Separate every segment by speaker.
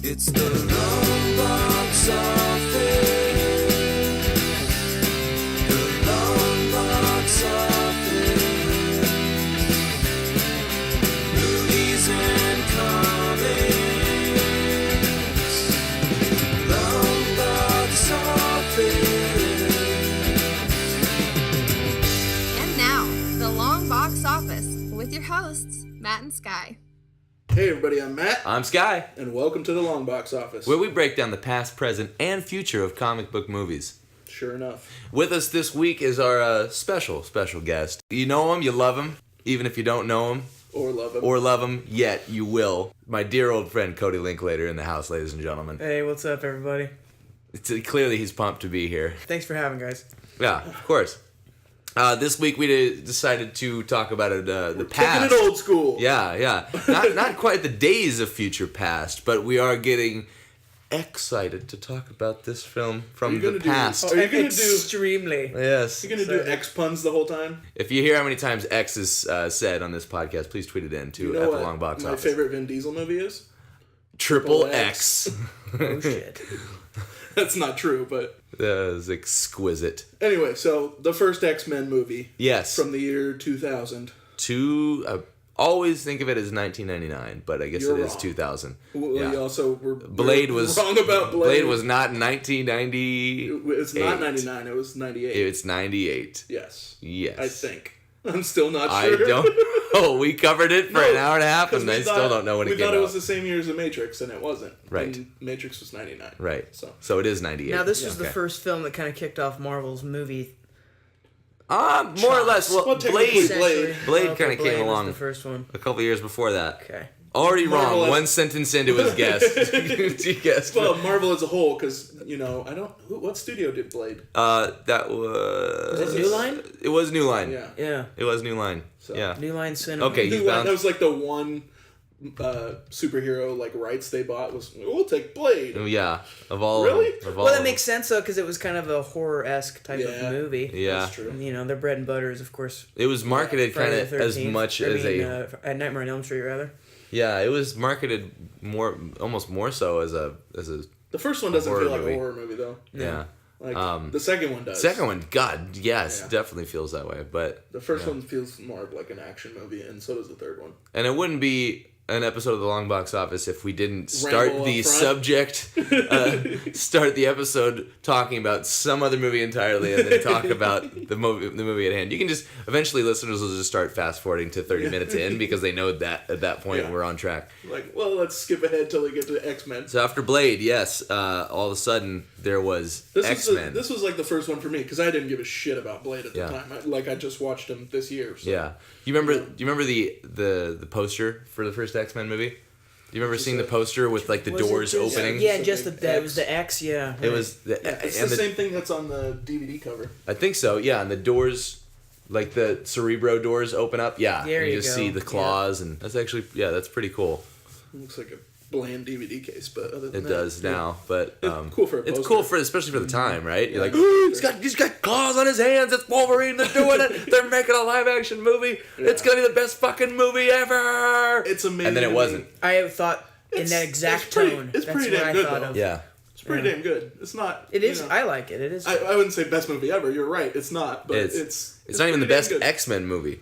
Speaker 1: It's the Longbox Office. The Longbox Office. Movies and comics. Longbox Office.
Speaker 2: And now, the Longbox Office with your hosts, Matt and Sky.
Speaker 3: Hey everybody, I'm Matt.
Speaker 4: I'm Sky.
Speaker 3: And welcome to the Longbox Office.
Speaker 4: Where we break down the past, present, and future of comic book movies.
Speaker 3: Sure enough.
Speaker 4: With us this week is our special guest. You know him, you love him, even if you don't know him.
Speaker 3: Or love him.
Speaker 4: Yet you will. My dear old friend Cody Linklater in the house, ladies and gentlemen.
Speaker 5: Hey, what's up, everybody?
Speaker 4: Clearly he's pumped to be here.
Speaker 5: Thanks for having, guys.
Speaker 4: Yeah, of course. This week we decided to talk about the past.
Speaker 3: Taking it old school.
Speaker 4: Yeah. Not quite the days of future past, but we are getting excited to talk about this film from the past.
Speaker 3: Are you going to do...
Speaker 5: Extremely.
Speaker 4: Yes.
Speaker 3: You're going to do X puns the whole time?
Speaker 4: If you hear how many times X is said on this podcast, please tweet it in to
Speaker 3: you know
Speaker 4: at the
Speaker 3: what
Speaker 4: Longbox Office.
Speaker 3: my favorite Vin Diesel movie is?
Speaker 4: Triple X.
Speaker 5: Oh, shit.
Speaker 3: That's not true, but...
Speaker 4: That was exquisite.
Speaker 3: Anyway, so the first X-Men movie.
Speaker 4: Yes.
Speaker 3: From the year 2000.
Speaker 4: Always think of it as 1999, but I guess
Speaker 3: You're
Speaker 4: it is
Speaker 3: wrong.
Speaker 4: 2000.
Speaker 3: We also were
Speaker 4: Blade was
Speaker 3: wrong about Blade.
Speaker 4: Blade was not 1990.
Speaker 3: It's not 99, it was 98.
Speaker 4: It's 98.
Speaker 3: Yes.
Speaker 4: Yes.
Speaker 3: I think. I'm still not
Speaker 4: I
Speaker 3: sure.
Speaker 4: don't know. We covered it for an hour and a half, and I still don't know when it came out.
Speaker 3: We thought it was the same year as The Matrix, and it wasn't.
Speaker 4: Right.
Speaker 3: And Matrix was 99.
Speaker 4: Right.
Speaker 3: So
Speaker 4: it is 98.
Speaker 5: Now, this was the first film that kind of kicked off Marvel's movie.
Speaker 4: More or less. Well,
Speaker 3: technically
Speaker 4: Blade
Speaker 3: Blade.
Speaker 4: kind of came
Speaker 5: was
Speaker 4: along
Speaker 5: the first one.
Speaker 4: a couple years before that.
Speaker 5: Okay.
Speaker 4: Already
Speaker 3: Marvel
Speaker 4: wrong.
Speaker 3: as-
Speaker 4: One sentence into his guess. He guessed.
Speaker 3: Well, Marvel as a whole, because, what studio did Blade?
Speaker 4: That was...
Speaker 5: Was it New Line?
Speaker 4: It was New Line.
Speaker 3: Yeah.
Speaker 5: Yeah.
Speaker 4: It was New Line.
Speaker 3: So-
Speaker 4: Yeah.
Speaker 5: New Line Cinema.
Speaker 4: Okay, you
Speaker 3: New Line,
Speaker 4: found...
Speaker 3: that was like the one superhero rights they bought was, we'll take Blade.
Speaker 4: Yeah. Of all
Speaker 3: Really?
Speaker 4: of all
Speaker 5: Well,
Speaker 4: of
Speaker 5: that makes sense, though, because it was kind of a horror-esque type
Speaker 3: Yeah.
Speaker 5: of movie.
Speaker 4: Yeah.
Speaker 3: That's true.
Speaker 5: And, their bread and butter is, of course,
Speaker 4: It was marketed kind
Speaker 5: Friday
Speaker 4: of
Speaker 5: the
Speaker 4: as
Speaker 5: 13th.
Speaker 4: much as a...
Speaker 5: At Nightmare on Elm Street, rather.
Speaker 4: Yeah, it was marketed almost more so as a
Speaker 3: The first one doesn't
Speaker 4: horror
Speaker 3: feel like
Speaker 4: movie.
Speaker 3: a horror movie, though.
Speaker 4: yeah.
Speaker 3: The second one does.
Speaker 4: Second one, God, yes,
Speaker 3: Yeah.
Speaker 4: definitely feels that way. But
Speaker 3: The first one feels more like an action movie, and so does the third one.
Speaker 4: and it wouldn't be an episode of the Longbox Office if we didn't start
Speaker 3: Ramble
Speaker 4: the
Speaker 3: up front.
Speaker 4: subject, start the episode talking about some other movie entirely, and then talk about the movie at hand. You can just eventually listeners will just start fast forwarding to 30 minutes in because they know that at that point we're on track.
Speaker 3: Let's skip ahead till we get to X-Men.
Speaker 4: So after Blade, yes, all of a sudden there was X-Men.
Speaker 3: This was like the first one for me because I didn't give a shit about Blade at the
Speaker 4: Yeah.
Speaker 3: time. I just watched him this year. So.
Speaker 4: Yeah, you remember? Do you remember the poster for the first X-Men movie? Do you remember seeing the poster with the
Speaker 5: Was it
Speaker 4: doors
Speaker 5: just-
Speaker 4: opening?
Speaker 5: Yeah,
Speaker 3: It's
Speaker 5: just
Speaker 3: a
Speaker 5: the
Speaker 3: big
Speaker 5: it was the X, yeah.
Speaker 4: It was
Speaker 3: It's
Speaker 4: and
Speaker 3: the same thing that's on the DVD cover.
Speaker 4: I think so. Yeah, and the doors, like the Cerebro doors, open up. Yeah,
Speaker 5: There
Speaker 4: and
Speaker 5: you
Speaker 4: just
Speaker 5: go.
Speaker 4: see the claws, and that's actually that's pretty cool.
Speaker 3: It looks like a bland DVD case, but other than
Speaker 4: It
Speaker 3: that,
Speaker 4: does now, but
Speaker 3: It's cool for a
Speaker 4: it's
Speaker 3: poster.
Speaker 4: cool for especially for the time, right? You're like,
Speaker 3: Yeah.
Speaker 4: ooh, he's got claws on his hands. It's Wolverine. They're doing it. They're making a live action movie.
Speaker 3: Yeah.
Speaker 4: It's gonna be the best fucking movie ever.
Speaker 3: It's amazing.
Speaker 4: And then it wasn't.
Speaker 5: I have thought in
Speaker 3: It's-
Speaker 5: that exact
Speaker 3: it's pretty-
Speaker 5: tone.
Speaker 3: it's
Speaker 5: That's
Speaker 3: pretty
Speaker 5: what
Speaker 3: damn
Speaker 5: I
Speaker 3: good,
Speaker 5: thought
Speaker 3: though.
Speaker 5: of.
Speaker 4: Yeah.
Speaker 3: It's pretty damn good. It's not.
Speaker 5: It is. I like it. It is.
Speaker 3: I wouldn't say best movie ever. You're right. It's not. But it's
Speaker 4: not even the
Speaker 3: pretty
Speaker 4: best
Speaker 3: damn good.
Speaker 4: X-Men movie.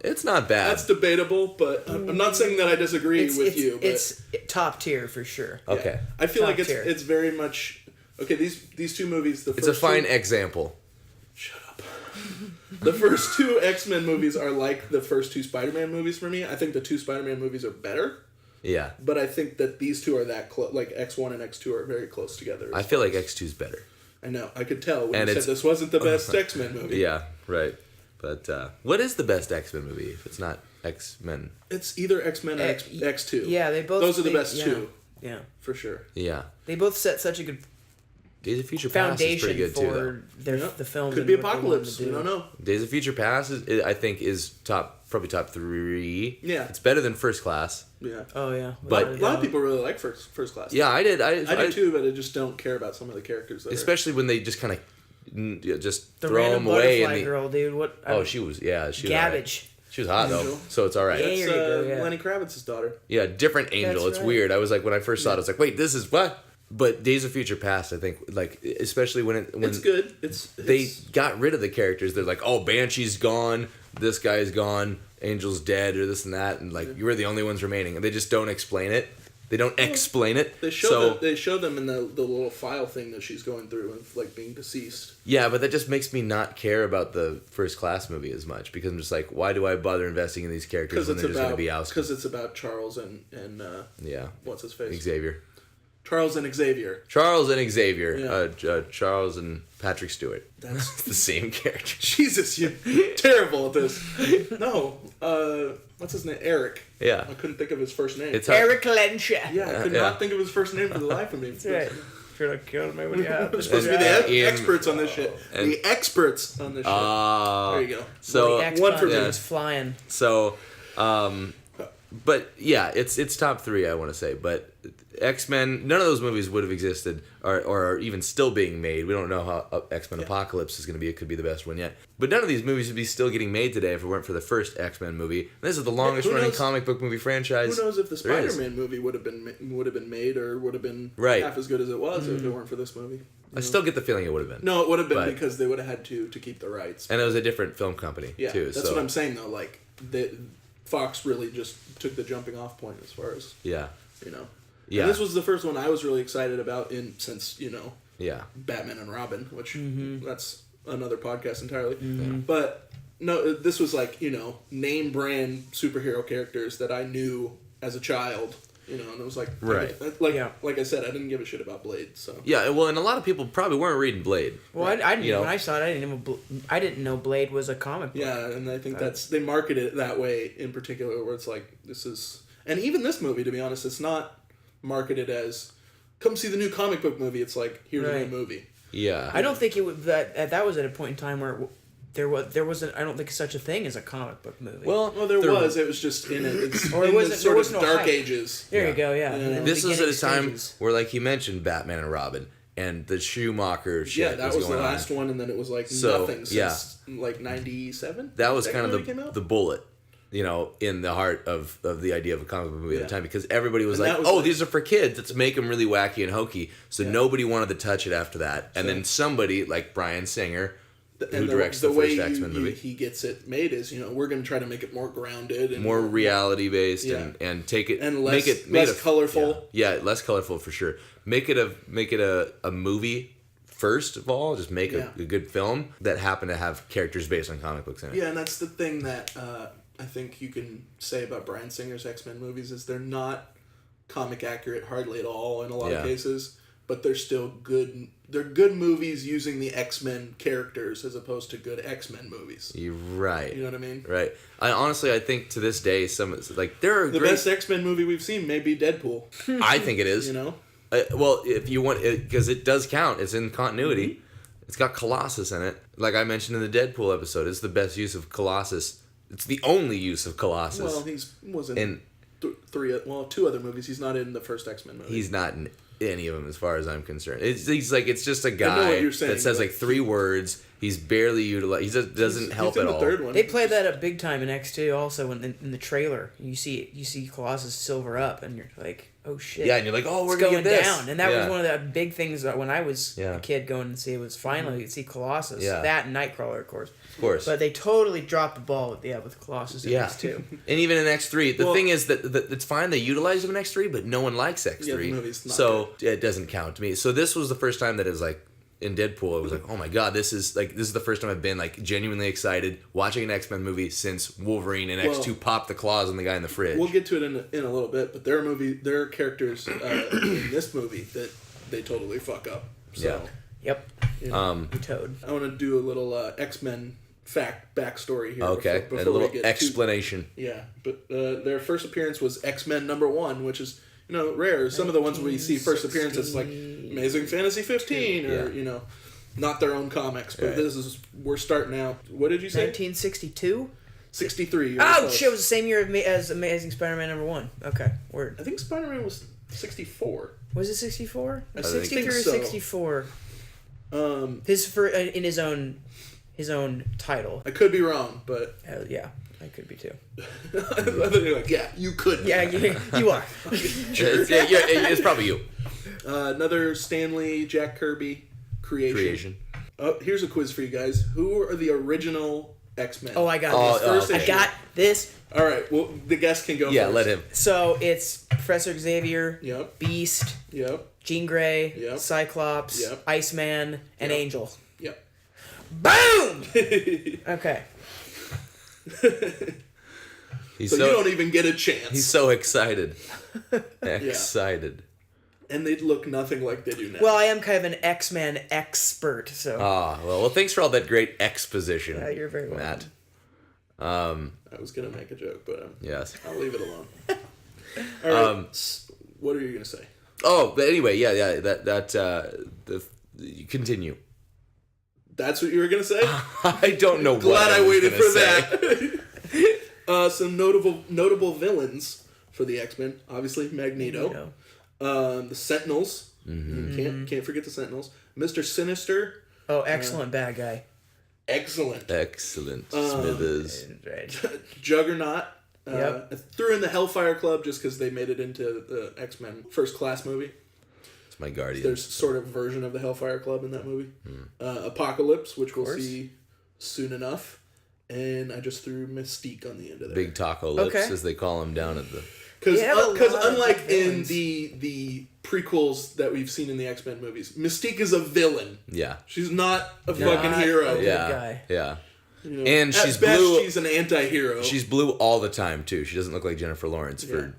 Speaker 4: It's not bad.
Speaker 3: That's debatable, but I'm not saying that I disagree with you. But
Speaker 5: It's top tier for sure.
Speaker 4: okay.
Speaker 3: I feel like
Speaker 5: Top tier.
Speaker 3: it's very much okay. These two movies.
Speaker 4: It's a fine example.
Speaker 3: Shut up. The first two X-Men movies are like the first two Spider-Man movies for me. I think the two Spider-Man movies are better,
Speaker 4: Yeah.
Speaker 3: but I think that these two are that close. Like X1 and X2 are very close together.
Speaker 4: I feel like X2's better.
Speaker 3: I know. I could tell when
Speaker 4: And
Speaker 3: you said
Speaker 4: it's-
Speaker 3: this wasn't the best X-Men movie.
Speaker 4: Yeah, right. But what is the best X-Men movie if it's not X-Men?
Speaker 3: It's either X-Men or X2.
Speaker 5: Yeah, they both.
Speaker 3: Those are the best
Speaker 5: yeah,
Speaker 3: two,
Speaker 5: Yeah,
Speaker 3: for sure.
Speaker 4: Yeah.
Speaker 5: they both set such a good
Speaker 4: Days of Future Past is pretty
Speaker 5: foundation
Speaker 4: good too, though.
Speaker 5: for the films.
Speaker 3: Could
Speaker 5: and
Speaker 3: be
Speaker 5: what they wanted
Speaker 3: Apocalypse.
Speaker 5: to
Speaker 3: We
Speaker 5: do.
Speaker 3: don't know.
Speaker 4: Days of Future Past I think is probably top 3.
Speaker 3: Yeah.
Speaker 4: It's better than First Class.
Speaker 3: Yeah.
Speaker 5: Oh yeah,
Speaker 4: But-
Speaker 3: A lot of people really like First Class.
Speaker 4: Yeah, I did.
Speaker 3: I do too, but I just don't care about some of the characters. That
Speaker 4: Especially when they just kind of just
Speaker 5: the
Speaker 4: throw
Speaker 5: random
Speaker 4: them away.
Speaker 5: butterfly girl, dude. What?
Speaker 4: She was.
Speaker 5: Gabbage.
Speaker 4: She was hot though,
Speaker 3: Angel.
Speaker 4: so it's all right.
Speaker 5: Yeah.
Speaker 3: That's
Speaker 5: There you go, yeah.
Speaker 3: Lenny Kravitz's daughter.
Speaker 4: Yeah, different Angel.
Speaker 5: That's
Speaker 4: It's
Speaker 5: right.
Speaker 4: weird. I was like, when I first saw it, I was like, wait, this is what? But Days of Future Past, I think, like, especially when
Speaker 3: It's good.
Speaker 4: they got rid of the characters. They're like, oh, Banshee's gone, this guy's gone, Angel's dead, or this and that, and like, you were the only ones remaining, and they just don't explain it. They don't explain it.
Speaker 3: They show them in the little file thing that she's going through of like being deceased.
Speaker 4: Yeah, but that just makes me not care about the First Class movie as much, because I'm just like, why do I bother investing in these characters when they're just going to be ousted?
Speaker 3: Because it's about Charles and
Speaker 4: Yeah,
Speaker 3: what's his face?
Speaker 4: Xavier.
Speaker 3: Charles and Xavier.
Speaker 4: Charles and Xavier.
Speaker 3: Yeah.
Speaker 4: Charles and Patrick Stewart.
Speaker 3: That's
Speaker 4: The same character.
Speaker 3: Jesus, you're terrible at this. No, what's his name? Eric.
Speaker 4: Yeah.
Speaker 3: I couldn't think of his first name.
Speaker 4: It's hard.
Speaker 5: Eric Lensha.
Speaker 3: Yeah, I could
Speaker 4: Yeah.
Speaker 3: not think of his first name for the life of me.
Speaker 5: That's right. Should have killed me when you had
Speaker 3: We're supposed to be the
Speaker 4: Ian-
Speaker 3: experts on this shit.
Speaker 4: and-
Speaker 3: The experts on this shit. There you go.
Speaker 4: So,
Speaker 3: one for me.
Speaker 5: was flying.
Speaker 4: So, but yeah, it's top 3, I want to say. But X-Men, none of those movies would have existed or are even still being made. We don't know how X-Men Apocalypse is going to be. It could be the best one yet. But none of these movies would be still getting made today if it weren't for the first X-Men movie. And this is the longest
Speaker 3: who
Speaker 4: running
Speaker 3: knows-
Speaker 4: comic book movie franchise.
Speaker 3: Who knows if the
Speaker 4: there is.
Speaker 3: Spider-Man movie would have been made or would have been
Speaker 4: Right.
Speaker 3: half as good as it was if it weren't for this movie.
Speaker 4: I still get the feeling it would have been.
Speaker 3: No, it would have been
Speaker 4: But-
Speaker 3: because they would have had to keep the rights.
Speaker 4: And it was a different film company,
Speaker 3: Yeah,
Speaker 4: too.
Speaker 3: that's
Speaker 4: so,
Speaker 3: what I'm saying though. Like, Fox really just took the jumping off point as far as
Speaker 4: Yeah.
Speaker 3: you know.
Speaker 4: Yeah.
Speaker 3: And this was the first one I was really excited about since
Speaker 4: Yeah.
Speaker 3: Batman and Robin, which that's another podcast entirely.
Speaker 4: Mm-hmm.
Speaker 3: But no, this was like name brand superhero characters that I knew as a child. And it was like
Speaker 4: Right.
Speaker 3: like I said, I didn't give a shit about Blade. So
Speaker 4: Yeah, well, and a lot of people probably weren't reading Blade.
Speaker 5: Well, I didn't.
Speaker 4: You know.
Speaker 5: When I saw it, I didn't know Blade was a comic book.
Speaker 3: yeah, and I think they market it that way in particular, where it's like this is, and even this movie, to be honest, it's not marketed as come see the new comic book movie. It's like here's a
Speaker 5: Right.
Speaker 3: new movie.
Speaker 4: Yeah.
Speaker 5: I don't think it was that was at a point in time where there wasn't. I don't think such a thing as a comic book movie.
Speaker 4: Well,
Speaker 3: Well, there was. It was just in it.
Speaker 5: Or it
Speaker 3: in
Speaker 5: wasn't-
Speaker 3: the sort
Speaker 5: there
Speaker 3: of
Speaker 5: was no
Speaker 3: dark
Speaker 5: hype.
Speaker 3: ages.
Speaker 5: there
Speaker 4: yeah.
Speaker 5: you go. Yeah.
Speaker 3: Yeah.
Speaker 5: In the
Speaker 4: This was at a
Speaker 5: beginning
Speaker 4: time
Speaker 5: stages.
Speaker 4: where, like you mentioned, Batman and Robin and the Schumacher shit
Speaker 3: Yeah, that was the
Speaker 4: going
Speaker 3: last
Speaker 4: on.
Speaker 3: one, and then it was like
Speaker 4: So,
Speaker 3: nothing since like '97.
Speaker 4: That was kind
Speaker 3: movie came
Speaker 4: of
Speaker 3: out?
Speaker 4: the bullet, in the heart of the idea of a comic book movie at
Speaker 3: Yeah.
Speaker 4: the time, because everybody was
Speaker 3: And
Speaker 4: like,
Speaker 3: that was
Speaker 4: oh,
Speaker 3: like-
Speaker 4: these are for kids. Let's make them really wacky and hokey. So nobody wanted to touch it after that. And
Speaker 3: So-
Speaker 4: then somebody like Bryan Singer, who
Speaker 3: And
Speaker 4: directs the
Speaker 3: way
Speaker 4: first X-Men movie,
Speaker 3: he gets it made is we're going to try to make it more grounded and
Speaker 4: more reality based
Speaker 3: Yeah.
Speaker 4: and take it
Speaker 3: and
Speaker 4: make it
Speaker 3: less colorful.
Speaker 4: Yeah, less colorful for sure. Make it a movie first of all. Just make
Speaker 3: Yeah.
Speaker 4: a good film that happened to have characters based on comic books in it.
Speaker 3: Yeah, and that's the thing that I think you can say about Bryan Singer's X-Men movies is they're not comic accurate hardly at all in a lot
Speaker 4: Yeah.
Speaker 3: of cases, but they're still good. They're good movies using the X-Men characters as opposed to good X-Men movies.
Speaker 4: You're right.
Speaker 3: You know what I mean?
Speaker 4: Right. I think to this day, there are
Speaker 3: The
Speaker 4: great.
Speaker 3: best X-Men movie we've seen may be Deadpool.
Speaker 4: I think it is. Well, if you want, because it does count. It's in continuity.
Speaker 3: Mm-hmm.
Speaker 4: It's got Colossus in it. Like I mentioned in the Deadpool episode, it's the best use of Colossus. It's the only use of Colossus.
Speaker 3: Well, he was in
Speaker 4: And-
Speaker 3: two other movies. He's not in the first X-Men movie.
Speaker 4: He's not in any of them, as far as I'm concerned. It's just a
Speaker 3: know
Speaker 4: guy
Speaker 3: what you're saying,
Speaker 4: that says
Speaker 3: but-
Speaker 4: like 3 words. He's barely utilized. He just doesn't help
Speaker 3: he's in
Speaker 4: at
Speaker 3: the
Speaker 4: all.
Speaker 3: third one.
Speaker 5: They play that up big time in X2 also in the trailer. You see Colossus silver up and you're like, oh shit.
Speaker 4: Yeah, and you're like, oh, we're
Speaker 5: It's
Speaker 4: gonna
Speaker 5: going
Speaker 4: get this.
Speaker 5: down. And that
Speaker 4: Yeah.
Speaker 5: was one of the big things that when I was
Speaker 4: Yeah.
Speaker 5: a kid going to see it was finally see Colossus.
Speaker 4: Yeah.
Speaker 5: That and Nightcrawler, of course.
Speaker 4: Of course.
Speaker 5: But they totally dropped the ball with Colossus in
Speaker 4: Yeah.
Speaker 5: X2.
Speaker 4: And even in X3, the
Speaker 3: Well-
Speaker 4: thing is that it's fine they utilize him in X3, but no one likes X3.
Speaker 3: Yeah, the movie's not
Speaker 4: so it doesn't count to me. So this was the first time that it was like in Deadpool, it was like, oh my god, this is the first time I've been like genuinely excited watching an X-Men movie since Wolverine and X2 popped the claws on the guy in the fridge.
Speaker 3: We'll get to it in a little bit, but there are characters in this movie that they totally fuck up. So,
Speaker 5: Yep. Toad.
Speaker 3: I want to do a little X-Men backstory here.
Speaker 4: Okay,
Speaker 3: before
Speaker 4: a little
Speaker 3: we get
Speaker 4: explanation.
Speaker 3: Yeah, but their first appearance was X-Men #1, which is rare. Some of the ones we see first appearances like Amazing Fantasy 15 or
Speaker 4: Yeah.
Speaker 3: not their own comics. But
Speaker 4: Right.
Speaker 3: we're starting out. What did you say?
Speaker 5: 1962?
Speaker 3: 63.
Speaker 5: Oh shit! It was the same year as Amazing Spider-Man #1. Okay, word.
Speaker 3: I think Spider-Man was 64.
Speaker 5: Was it 64?
Speaker 3: I
Speaker 5: 63
Speaker 3: think
Speaker 5: or
Speaker 3: so.
Speaker 5: 64? In his own title.
Speaker 3: I could be wrong, but
Speaker 5: Yeah. I could be too.
Speaker 3: I thought you were like, yeah, you could.
Speaker 5: Yeah, you are.
Speaker 4: It's probably you.
Speaker 3: Another Stanley, Jack Kirby creation. Oh, here's a quiz for you guys. Who are the original X-Men?
Speaker 5: Oh, I got this.
Speaker 3: First
Speaker 5: I
Speaker 3: issue.
Speaker 5: got this.
Speaker 3: All right, well, the guest can go
Speaker 4: Yeah,
Speaker 3: first.
Speaker 4: let him.
Speaker 5: So it's Professor Xavier,
Speaker 3: Yep.
Speaker 5: Beast,
Speaker 3: Yep.
Speaker 5: Jean Grey,
Speaker 3: Yep.
Speaker 5: Cyclops,
Speaker 3: Yep.
Speaker 5: Iceman, and
Speaker 3: Yep.
Speaker 5: Angel.
Speaker 3: Yep.
Speaker 5: Boom! Okay.
Speaker 4: He's
Speaker 3: So you don't even get a chance.
Speaker 4: He's so excited. Excited.
Speaker 3: And they look nothing like they do now.
Speaker 5: Well, I am kind of an X-Men expert, so.
Speaker 4: Well, thanks for all that great exposition.
Speaker 5: Yeah, you're very welcome.
Speaker 4: Matt.
Speaker 3: I was going to make a joke, but
Speaker 4: Yes.
Speaker 3: I'll leave it alone. All right. What are you going to say?
Speaker 4: Oh, but anyway, yeah. You continue.
Speaker 3: That's what you were going to say?
Speaker 4: I don't know.
Speaker 3: Glad I
Speaker 4: was
Speaker 3: waited
Speaker 4: gonna
Speaker 3: for
Speaker 4: say.
Speaker 3: that. Some notable villains for the X-Men. Obviously, Magneto. The Sentinels.
Speaker 4: Mm-hmm.
Speaker 3: Can't forget the Sentinels. Mr. Sinister.
Speaker 5: Oh, excellent bad guy.
Speaker 3: Excellent.
Speaker 4: Smithers.
Speaker 5: Right.
Speaker 3: Juggernaut.
Speaker 5: Yep.
Speaker 3: I threw in the Hellfire Club just because they made it into the X-Men First Class movie.
Speaker 4: It's my guardian.
Speaker 3: There's sort of version of the Hellfire Club in that movie. Apocalypse, which we'll
Speaker 5: course.
Speaker 3: see soon enough. And I just threw Mystique on the end of that.
Speaker 4: Big taco lips,
Speaker 5: Okay.
Speaker 4: as they call him down at the...
Speaker 3: Because
Speaker 5: They have a lot of
Speaker 3: unlike in
Speaker 5: villains.
Speaker 3: the prequels that we've seen in the X-Men movies, Mystique is a villain.
Speaker 4: Yeah.
Speaker 3: She's not a fucking hero.
Speaker 5: Good
Speaker 4: Yeah.
Speaker 5: guy.
Speaker 4: Yeah.
Speaker 3: You know,
Speaker 4: And
Speaker 3: at
Speaker 4: she's
Speaker 3: best,
Speaker 4: blue.
Speaker 3: she's an anti-hero.
Speaker 4: She's blue all the time too. She doesn't look like Jennifer Lawrence for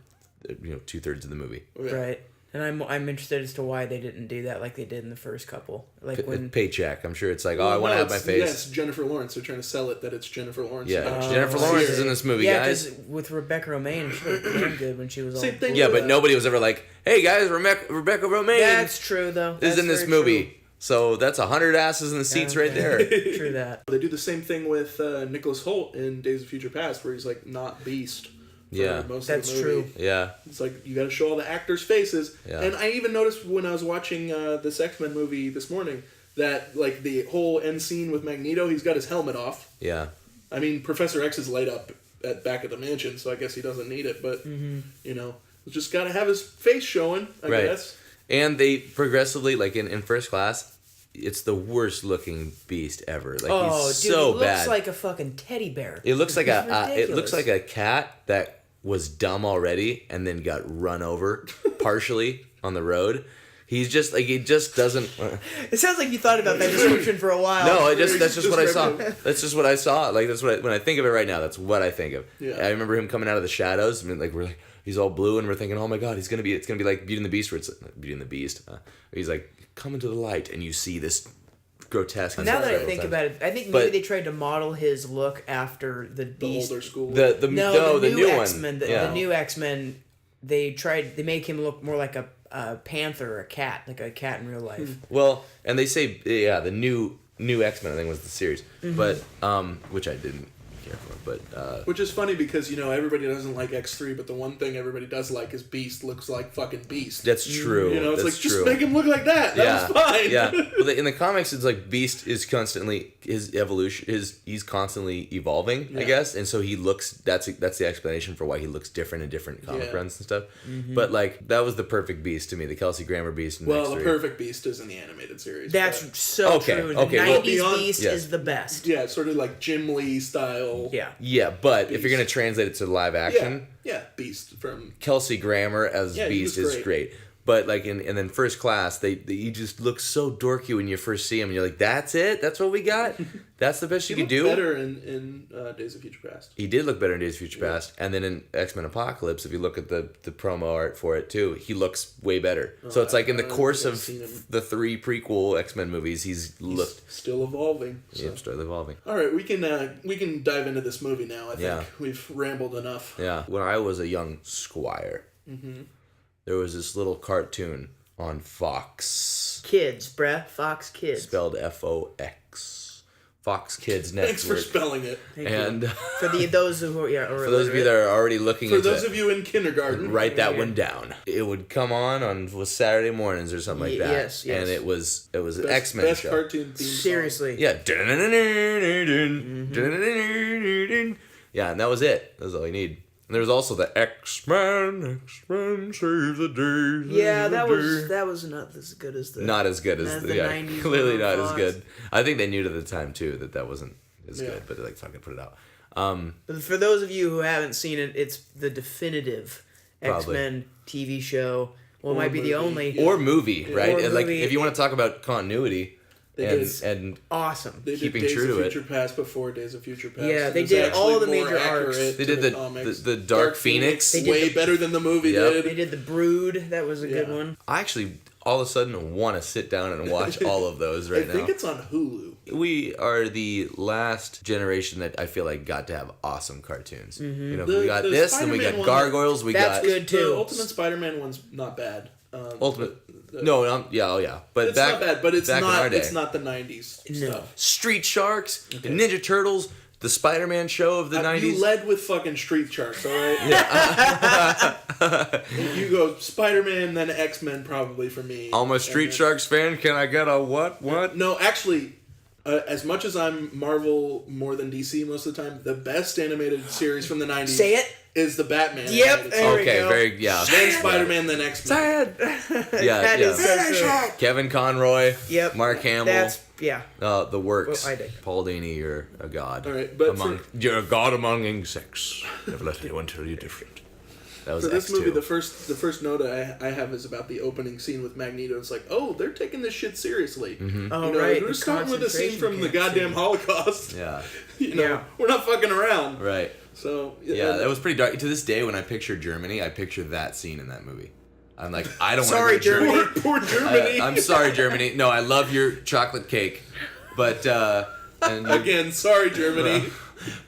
Speaker 4: 2/3 of the movie.
Speaker 3: Yeah.
Speaker 5: Right. And I'm interested as to why they didn't do that like they did in the first couple. Like when
Speaker 4: Paycheck. I'm sure it's like, I
Speaker 3: Well,
Speaker 4: want to
Speaker 3: no,
Speaker 4: have my
Speaker 3: it's-
Speaker 4: face.
Speaker 3: Yes, Jennifer Lawrence. They're trying to sell it that it's Jennifer Lawrence.
Speaker 4: Yeah,
Speaker 3: not
Speaker 4: Jennifer
Speaker 3: Sears.
Speaker 4: Lawrence is in this movie,
Speaker 5: yeah,
Speaker 4: guys.
Speaker 5: because with Rebecca Romaine, she looked damn good when she was
Speaker 3: Same
Speaker 5: all.
Speaker 3: thing.
Speaker 4: Yeah, but nobody was ever like, "Hey guys, Rebecca Romaine
Speaker 5: That's true though.
Speaker 4: is
Speaker 5: That's
Speaker 4: in this
Speaker 5: very
Speaker 4: movie." So that's 100 asses in the seats right there.
Speaker 5: True. True that.
Speaker 3: They do the same thing with Nicholas Hoult in Days of Future Past, where he's like not Beast. For
Speaker 4: Yeah.
Speaker 3: most
Speaker 5: That's
Speaker 3: of the movie.
Speaker 5: true.
Speaker 4: Yeah.
Speaker 3: It's like you got to show all the actors' faces.
Speaker 4: Yeah.
Speaker 3: And I even noticed when I was watching this X-Men movie this morning that like the whole end scene with Magneto, he's got his helmet off.
Speaker 4: Yeah.
Speaker 3: I mean, Professor X is laid up at back at the mansion, so I guess he doesn't need it. But you know, just got to have his face showing. I
Speaker 4: Right.
Speaker 3: guess.
Speaker 4: And they progressively, like in First Class, it's the worst looking Beast ever. Like
Speaker 5: Oh,
Speaker 4: he's
Speaker 5: dude,
Speaker 4: so
Speaker 5: he looks
Speaker 4: bad.
Speaker 5: like a fucking teddy bear.
Speaker 4: It looks like
Speaker 5: He's
Speaker 4: it looks
Speaker 5: ridiculous.
Speaker 4: like a cat that was dumb already and then got run over partially on the road. He's just like, he just doesn't.
Speaker 5: It sounds like you thought about that description for a while.
Speaker 4: No, that's just what I saw.
Speaker 3: descriptive.
Speaker 4: That's just what I saw. Like that's what when I think of it right now, that's what I think of.
Speaker 3: Yeah.
Speaker 4: I remember him coming out of the shadows. I mean, like he's all blue, and we're thinking, oh my god, it's gonna be like Beauty and the Beast, where it's Beauty and the Beast. He's like, come into the light, and you see this grotesque.
Speaker 5: Now that I
Speaker 4: several
Speaker 5: think
Speaker 4: times.
Speaker 5: about it, I think maybe
Speaker 4: But-
Speaker 5: they tried to model his look after the
Speaker 3: The
Speaker 5: Beast.
Speaker 3: older school.
Speaker 4: the
Speaker 5: the
Speaker 4: new
Speaker 5: X-Men,
Speaker 4: one,
Speaker 5: the new X-Men, they make him look more like a panther or a cat, like a cat in real life.
Speaker 4: Well, and they say the new X-Men I think was the series, but which I didn't care for, but
Speaker 3: Which is funny because, you know, everybody doesn't like X3, but the one thing everybody does like is Beast looks like fucking Beast.
Speaker 4: that's true.
Speaker 3: You know, it's
Speaker 4: that's
Speaker 3: like,
Speaker 4: true.
Speaker 3: just make him look like that. That was fine.
Speaker 4: Yeah. Well, in the comics, it's like Beast is constantly his evolution. He's constantly evolving, I
Speaker 3: Yeah.
Speaker 4: guess, and so he looks. That's the explanation for why he looks different in different comic
Speaker 3: Yeah.
Speaker 4: runs and stuff. But like that was the perfect Beast to me, the Kelsey Grammer Beast. In
Speaker 3: Well,
Speaker 4: X3.
Speaker 3: the perfect Beast is in the animated series.
Speaker 5: That's
Speaker 3: but-
Speaker 5: so
Speaker 4: Okay,
Speaker 5: true. The
Speaker 4: okay, well,
Speaker 5: 90s
Speaker 3: beyond-
Speaker 5: Beast
Speaker 4: yes.
Speaker 5: is the best.
Speaker 3: yeah, sort of like Jim Lee style.
Speaker 5: Yeah.
Speaker 4: Yeah, but if
Speaker 3: Beast.
Speaker 4: you're gonna translate it to live
Speaker 3: Yeah,
Speaker 4: action,
Speaker 3: yeah, Beast from.
Speaker 4: Kelsey Grammer as
Speaker 3: Yeah, he
Speaker 4: Beast
Speaker 3: was
Speaker 4: is
Speaker 3: great.
Speaker 4: great. But like and then First Class, he just looks so dorky when you first see him, and you're like, that's it, that's what we got, that's the best you
Speaker 3: He
Speaker 4: could
Speaker 3: looked
Speaker 4: do.
Speaker 3: better in Days of Future Past.
Speaker 4: He did look better in Days of Future Past, and then in X-Men Apocalypse, if you look at the promo art for it too, he looks way better. So it's like in the
Speaker 3: I don't
Speaker 4: course
Speaker 3: think
Speaker 4: of
Speaker 3: I've seen him.
Speaker 4: the 3 prequel X-Men movies, he's looked
Speaker 3: Still evolving. So.
Speaker 4: yeah, still evolving.
Speaker 3: All right, we can dive into this movie now. I think
Speaker 4: Yeah.
Speaker 3: we've rambled enough.
Speaker 4: Yeah, when I was a young squire, there was this little cartoon on Fox,
Speaker 5: Kids, bruh. Fox Kids.
Speaker 4: spelled Fox, Fox Kids Network.
Speaker 3: Thanks for spelling it.
Speaker 5: Thank you.
Speaker 4: And
Speaker 5: For those who are
Speaker 4: for those of you that are already looking
Speaker 3: For
Speaker 4: into
Speaker 3: those
Speaker 4: it,
Speaker 3: of you in kindergarten,
Speaker 4: write that one down. It would come on Saturday mornings or something like that.
Speaker 5: Yes, yes.
Speaker 4: And it was an
Speaker 3: best,
Speaker 4: X-Men
Speaker 3: best
Speaker 4: show.
Speaker 3: cartoon theme song.
Speaker 5: seriously.
Speaker 4: Yeah. Yeah, and that was it. That was all you need. And there was also the X-Men save the day.
Speaker 5: Yeah, that was not as good as the.
Speaker 4: Not as good as
Speaker 5: as
Speaker 4: the
Speaker 5: the
Speaker 4: yeah,
Speaker 5: 90s
Speaker 4: clearly
Speaker 5: one
Speaker 4: not
Speaker 5: on
Speaker 4: as
Speaker 5: Fox.
Speaker 4: good. I think they knew at the time too that wasn't as
Speaker 3: Yeah.
Speaker 4: good, but they like fucking put it out.
Speaker 5: But for those of you who haven't seen it, it's the definitive
Speaker 4: Probably.
Speaker 5: X-Men TV show. Well, it
Speaker 3: Or
Speaker 5: might be the
Speaker 3: movie.
Speaker 5: only.
Speaker 3: Yeah.
Speaker 4: Or movie, right?
Speaker 5: Or
Speaker 4: And like
Speaker 5: movie.
Speaker 4: if you want to talk about continuity
Speaker 3: They
Speaker 4: and
Speaker 3: did.
Speaker 4: and
Speaker 5: Awesome.
Speaker 3: They
Speaker 4: keeping
Speaker 3: did Days
Speaker 4: true
Speaker 3: of
Speaker 4: to it.
Speaker 3: Future Past before Days of Future Past.
Speaker 5: Yeah,
Speaker 3: and
Speaker 5: they
Speaker 3: it's
Speaker 5: did
Speaker 3: actually
Speaker 5: all the
Speaker 3: more
Speaker 5: major arcs.
Speaker 3: accurate
Speaker 4: they
Speaker 3: to
Speaker 4: did
Speaker 3: comics.
Speaker 4: the Dark Phoenix.
Speaker 5: They did
Speaker 3: way
Speaker 5: the-
Speaker 3: better than the movie
Speaker 4: Yep.
Speaker 3: did.
Speaker 5: They did the Brood. That was a good
Speaker 3: Yeah.
Speaker 5: one.
Speaker 4: I actually all of a sudden want to sit down and watch all of those right
Speaker 3: I think
Speaker 4: now.
Speaker 3: it's on Hulu.
Speaker 4: We are the last generation that I feel like got to have awesome cartoons.
Speaker 5: Mm-hmm.
Speaker 4: You know,
Speaker 3: The-
Speaker 4: we got
Speaker 3: the
Speaker 4: this, and we
Speaker 3: Spider-Man
Speaker 4: got
Speaker 3: one-
Speaker 4: Gargoyles. We
Speaker 5: That's
Speaker 4: got
Speaker 5: good too.
Speaker 3: The Ultimate Spider-Man one's not bad.
Speaker 4: Ultimate.
Speaker 3: the-
Speaker 4: No, but
Speaker 3: It's
Speaker 4: back,
Speaker 3: not bad, but it's
Speaker 4: back in our
Speaker 3: not.
Speaker 4: day.
Speaker 3: It's not the '90s
Speaker 5: No.
Speaker 3: stuff.
Speaker 4: Street Sharks, the Ninja Turtles, the Spider-Man show of the
Speaker 3: You
Speaker 4: '90s.
Speaker 3: led with fucking Street Sharks, all right? You go Spider-Man, then X-Men, probably for me.
Speaker 4: I'm a
Speaker 3: And
Speaker 4: Street
Speaker 3: then-
Speaker 4: Sharks fan. Can I get a what? What?
Speaker 3: No, actually, as much as I'm Marvel more than DC most of the time, the best animated series from the '90s
Speaker 5: Say it.
Speaker 3: is the Batman.
Speaker 5: Yep,
Speaker 3: animated
Speaker 5: there we
Speaker 3: series.
Speaker 5: go.
Speaker 4: Very yeah.
Speaker 3: Then Spider-Man, then X-Men.
Speaker 4: Sad. Yeah,
Speaker 5: That
Speaker 4: yeah.
Speaker 5: is so true.
Speaker 4: Kevin Conroy.
Speaker 5: Yep.
Speaker 4: Mark Hamill.
Speaker 5: That's yeah.
Speaker 4: The works.
Speaker 5: Well, I dig.
Speaker 4: Paul Dini, you're a god.
Speaker 3: All right, but
Speaker 4: you're a god among insects. Never let anyone tell you different. That was
Speaker 3: For this
Speaker 4: X2.
Speaker 3: movie, the first note I have is about the opening scene with Magneto. It's like, oh, they're taking this shit seriously.
Speaker 4: Mm-hmm.
Speaker 5: Oh
Speaker 3: You know,
Speaker 5: right.
Speaker 3: we're
Speaker 5: the
Speaker 3: starting with a scene from the
Speaker 5: concentration
Speaker 3: goddamn
Speaker 5: camp
Speaker 3: Holocaust.
Speaker 4: Yeah.
Speaker 3: You know,
Speaker 5: Yeah.
Speaker 3: we're not fucking around.
Speaker 4: Right.
Speaker 3: So
Speaker 4: Yeah, that was pretty dark. To this day, when I picture Germany, I picture that scene in that movie. I'm like, I don't want to
Speaker 5: Sorry,
Speaker 4: go to Germany.
Speaker 5: Germany.
Speaker 3: poor Germany.
Speaker 4: I'm sorry, Germany. No, I love your chocolate cake, but and
Speaker 3: Again, sorry, Germany.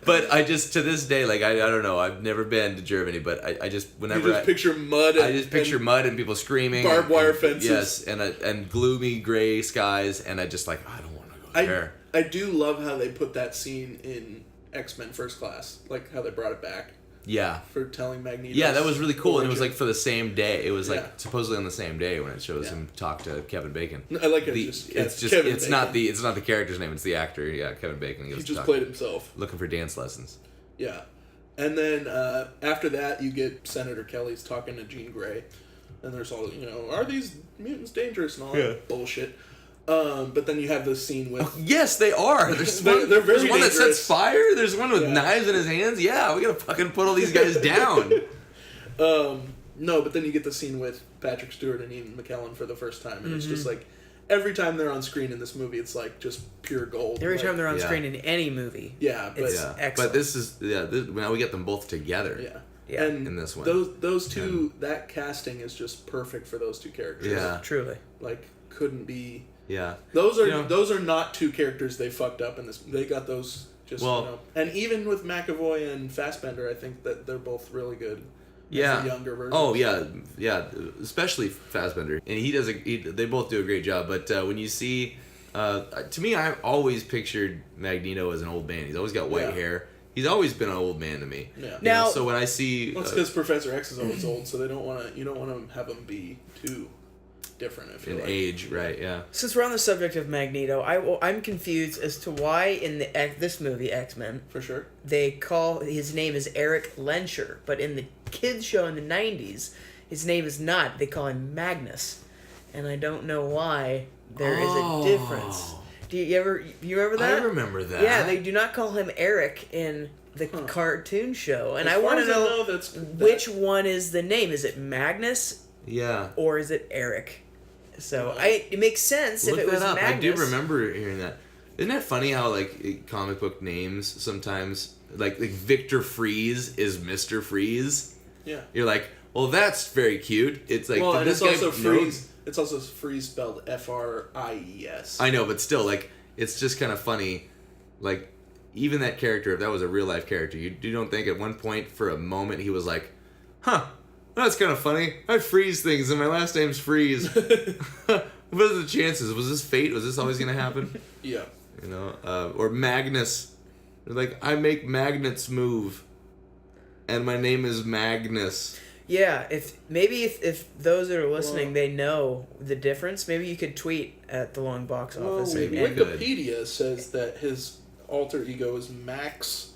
Speaker 4: but I just to this day, like I don't know, I've never been to Germany, but I just
Speaker 3: You
Speaker 4: whenever
Speaker 3: just picture mud.
Speaker 4: I just picture mud and people screaming,
Speaker 3: barbed wire
Speaker 4: and-
Speaker 3: fences.
Speaker 4: yes, and gloomy gray skies, and I just like I don't want to go there.
Speaker 3: I do love how they put that scene in X-Men First Class, like how they brought it back
Speaker 4: Yeah.
Speaker 3: for telling Magneto.
Speaker 4: Yeah, that was really cool, and it was like for the same day. It was like
Speaker 3: Yeah.
Speaker 4: supposedly on the same day when it shows
Speaker 3: Yeah.
Speaker 4: him talk to Kevin Bacon.
Speaker 3: I like it.
Speaker 4: It's just
Speaker 3: Kevin
Speaker 4: it's
Speaker 3: Bacon.
Speaker 4: not the character's name. It's the actor. Yeah, Kevin Bacon.
Speaker 3: He
Speaker 4: goes
Speaker 3: just
Speaker 4: talk-
Speaker 3: played himself.
Speaker 4: looking for dance lessons.
Speaker 3: Yeah, and then after that, you get Senator Kelly's talking to Jean Grey, and there's all are these mutants dangerous and all that bullshit. But then you have this scene with
Speaker 4: Yes, they are. There's
Speaker 3: They're
Speaker 4: one,
Speaker 3: very
Speaker 4: there's one that
Speaker 3: dangerous.
Speaker 4: sets fire. There's one with
Speaker 3: Yeah.
Speaker 4: knives in his hands. Yeah, we gotta fucking put all these guys down.
Speaker 3: no, but then you get the scene with Patrick Stewart and Ian McKellen for the first time, and it's just like every time they're on screen in this movie, it's like just pure gold.
Speaker 5: Every
Speaker 3: Like,
Speaker 5: time they're on
Speaker 4: Yeah.
Speaker 5: screen in any movie.
Speaker 3: yeah, but
Speaker 5: It's
Speaker 4: Yeah,
Speaker 5: excellent.
Speaker 4: but this is now we get them both together.
Speaker 3: yeah.
Speaker 5: Yeah.
Speaker 3: And
Speaker 4: In this one.
Speaker 3: those two, that casting is just perfect for those two characters.
Speaker 4: Yeah.
Speaker 5: Truly.
Speaker 3: like couldn't be.
Speaker 4: Yeah.
Speaker 3: Those are
Speaker 4: You know-
Speaker 3: those are not two characters they fucked up in this. They got those just
Speaker 4: Well-
Speaker 3: and even with McAvoy and Fassbender, I think that they're both really good.
Speaker 4: Yeah.
Speaker 3: as the younger versions.
Speaker 4: Oh yeah. Especially Fassbender, and they both do a great job. But when you see, to me, I've always pictured Magneto as an old man. He's always got white
Speaker 3: Yeah.
Speaker 4: hair. He's always been an old man to me.
Speaker 3: Yeah.
Speaker 4: You know,
Speaker 5: Now-
Speaker 4: so when I see,
Speaker 3: Well, it's because Professor X is always old, so they don't want to. You don't want to have him be too different. I feel
Speaker 4: in
Speaker 3: like.
Speaker 4: age, right? Yeah.
Speaker 5: Since we're on the subject of Magneto, I'm confused as to why in this movie X-Men
Speaker 3: For sure.
Speaker 5: they call his name is Eric Lensher, but in the kids show in the 90s, his name is not. They call him Magnus, and I don't know why there is a difference. Do you remember that?
Speaker 4: I remember that.
Speaker 5: Yeah, they do not call him Eric in the cartoon show, and
Speaker 3: As
Speaker 5: I
Speaker 3: far
Speaker 5: want to
Speaker 3: as I
Speaker 5: know,
Speaker 3: that's
Speaker 5: which one is the name. Is it Magnus
Speaker 4: Yeah.
Speaker 5: or is it Eric? So it makes sense
Speaker 4: Look
Speaker 5: if it was
Speaker 4: that up.
Speaker 5: Magnus.
Speaker 4: I do remember hearing that. Isn't that funny how comic book names sometimes like Victor Freeze is Mr. Freeze?
Speaker 3: Yeah.
Speaker 4: You're like, well, that's very cute. It's like,
Speaker 3: Well,
Speaker 4: did
Speaker 3: and
Speaker 4: this
Speaker 3: it's
Speaker 4: guy
Speaker 3: also
Speaker 4: know-
Speaker 3: Freeze. It's also Freeze spelled F-R-I-E-S.
Speaker 4: I know, but still, like, it's just kind of funny. Like, even that character, if that was a real life character, you don't think at one point for a moment he was like, huh, that's kind of funny. I freeze things and my last name's Freeze. What are the chances? Was this fate? Was this always going to happen?
Speaker 3: Yeah.
Speaker 4: You know, or Magnus. They're like, I make magnets move, and my name is Magnus.
Speaker 5: Yeah, if those that are listening, they know the difference. Maybe you could tweet at the Longbox Office.
Speaker 4: maybe
Speaker 5: and-
Speaker 4: we could.
Speaker 3: Wikipedia says that his alter ego is Max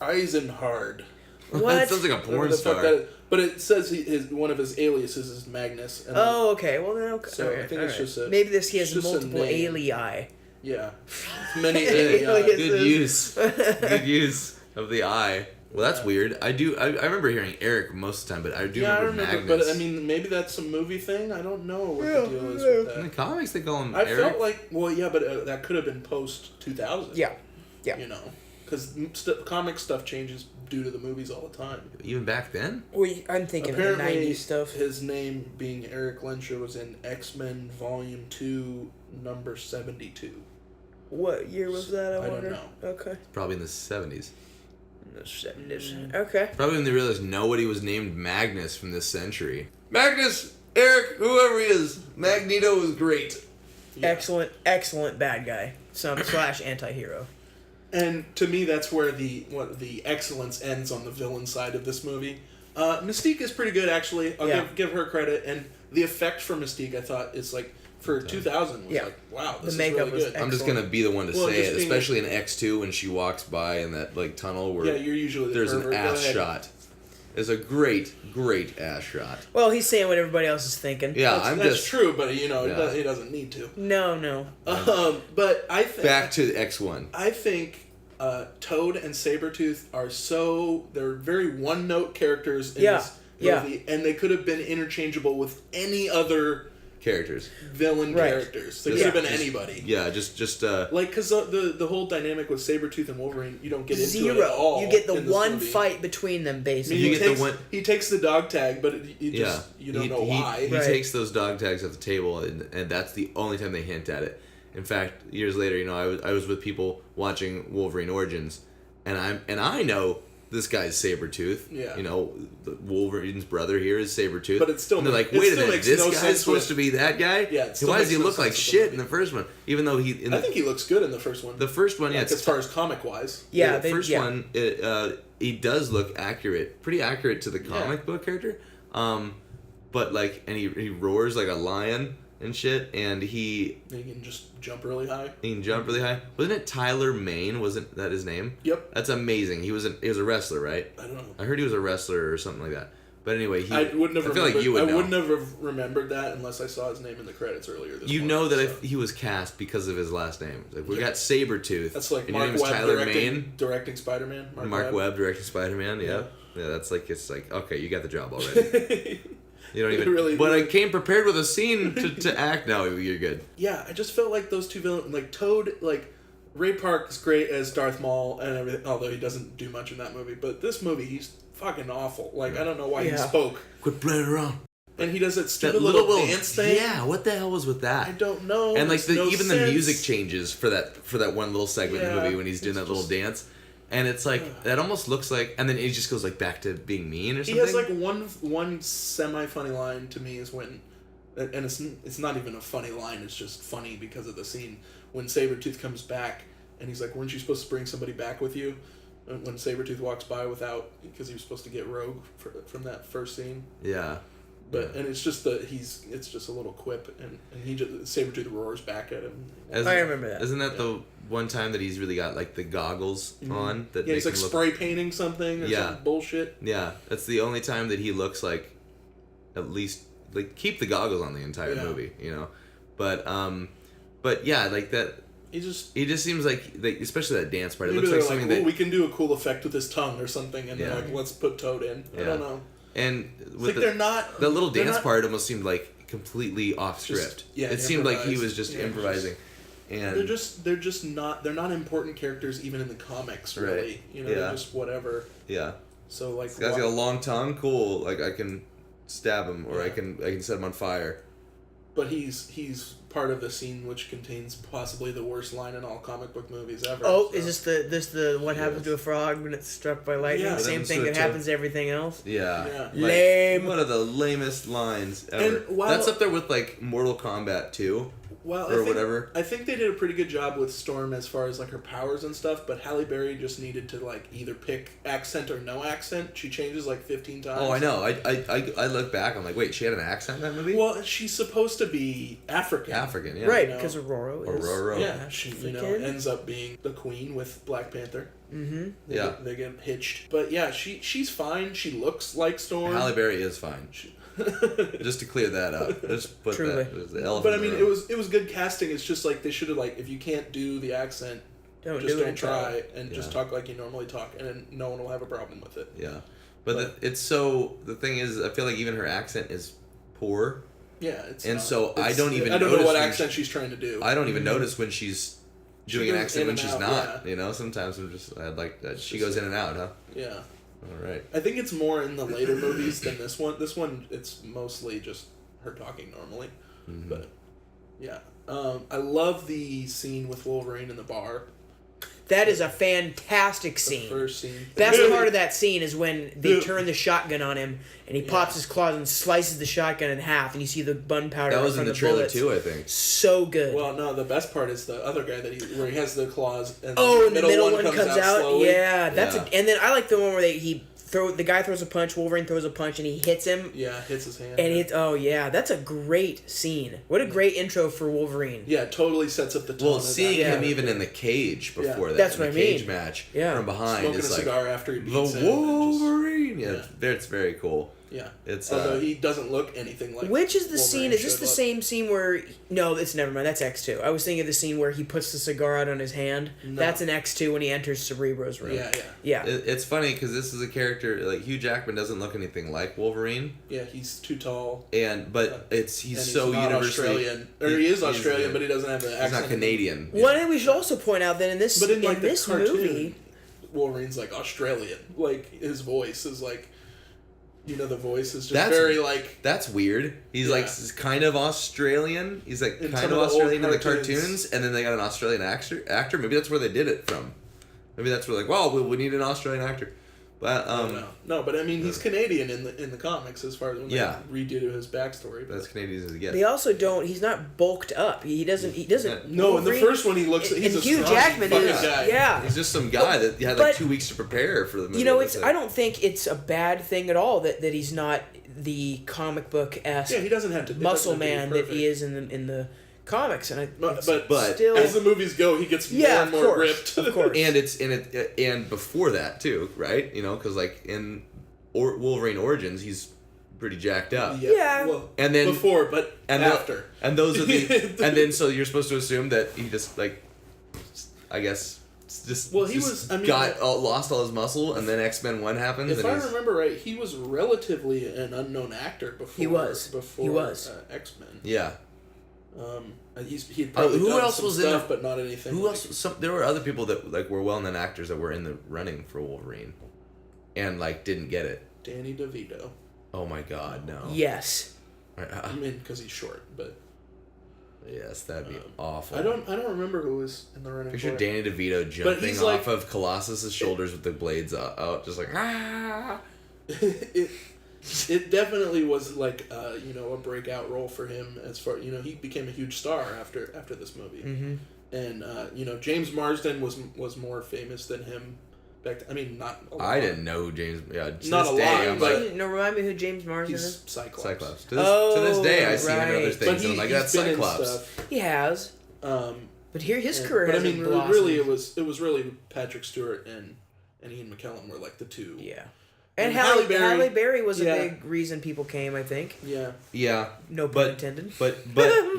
Speaker 3: Eisenhard.
Speaker 4: That
Speaker 5: What?
Speaker 4: sounds like a
Speaker 3: Whatever
Speaker 4: porn
Speaker 3: the fuck
Speaker 4: star.
Speaker 3: that is. But it says one of his aliases is Magnus. And
Speaker 5: Oh, okay. Well, then okay.
Speaker 3: So I
Speaker 5: okay,
Speaker 3: think it's
Speaker 5: alright.
Speaker 3: just a-
Speaker 5: Maybe he has
Speaker 3: it's just a
Speaker 5: multiple
Speaker 3: name.
Speaker 5: alii.
Speaker 3: yeah. Many
Speaker 5: Aliases.
Speaker 4: Good use. Good use of the eye. Well, that's weird. I remember hearing Eric most of the time, but I do
Speaker 3: Yeah, I
Speaker 4: remember
Speaker 3: remember,
Speaker 4: Magnus.
Speaker 3: but I mean, maybe that's a movie thing. I don't know what the deal is with
Speaker 4: in the
Speaker 3: that.
Speaker 4: comics, they call him
Speaker 3: I
Speaker 4: Eric.
Speaker 3: felt like, well, yeah, but that could have been post 2000.
Speaker 5: Yeah. Yeah.
Speaker 3: You know, because comic stuff changes due to the movies all the time.
Speaker 4: Even back then?
Speaker 5: Well, I'm thinking of the
Speaker 3: Apparently,
Speaker 5: 90s stuff.
Speaker 3: his name being Eric Lenscher was in X-Men Volume 2, number 72.
Speaker 5: What year was that, I
Speaker 3: I don't
Speaker 5: wonder?
Speaker 3: know.
Speaker 5: Okay.
Speaker 4: Probably in the 70s.
Speaker 5: The 70s. Okay.
Speaker 4: Probably when they realized nobody was named Magnus from this century. Magnus, Eric, whoever he is, Magneto was great.
Speaker 3: Yeah.
Speaker 5: Excellent bad guy. Slash anti-hero.
Speaker 3: And to me, that's where the excellence ends on the villain side of this movie. Mystique is pretty good, actually. I'll give her credit. And the effect for Mystique, I thought, is like, for 2000, was
Speaker 5: Yeah.
Speaker 3: like, wow,
Speaker 5: The
Speaker 3: this is
Speaker 5: makeup
Speaker 3: really
Speaker 5: was
Speaker 3: good.
Speaker 4: I'm just gonna be the one to
Speaker 3: Well,
Speaker 4: say
Speaker 3: just
Speaker 4: it,
Speaker 3: being-
Speaker 4: especially in X2 when she walks by in that like tunnel where
Speaker 3: Yeah, you're usually the
Speaker 4: there's an
Speaker 3: pervert. Go
Speaker 4: ass
Speaker 3: ahead.
Speaker 4: shot. It's a great ass shot.
Speaker 5: Well, he's saying what everybody else is thinking.
Speaker 4: Yeah,
Speaker 3: That's true, but you know,
Speaker 4: Yeah.
Speaker 3: he doesn't need to.
Speaker 5: No.
Speaker 3: But I think
Speaker 4: back to X1.
Speaker 3: I think Toad and Sabretooth they're very one-note characters in
Speaker 5: Yeah,
Speaker 3: this
Speaker 5: yeah.
Speaker 3: movie, and they could have been interchangeable with any other
Speaker 4: Characters.
Speaker 3: villain
Speaker 5: Right.
Speaker 3: characters. They
Speaker 4: Just-
Speaker 3: could have been
Speaker 4: just-
Speaker 3: anybody.
Speaker 4: Yeah, just
Speaker 3: Like, because the whole dynamic with Sabretooth and Wolverine, you don't get into it at
Speaker 5: Zero.
Speaker 3: all.
Speaker 5: You get the
Speaker 3: in this
Speaker 5: one
Speaker 3: movie.
Speaker 5: fight between them,
Speaker 3: I mean,
Speaker 5: basically.
Speaker 4: You
Speaker 3: he
Speaker 4: get the
Speaker 3: takes,
Speaker 4: one-
Speaker 3: he takes the dog tag, but you
Speaker 4: yeah.
Speaker 3: don't know why.
Speaker 4: He
Speaker 5: Right.
Speaker 4: takes those dog tags at the table, and that's the only time they hint at it. In fact, years later, you know, I was with people watching Wolverine Origins, and I know this guy's Sabretooth.
Speaker 3: Yeah.
Speaker 4: You know, Wolverine's brother here is Sabretooth.
Speaker 3: But it still
Speaker 4: and they're like,
Speaker 3: it
Speaker 4: wait a
Speaker 3: still
Speaker 4: minute,
Speaker 3: makes
Speaker 4: this
Speaker 3: no
Speaker 4: guy's
Speaker 3: sense
Speaker 4: supposed
Speaker 3: with-
Speaker 4: to be that guy?
Speaker 3: Yeah, it still
Speaker 4: Why does he
Speaker 3: makes no
Speaker 4: look like
Speaker 3: sense with the
Speaker 4: shit
Speaker 3: movie.
Speaker 4: in the first one? Even though
Speaker 3: I think he looks good in the first one.
Speaker 4: the first one, yeah,
Speaker 3: Like, as far as comic-wise.
Speaker 5: Yeah,
Speaker 4: the first
Speaker 5: yeah.
Speaker 4: one, he does look accurate, pretty accurate to the comic book character. But like, and he roars like a lion and shit, and he
Speaker 3: He can just jump really high.
Speaker 4: can jump really high. Wasn't it Tyler Mane? Wasn't that his name?
Speaker 3: Yep.
Speaker 4: That's amazing. He was a wrestler, right?
Speaker 3: I don't know.
Speaker 4: I heard he was a wrestler or something like that. But anyway,
Speaker 3: I wouldn't have
Speaker 4: I feel
Speaker 3: remembered.
Speaker 4: like you would
Speaker 3: I
Speaker 4: know.
Speaker 3: wouldn't have remembered that unless I saw his name in the credits earlier. This
Speaker 4: You
Speaker 3: morning,
Speaker 4: know that
Speaker 3: so.
Speaker 4: he was cast because of his last name. Like, we
Speaker 3: Yeah.
Speaker 4: got Sabretooth.
Speaker 3: That's like
Speaker 4: and your
Speaker 3: Mark
Speaker 4: name is
Speaker 3: Webb
Speaker 4: Tyler Mane.
Speaker 3: directing Spider-Man.
Speaker 4: Mark Webb directing Spider-Man. Yeah. Yeah, that's like, it's like, okay, you got the job already. You don't even.
Speaker 3: Really
Speaker 4: but I
Speaker 3: weird.
Speaker 4: came prepared with a scene to act. No, you're good.
Speaker 3: Yeah, I just felt like those two villains, like Toad, like Ray Park is great as Darth Maul and everything, although he doesn't do much in that movie. But this movie, he's fucking awful. Like, I don't know why he
Speaker 5: Yeah.
Speaker 3: spoke.
Speaker 4: Quit playing around.
Speaker 3: And he does that
Speaker 4: That
Speaker 3: stupid
Speaker 4: little
Speaker 3: dance thing.
Speaker 4: Yeah, what the hell was with that?
Speaker 3: I don't know.
Speaker 4: And like
Speaker 3: Makes no
Speaker 4: even the
Speaker 3: sense.
Speaker 4: music changes for that one little segment in the
Speaker 3: Yeah,
Speaker 4: movie when he's doing
Speaker 3: it's
Speaker 4: that little
Speaker 3: just-
Speaker 4: dance, and it's like that almost looks like, and then he just goes like back to being mean or something.
Speaker 3: He has like one semi-funny line to me is when, and it's not even a funny line. It's just funny because of the scene when Sabretooth comes back and he's like, "Weren't you supposed to bring somebody back with you?" And when Sabretooth walks by without, because he was supposed to get Rogue from that first scene.
Speaker 4: Yeah.
Speaker 3: But and it's just it's just a little quip and he just Sabretooth roars back at him.
Speaker 5: I remember that.
Speaker 4: Isn't that the one time that he's really got like the goggles on that
Speaker 3: Yeah,
Speaker 4: make
Speaker 3: he's like
Speaker 4: him look?
Speaker 3: spray painting something or
Speaker 4: Yeah.
Speaker 3: some bullshit.
Speaker 4: Yeah, that's the only time that he looks like, at least like keep the goggles on the entire
Speaker 3: Yeah.
Speaker 4: movie, you know, but yeah, like that.
Speaker 3: He just
Speaker 4: He just seems like especially that dance part. It
Speaker 3: maybe
Speaker 4: looks
Speaker 3: they're
Speaker 4: like
Speaker 3: like,
Speaker 4: something
Speaker 3: "Ooh,
Speaker 4: that
Speaker 3: we can do a cool effect with his tongue or something, and
Speaker 4: Yeah.
Speaker 3: they're like, let's put Toad in. I
Speaker 4: Yeah.
Speaker 3: don't know.
Speaker 4: and
Speaker 3: It's
Speaker 4: with
Speaker 3: like
Speaker 4: the,
Speaker 3: they're not
Speaker 4: the little
Speaker 3: they're
Speaker 4: dance
Speaker 3: not-
Speaker 4: part almost seemed like completely off
Speaker 3: Just-
Speaker 4: script.
Speaker 3: yeah,
Speaker 4: it seemed like he
Speaker 3: improvised.
Speaker 4: was just
Speaker 3: Yeah,
Speaker 4: improvising, and
Speaker 3: They're just not important characters even in the comics really.
Speaker 4: Right.
Speaker 3: You know,
Speaker 4: Yeah.
Speaker 3: they're just whatever.
Speaker 4: yeah,
Speaker 3: So like
Speaker 4: this guy's got a long tongue. Cool, like I can stab him or I
Speaker 3: Yeah.
Speaker 4: can set him on fire.
Speaker 3: but he's part of the scene which contains possibly the worst line in all comic book movies ever.
Speaker 5: Oh,
Speaker 3: so.
Speaker 5: is this the what happens to a frog when it's struck by lightning?
Speaker 3: Yeah,
Speaker 5: Same
Speaker 4: that's
Speaker 5: thing
Speaker 4: so
Speaker 5: that
Speaker 4: too.
Speaker 5: happens to everything else.
Speaker 4: Yeah.
Speaker 3: Yeah.
Speaker 4: Like,
Speaker 5: Lame.
Speaker 4: One of the lamest lines ever.
Speaker 3: And while-
Speaker 4: That's up there with like Mortal Kombat 2
Speaker 3: Well,
Speaker 4: or whatever.
Speaker 3: I think they did a pretty good job with Storm as far as like her powers and stuff, but Halle Berry just needed to like either pick accent or no accent. She changes like 15 times.
Speaker 4: Oh, I know. I look back. I'm like, wait, she had an accent in that movie?
Speaker 3: Well, she's supposed to be African.
Speaker 4: African, yeah.
Speaker 5: Right,
Speaker 3: You know.
Speaker 5: because Aurora is
Speaker 4: Aurora.
Speaker 3: Yeah, she
Speaker 5: African.
Speaker 3: ends up being the queen with Black Panther.
Speaker 5: Mm-hmm.
Speaker 3: They get hitched. But yeah, she's fine. She looks like Storm.
Speaker 4: Halle Berry is fine. Just to clear that up. Just put
Speaker 5: Truly.
Speaker 4: that. The elephant
Speaker 3: But I
Speaker 4: in the
Speaker 3: mean,
Speaker 4: room.
Speaker 3: it was good casting. It's just like they should have like, if you can't do the accent,
Speaker 5: Don't
Speaker 3: try and just
Speaker 4: Yeah.
Speaker 3: talk like you normally talk, and then no one will have a problem with it.
Speaker 4: Yeah. But the thing is, I feel like even her accent is poor.
Speaker 3: Yeah, it's
Speaker 4: And
Speaker 3: not-
Speaker 4: so I
Speaker 3: it's-
Speaker 4: don't even
Speaker 3: I don't know
Speaker 4: notice
Speaker 3: what
Speaker 4: when
Speaker 3: accent she's trying to do.
Speaker 4: I don't even notice when she's doing an
Speaker 3: goes
Speaker 4: accent
Speaker 3: in
Speaker 4: when
Speaker 3: and
Speaker 4: she's
Speaker 3: out,
Speaker 4: not.
Speaker 3: yeah.
Speaker 4: You know, sometimes I'd like that. She goes in and out, huh?
Speaker 3: Yeah.
Speaker 4: All right.
Speaker 3: I think it's more in the later movies than this one. This one, it's mostly just her talking normally.
Speaker 4: Mm-hmm.
Speaker 3: But yeah, I love the scene with Wolverine in the bar.
Speaker 5: That is a fantastic
Speaker 3: The
Speaker 5: scene.
Speaker 3: first scene.
Speaker 5: Best
Speaker 3: Really-
Speaker 5: part of that scene is when they
Speaker 3: Dude.
Speaker 5: turn the shotgun on him and he pops his claws and slices the shotgun in half, and you see the gunpowder
Speaker 4: That was in
Speaker 5: from
Speaker 4: the
Speaker 5: the
Speaker 4: trailer
Speaker 5: bullets.
Speaker 4: too, I think.
Speaker 5: So good.
Speaker 3: Well, no, the best part is the other guy where he has the claws and
Speaker 5: and the middle one comes out.
Speaker 3: slowly.
Speaker 5: Yeah, that's
Speaker 4: Yeah.
Speaker 5: and then I like the one where the guy throws a punch, Wolverine throws a punch, and he hits him.
Speaker 3: Yeah, hits his hand.
Speaker 5: And that's a great scene. What a great intro for Wolverine.
Speaker 3: Yeah, totally sets up the tone.
Speaker 4: Well,
Speaker 3: of
Speaker 4: seeing
Speaker 3: that
Speaker 4: him
Speaker 3: character.
Speaker 4: even in the cage before that,
Speaker 5: That's
Speaker 4: in
Speaker 5: what
Speaker 4: the
Speaker 5: I
Speaker 4: cage
Speaker 5: mean.
Speaker 4: match
Speaker 5: Yeah.
Speaker 4: from behind
Speaker 3: smoking a
Speaker 4: is like
Speaker 3: cigar after he
Speaker 4: the
Speaker 3: beats him. and just-
Speaker 4: Wolverine. Yeah,
Speaker 3: Yeah.
Speaker 4: it's very cool.
Speaker 3: Yeah.
Speaker 4: It's
Speaker 3: Although he doesn't look anything like
Speaker 5: Which is the
Speaker 3: Wolverine
Speaker 5: scene? Is this
Speaker 3: should
Speaker 5: the
Speaker 3: look.
Speaker 5: same scene where? No, it's never mind. That's X2. I was thinking of the scene where he puts the cigar out on his hand.
Speaker 3: No.
Speaker 5: That's an X2 when he enters Cerebro's room.
Speaker 3: Yeah, yeah.
Speaker 5: Yeah.
Speaker 4: It's funny because this is a character like Hugh Jackman doesn't look anything like Wolverine,
Speaker 3: Yeah, he's too tall.
Speaker 4: but he's
Speaker 3: And
Speaker 4: so
Speaker 3: not
Speaker 4: universally
Speaker 3: Australian. Or he is
Speaker 4: he's-
Speaker 3: Australian, but he doesn't have the accent.
Speaker 4: He's not Canadian.
Speaker 5: One thing we should also point out that in this
Speaker 3: But in like the
Speaker 5: this
Speaker 3: cartoon,
Speaker 5: movie,
Speaker 3: Wolverine's like Australian. Like his voice is like, the voice is just
Speaker 4: That's-
Speaker 3: very like.
Speaker 4: That's weird. He's
Speaker 3: Yeah.
Speaker 4: like kind of Australian. He's like
Speaker 3: In
Speaker 4: kind
Speaker 3: some
Speaker 4: of
Speaker 3: of the old
Speaker 4: Australian in the
Speaker 3: cartoons.
Speaker 4: cartoons, and then they got an Australian actor. Maybe that's where they did it from. Maybe that's where like, well, we need an Australian actor. But
Speaker 3: No, but I mean he's Canadian in the comics as far as when
Speaker 4: Yeah.
Speaker 3: they redo his backstory. But
Speaker 4: that's Canadian as it gets.
Speaker 5: they also don't. He's not bulked up. He doesn't.
Speaker 3: no, in the
Speaker 5: Wolverine-
Speaker 3: first one he looks. He's
Speaker 5: and
Speaker 3: a
Speaker 5: Hugh
Speaker 3: strong
Speaker 5: Jackman
Speaker 3: fucking
Speaker 5: is.
Speaker 3: guy.
Speaker 5: Yeah.
Speaker 4: He's just some guy that had like
Speaker 5: but-
Speaker 4: 2 weeks to prepare for the movie.
Speaker 5: You know,
Speaker 4: That's
Speaker 5: it's.
Speaker 4: it.
Speaker 5: I don't think it's a bad thing at all that he's not the comic book esque
Speaker 3: Yeah, he doesn't have to. it
Speaker 5: muscle
Speaker 3: doesn't have to
Speaker 5: man
Speaker 3: be
Speaker 5: that
Speaker 3: perfect.
Speaker 5: he is in the comics, and
Speaker 3: But
Speaker 5: still
Speaker 3: as the movies go, he gets more
Speaker 5: yeah,
Speaker 3: and
Speaker 5: of
Speaker 3: more
Speaker 5: course,
Speaker 3: ripped.
Speaker 5: of course.
Speaker 4: and before that too, right? You know, because like in Wolverine Origins, he's pretty jacked up.
Speaker 5: Yeah.
Speaker 3: Well,
Speaker 4: And then-
Speaker 3: before, but
Speaker 4: And
Speaker 3: after.
Speaker 4: and those are the and then so you're supposed to assume that he just like, I guess just
Speaker 3: Well, he
Speaker 4: just
Speaker 3: was- I mean,
Speaker 4: lost all his muscle, and then X-Men 1 happens.
Speaker 3: If
Speaker 4: and
Speaker 3: I
Speaker 4: he's,
Speaker 3: remember right, he was relatively an unknown actor before.
Speaker 5: He was.
Speaker 3: Before
Speaker 5: He was.
Speaker 3: X-Men.
Speaker 4: yeah.
Speaker 3: He'd probably
Speaker 4: who
Speaker 3: done
Speaker 4: else
Speaker 3: some
Speaker 4: was in
Speaker 3: stuff,
Speaker 4: the-
Speaker 3: but not anything.
Speaker 4: Who
Speaker 3: like-
Speaker 4: else? There were other people that like were well-known actors that were in the running for Wolverine, and like didn't get it.
Speaker 3: Danny DeVito.
Speaker 4: Oh my God, no.
Speaker 5: yes.
Speaker 3: I mean, because he's short, but
Speaker 4: Yes, that'd be awful.
Speaker 3: I don't remember who was in the running.
Speaker 4: Picture
Speaker 3: for it.
Speaker 4: Danny DeVito jumping
Speaker 3: he's
Speaker 4: off
Speaker 3: like-
Speaker 4: of Colossus's shoulders with the blades out, just like ah.
Speaker 3: It definitely was like a breakout role for him as far he became a huge star after this movie.
Speaker 5: Mm-hmm.
Speaker 3: And James Marsden was more famous than him back I mean not a lot.
Speaker 4: I didn't know who James. Yeah, to
Speaker 3: Not
Speaker 4: this
Speaker 3: a
Speaker 4: day,
Speaker 3: lot,
Speaker 4: I'm
Speaker 3: but-
Speaker 4: like
Speaker 5: No, remind me who James Marsden
Speaker 3: He's
Speaker 5: is.
Speaker 3: Cyclops.
Speaker 4: Cyclops. To this day, I see him in other
Speaker 5: right.
Speaker 4: things,
Speaker 3: But
Speaker 4: and I'm like,
Speaker 3: he's
Speaker 4: that's
Speaker 3: been in
Speaker 4: Cyclops.
Speaker 3: stuff.
Speaker 5: He has, but here his career
Speaker 3: But I
Speaker 5: hasn't
Speaker 3: mean,
Speaker 5: blossomed.
Speaker 3: really, it was really Patrick Stewart and Ian McKellen were like the two.
Speaker 5: Yeah. And
Speaker 3: Halle
Speaker 5: Halle Berry was a
Speaker 3: yeah.
Speaker 5: big reason people came, I think.
Speaker 3: Yeah.
Speaker 4: Yeah,
Speaker 5: No pun
Speaker 4: but
Speaker 5: intended.
Speaker 4: but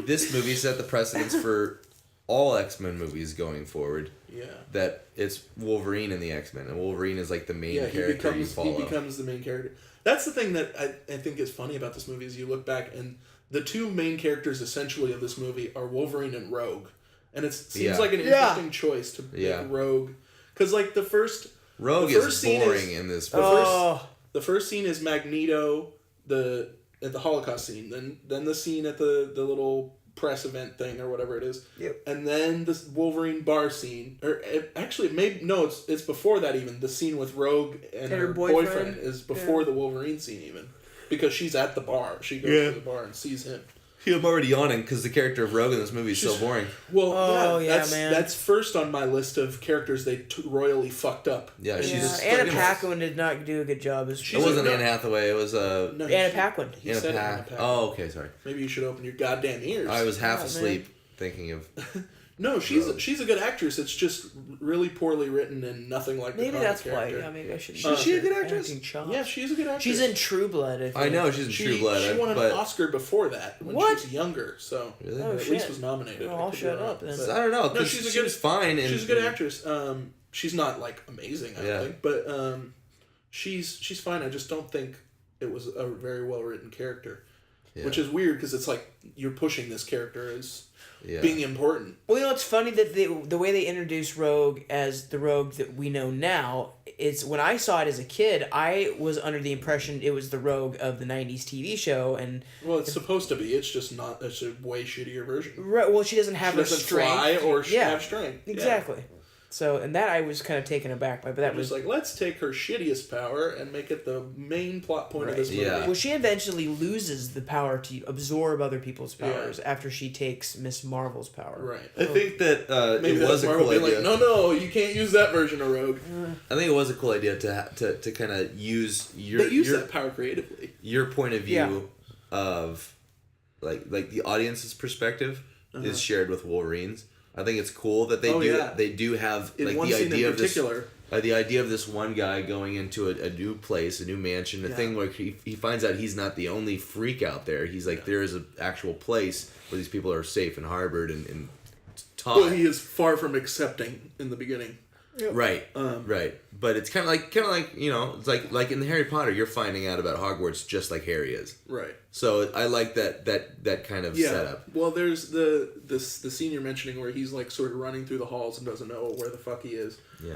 Speaker 4: this movie set the precedence for all X-Men movies going forward.
Speaker 3: Yeah.
Speaker 4: That it's Wolverine in the X-Men, and Wolverine is like the main character you follow.
Speaker 3: He becomes the main character. That's the thing that I think is funny about this movie is you look back and the two main characters essentially of this movie are Wolverine and Rogue, and it seems
Speaker 4: Yeah.
Speaker 3: like an
Speaker 5: Yeah.
Speaker 3: interesting choice to make
Speaker 4: Yeah.
Speaker 3: Rogue, because like the first
Speaker 4: Rogue
Speaker 3: the first
Speaker 4: is
Speaker 3: scene
Speaker 4: boring in this movie.
Speaker 5: Oh,
Speaker 3: the first scene is Magneto at the Holocaust scene, then the scene at the little press event thing or whatever it is.
Speaker 5: Yep.
Speaker 3: And then this Wolverine bar scene, or it's before that even. The scene with Rogue and her boyfriend is before the Wolverine scene even, because she's at the bar. She goes to the bar and sees him.
Speaker 4: I'm already yawning because the character of Rogue in this movie is so boring.
Speaker 3: Well,
Speaker 5: man.
Speaker 3: that's first on my list of characters they royally fucked up.
Speaker 4: Yeah,
Speaker 3: And
Speaker 4: she's
Speaker 5: yeah.
Speaker 4: just
Speaker 5: Anna
Speaker 4: fucking-
Speaker 5: Paquin did not do a good job as.
Speaker 4: It wasn't
Speaker 3: no-
Speaker 4: Anne Hathaway. It was
Speaker 3: No,
Speaker 5: Anna Paquin.
Speaker 3: He said Anna Paquin.
Speaker 4: Oh, okay, sorry.
Speaker 3: Maybe you should open your goddamn ears.
Speaker 4: I was half
Speaker 5: Oh,
Speaker 4: asleep thinking of.
Speaker 3: No, she's a good actress. It's just really poorly written and nothing like the
Speaker 5: Maybe
Speaker 3: comic
Speaker 5: that's
Speaker 3: character.
Speaker 5: why. Yeah, maybe I should.
Speaker 4: Is she a good actress?
Speaker 3: Yeah, she's a good actress.
Speaker 5: She's in True Blood. I think.
Speaker 4: I know she's in True Blood.
Speaker 3: She won an
Speaker 4: but
Speaker 3: Oscar before that when
Speaker 5: What?
Speaker 3: she was younger. So
Speaker 4: Really?
Speaker 5: Oh,
Speaker 3: at
Speaker 5: shit.
Speaker 3: least was nominated.
Speaker 5: Well,
Speaker 3: I
Speaker 5: I'll
Speaker 3: could be
Speaker 5: shut
Speaker 3: wrong,
Speaker 5: up then.
Speaker 3: but-
Speaker 4: I don't know.
Speaker 3: No,
Speaker 4: 'Cause
Speaker 3: she's
Speaker 4: she was fine.
Speaker 3: She's a good actress. She's not like amazing, I don't think, but she's fine. I just don't think it was a very well written character, which is weird because it's like you're pushing this character as being important.
Speaker 5: Well, you know, it's funny that the way they introduced Rogue as the Rogue that we know now. It's when I saw it as a kid, I was under the impression it was the Rogue of the '90s TV show, and
Speaker 3: Well, it's supposed to be. It's just not. It's a way shittier version.
Speaker 5: right. Well, she doesn't have
Speaker 3: She
Speaker 5: her
Speaker 3: doesn't
Speaker 5: strength.
Speaker 3: fly or
Speaker 5: Yeah.
Speaker 3: have strength. Yeah.
Speaker 5: Exactly. So, and that I was kind of taken aback by, but that
Speaker 3: It
Speaker 5: was
Speaker 3: was like, let's take her shittiest power and make it the main plot point of this movie.
Speaker 4: Yeah.
Speaker 5: Well, she eventually loses the power to absorb other people's powers
Speaker 3: Yeah.
Speaker 5: after she takes Miss Marvel's power.
Speaker 3: Right.
Speaker 4: I think that
Speaker 3: Maybe
Speaker 4: it
Speaker 3: that's
Speaker 4: was a
Speaker 3: Marvel
Speaker 4: cool
Speaker 3: being
Speaker 4: idea.
Speaker 3: like, no, you can't use that version of Rogue.
Speaker 4: I think it was a cool idea to kind of use
Speaker 3: They
Speaker 4: your
Speaker 3: use that power creatively.
Speaker 4: your point of view
Speaker 5: Yeah.
Speaker 4: of like the audience's perspective is shared with Wolverine's. I think it's cool that they do have
Speaker 3: In
Speaker 4: like
Speaker 3: one
Speaker 4: the
Speaker 3: scene
Speaker 4: idea
Speaker 3: in
Speaker 4: of this
Speaker 3: particular.
Speaker 4: the idea of this one guy going into a new place, a new mansion, a thing where he finds out he's not the only freak out there. He's like, there is an actual place where these people are safe and harbored and taught.
Speaker 3: Well, he is far from accepting in the beginning.
Speaker 4: Right, right. But it's kind of like it's like in the Harry Potter, you're finding out about Hogwarts just like Harry is.
Speaker 3: Right.
Speaker 4: So I like that kind of setup.
Speaker 3: Well, there's the scene you're mentioning where he's like sort of running through the halls and doesn't know where the fuck he is.
Speaker 4: Yeah.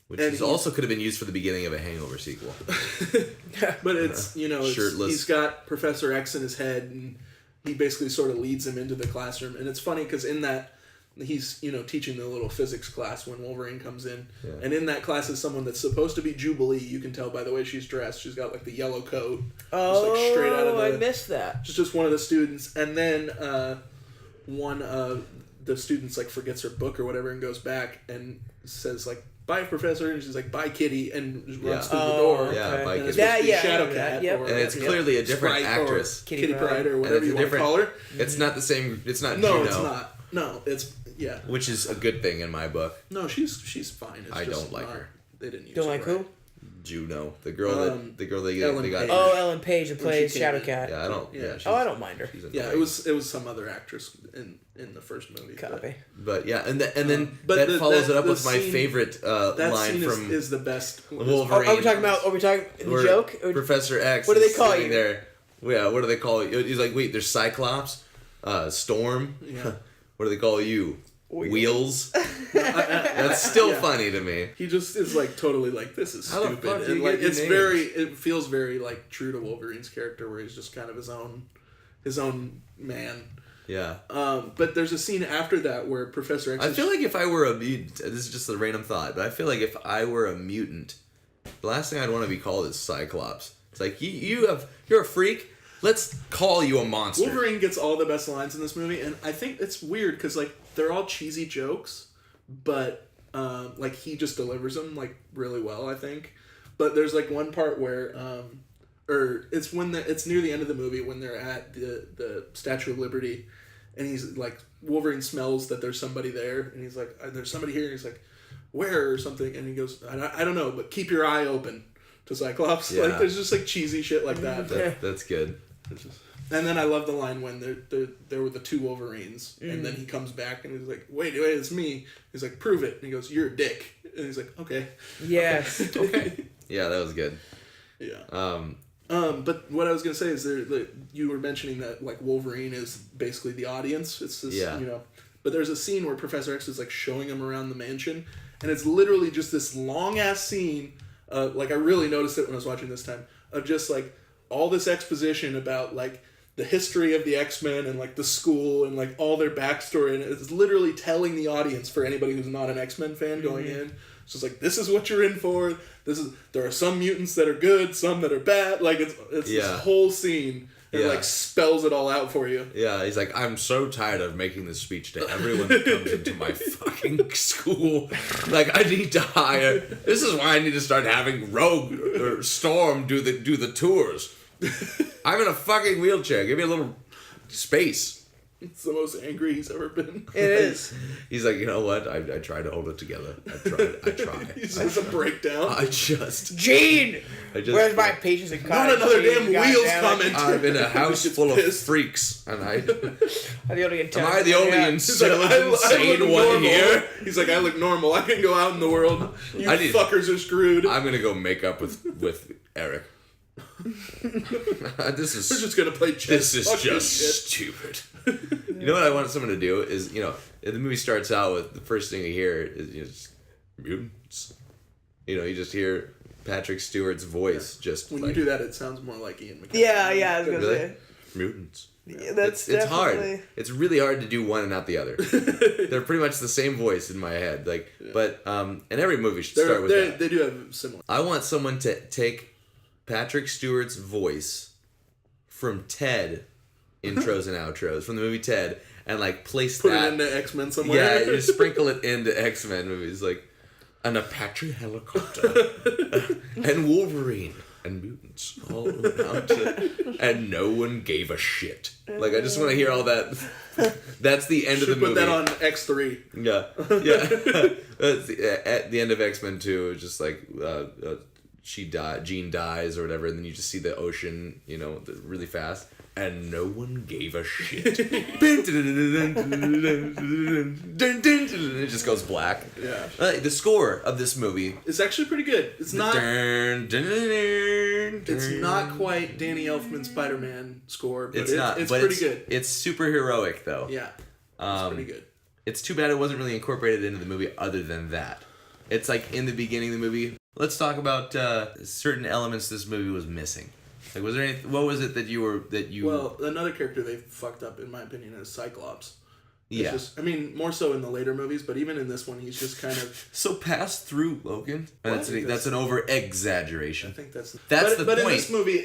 Speaker 4: Which
Speaker 3: and
Speaker 4: also could have been used for the beginning of a Hangover sequel.
Speaker 3: But it's
Speaker 4: Shirtless.
Speaker 3: he's got Professor X in his head and he basically sort of leads him into the classroom. And it's funny because in that he's teaching the little physics class when Wolverine comes in, and in that class is someone that's supposed to be Jubilee. You can tell by the way she's dressed. She's got like the yellow coat.
Speaker 5: Oh,
Speaker 3: just, like, straight out of
Speaker 5: I missed that.
Speaker 3: She's just one of the students, and then one of the students like forgets her book or whatever and goes back and says like, "Bye, Professor," and she's like, "Bye, Kitty," and just runs through the door.
Speaker 4: Yeah, bye, Kitty.
Speaker 3: It's supposed to be
Speaker 5: Yeah,
Speaker 3: Shadow
Speaker 5: I know
Speaker 3: Cat,
Speaker 5: that, yep.
Speaker 3: or,
Speaker 4: And it's clearly a different
Speaker 3: Sprite, or
Speaker 4: actress.
Speaker 3: Kitty Pryde, or
Speaker 4: And
Speaker 3: whatever
Speaker 4: it's
Speaker 3: you
Speaker 4: a
Speaker 3: want to call her.
Speaker 4: It's not the same. It's not
Speaker 3: No,
Speaker 4: Juno,
Speaker 3: it's not. No, it's
Speaker 4: which is a good thing in my book.
Speaker 3: No, she's fine. It's
Speaker 4: I
Speaker 3: just
Speaker 4: don't like
Speaker 3: not-
Speaker 4: her.
Speaker 3: They didn't use
Speaker 5: Don't
Speaker 3: her
Speaker 5: like
Speaker 3: right.
Speaker 5: who?
Speaker 4: Juno, the girl
Speaker 3: Ellen
Speaker 4: they got.
Speaker 3: Page.
Speaker 5: Oh, Ellen Page that plays
Speaker 3: she came in.
Speaker 5: Shadowcat.
Speaker 4: Yeah, I don't.
Speaker 3: Yeah.
Speaker 4: Yeah, she's,
Speaker 5: Oh, I don't mind her.
Speaker 4: she's
Speaker 3: Yeah,
Speaker 4: annoying.
Speaker 3: it was some other actress in the first movie.
Speaker 5: Copy.
Speaker 4: But yeah, and then
Speaker 3: But
Speaker 4: that follows it up
Speaker 3: the
Speaker 4: with my
Speaker 3: scene-
Speaker 4: favorite
Speaker 3: That
Speaker 4: line
Speaker 3: scene
Speaker 4: from
Speaker 3: is the best.
Speaker 4: Wolverine.
Speaker 5: Are we talking the
Speaker 4: where
Speaker 5: joke?
Speaker 4: Professor X.
Speaker 5: What do they
Speaker 4: is
Speaker 5: call
Speaker 4: sitting
Speaker 5: you?
Speaker 4: There. Yeah, what do they call you? He's like, wait, there's Cyclops, Storm.
Speaker 3: Yeah.
Speaker 4: What do they call you? Wheels. That's still funny to me.
Speaker 3: He just is like totally like, this is
Speaker 4: How the
Speaker 3: stupid.
Speaker 4: fuck do
Speaker 3: And
Speaker 4: you
Speaker 3: like
Speaker 4: get
Speaker 3: it's
Speaker 4: your
Speaker 3: very
Speaker 4: names?
Speaker 3: it feels very like true to Wolverine's character where he's just kind of his own man.
Speaker 4: Yeah.
Speaker 3: But there's a scene after that where Professor X
Speaker 4: I feel like if I were a mutant, this is just a random thought, but I feel like if I were a mutant, the last thing I'd want to be called is Cyclops. It's like you're a freak. Let's call you a monster.
Speaker 3: Wolverine gets all the best lines in this movie, and I think it's weird because like they're all cheesy jokes, but like he just delivers them like really well, I think. But there's like one part where, or it's it's near the end of the movie when they're at the Statue of Liberty, and he's like Wolverine smells that there's somebody there, and he's like, "There's somebody here." And he's like, "Where?" or something, and he goes, "I don't know, but keep your eye open." To Cyclops,
Speaker 4: Yeah.
Speaker 3: like there's just like cheesy shit like that.
Speaker 4: That's good.
Speaker 3: And then I love the line when there were the two Wolverines, and then he comes back and he's like, wait, it's me. He's like, prove it. And he goes, you're a dick. And he's like, okay.
Speaker 5: Yes.
Speaker 4: Okay. Yeah, that was good.
Speaker 3: Yeah. But what I was gonna say is you were mentioning that like Wolverine is basically the audience. It's this, But there's a scene where Professor X is like showing him around the mansion, and it's literally just this long ass scene. Like I really noticed it when I was watching this time of just like all this exposition about like the history of the X-Men and like the school and like all their backstory, and it's literally telling the audience, for anybody who's not an X-Men fan going in, it's just like, this is what you're in for. There are some mutants that are good, some that are bad. Like it's this whole scene. It like spells it all out for you.
Speaker 4: Yeah, he's like, I'm so tired of making this speech to everyone that comes into my fucking school. Like, I need to hire. This is why I need to start having Rogue or Storm do the tours. I'm in a fucking wheelchair. Give me a little space.
Speaker 3: It's the most angry he's ever been.
Speaker 5: It is.
Speaker 4: He's like, you know what? I tried to hold it together. I tried.
Speaker 3: He's just a breakdown.
Speaker 5: Gene!
Speaker 4: I just
Speaker 5: Where's my patience and
Speaker 3: Not another damn wheels coming.
Speaker 4: I'm in a house full of freaks, and
Speaker 5: Am I the only
Speaker 3: He's like, I look
Speaker 4: insane one
Speaker 3: normal.
Speaker 4: here?
Speaker 3: He's like, I look normal. I can go out in the world. You
Speaker 4: I need-
Speaker 3: fuckers are screwed.
Speaker 4: I'm gonna go make up with Eric.
Speaker 3: We're just gonna play chess.
Speaker 4: This is
Speaker 3: Fuck
Speaker 4: just
Speaker 3: this shit.
Speaker 4: stupid. You know what I want someone to do is, you know, if the movie starts out with the first thing you hear is just mutants. You know, you just hear Patrick Stewart's voice just
Speaker 3: When
Speaker 4: like,
Speaker 3: you do that, it sounds more like Ian McKellen.
Speaker 5: Yeah, I was gonna
Speaker 4: really?
Speaker 5: say.
Speaker 4: Mutants.
Speaker 5: Yeah, that's
Speaker 4: It's hard.
Speaker 5: definitely-
Speaker 4: It's really hard to do one and not the other. They're pretty much the same voice in my head. Like, but and every movie should start with that.
Speaker 3: They do have similar.
Speaker 4: I want someone to take Patrick Stewart's voice from Ted intros and outros from the movie Ted and like place
Speaker 3: Put
Speaker 4: that
Speaker 3: it into X-Men somewhere.
Speaker 4: yeah, you sprinkle it into X-Men movies like an Apache helicopter and Wolverine and mutants all around it, and no one gave a shit. Like I just want to hear all that. That's the end of the movie.
Speaker 3: Put that on X3.
Speaker 4: Yeah. At the end of X-Men 2, it's just like Jean dies or whatever, and then you just see the ocean, you know, really fast, and no one gave a shit. It just goes black.
Speaker 3: Yeah.
Speaker 4: The score of this movie.
Speaker 3: It's actually pretty good. It's not.
Speaker 4: It's
Speaker 3: It's not quite Danny Elfman's Spider-Man score, but
Speaker 4: It's not.
Speaker 3: It's
Speaker 4: but
Speaker 3: pretty good.
Speaker 4: It's super heroic though.
Speaker 3: Yeah. It's pretty good.
Speaker 4: It's too bad it wasn't really incorporated into the movie other than that. It's like in the beginning of the movie. Let's talk about certain elements this movie was missing. Like, was there any? What was it that you?
Speaker 3: Well, another character they fucked up, in my opinion, is Cyclops. It's
Speaker 4: Yeah.
Speaker 3: just, I mean, more so in the later movies, but even in this one, he's just kind of.
Speaker 4: So passed through Logan.
Speaker 3: Well,
Speaker 4: That's an over
Speaker 3: I
Speaker 4: exaggeration.
Speaker 3: think that's.
Speaker 4: That's
Speaker 3: but
Speaker 4: the
Speaker 3: in
Speaker 4: point.
Speaker 3: this movie,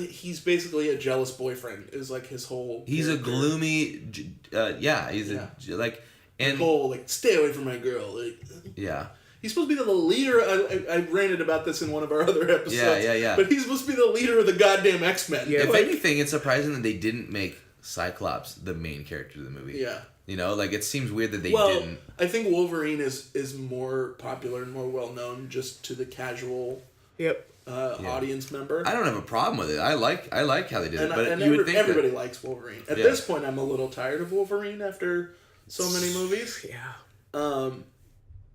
Speaker 3: he's basically a jealous boyfriend. Is like his whole.
Speaker 4: He's a
Speaker 3: character.
Speaker 4: gloomy. And
Speaker 3: whole like stay away from my girl. Like,
Speaker 4: yeah.
Speaker 3: he's supposed to be the leader. I ranted about this in one of our other episodes.
Speaker 4: Yeah.
Speaker 3: But he's supposed to be the leader of the goddamn X-Men.
Speaker 5: Yeah.
Speaker 4: If anything, it's surprising that they didn't make Cyclops the main character of the movie.
Speaker 3: Yeah.
Speaker 4: You know, like it seems weird that they
Speaker 3: Well,
Speaker 4: didn't.
Speaker 3: I think Wolverine is more popular and more well known just to the casual
Speaker 5: Yep.
Speaker 3: audience member.
Speaker 4: I don't have a problem with it. I like how they did it, but
Speaker 3: And
Speaker 4: you would think
Speaker 3: everybody
Speaker 4: that,
Speaker 3: likes Wolverine. At
Speaker 4: Yeah.
Speaker 3: this point, I'm a little tired of Wolverine after so many movies.
Speaker 5: Yeah.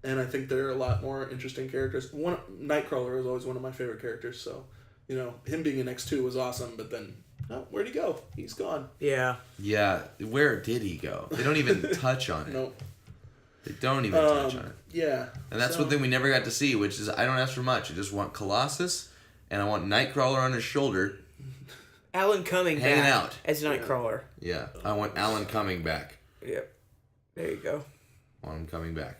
Speaker 3: And I think there are a lot more interesting characters. Nightcrawler was always one of my favorite characters, so you know him being in X2 was awesome. But then, where'd he go? He's gone.
Speaker 5: Yeah.
Speaker 4: yeah, where did he go? They don't even touch on it.
Speaker 3: No.
Speaker 4: They don't even touch on it.
Speaker 3: Yeah.
Speaker 4: And that's
Speaker 3: so,
Speaker 4: one thing we never got to see, which is I don't ask for much. I just want Colossus, and I want Nightcrawler on his shoulder.
Speaker 5: Alan Cumming
Speaker 4: Hanging
Speaker 5: back
Speaker 4: out.
Speaker 5: as Nightcrawler.
Speaker 4: Yeah, I want Alan coming back.
Speaker 5: Yep. There you go.
Speaker 4: I want him coming back.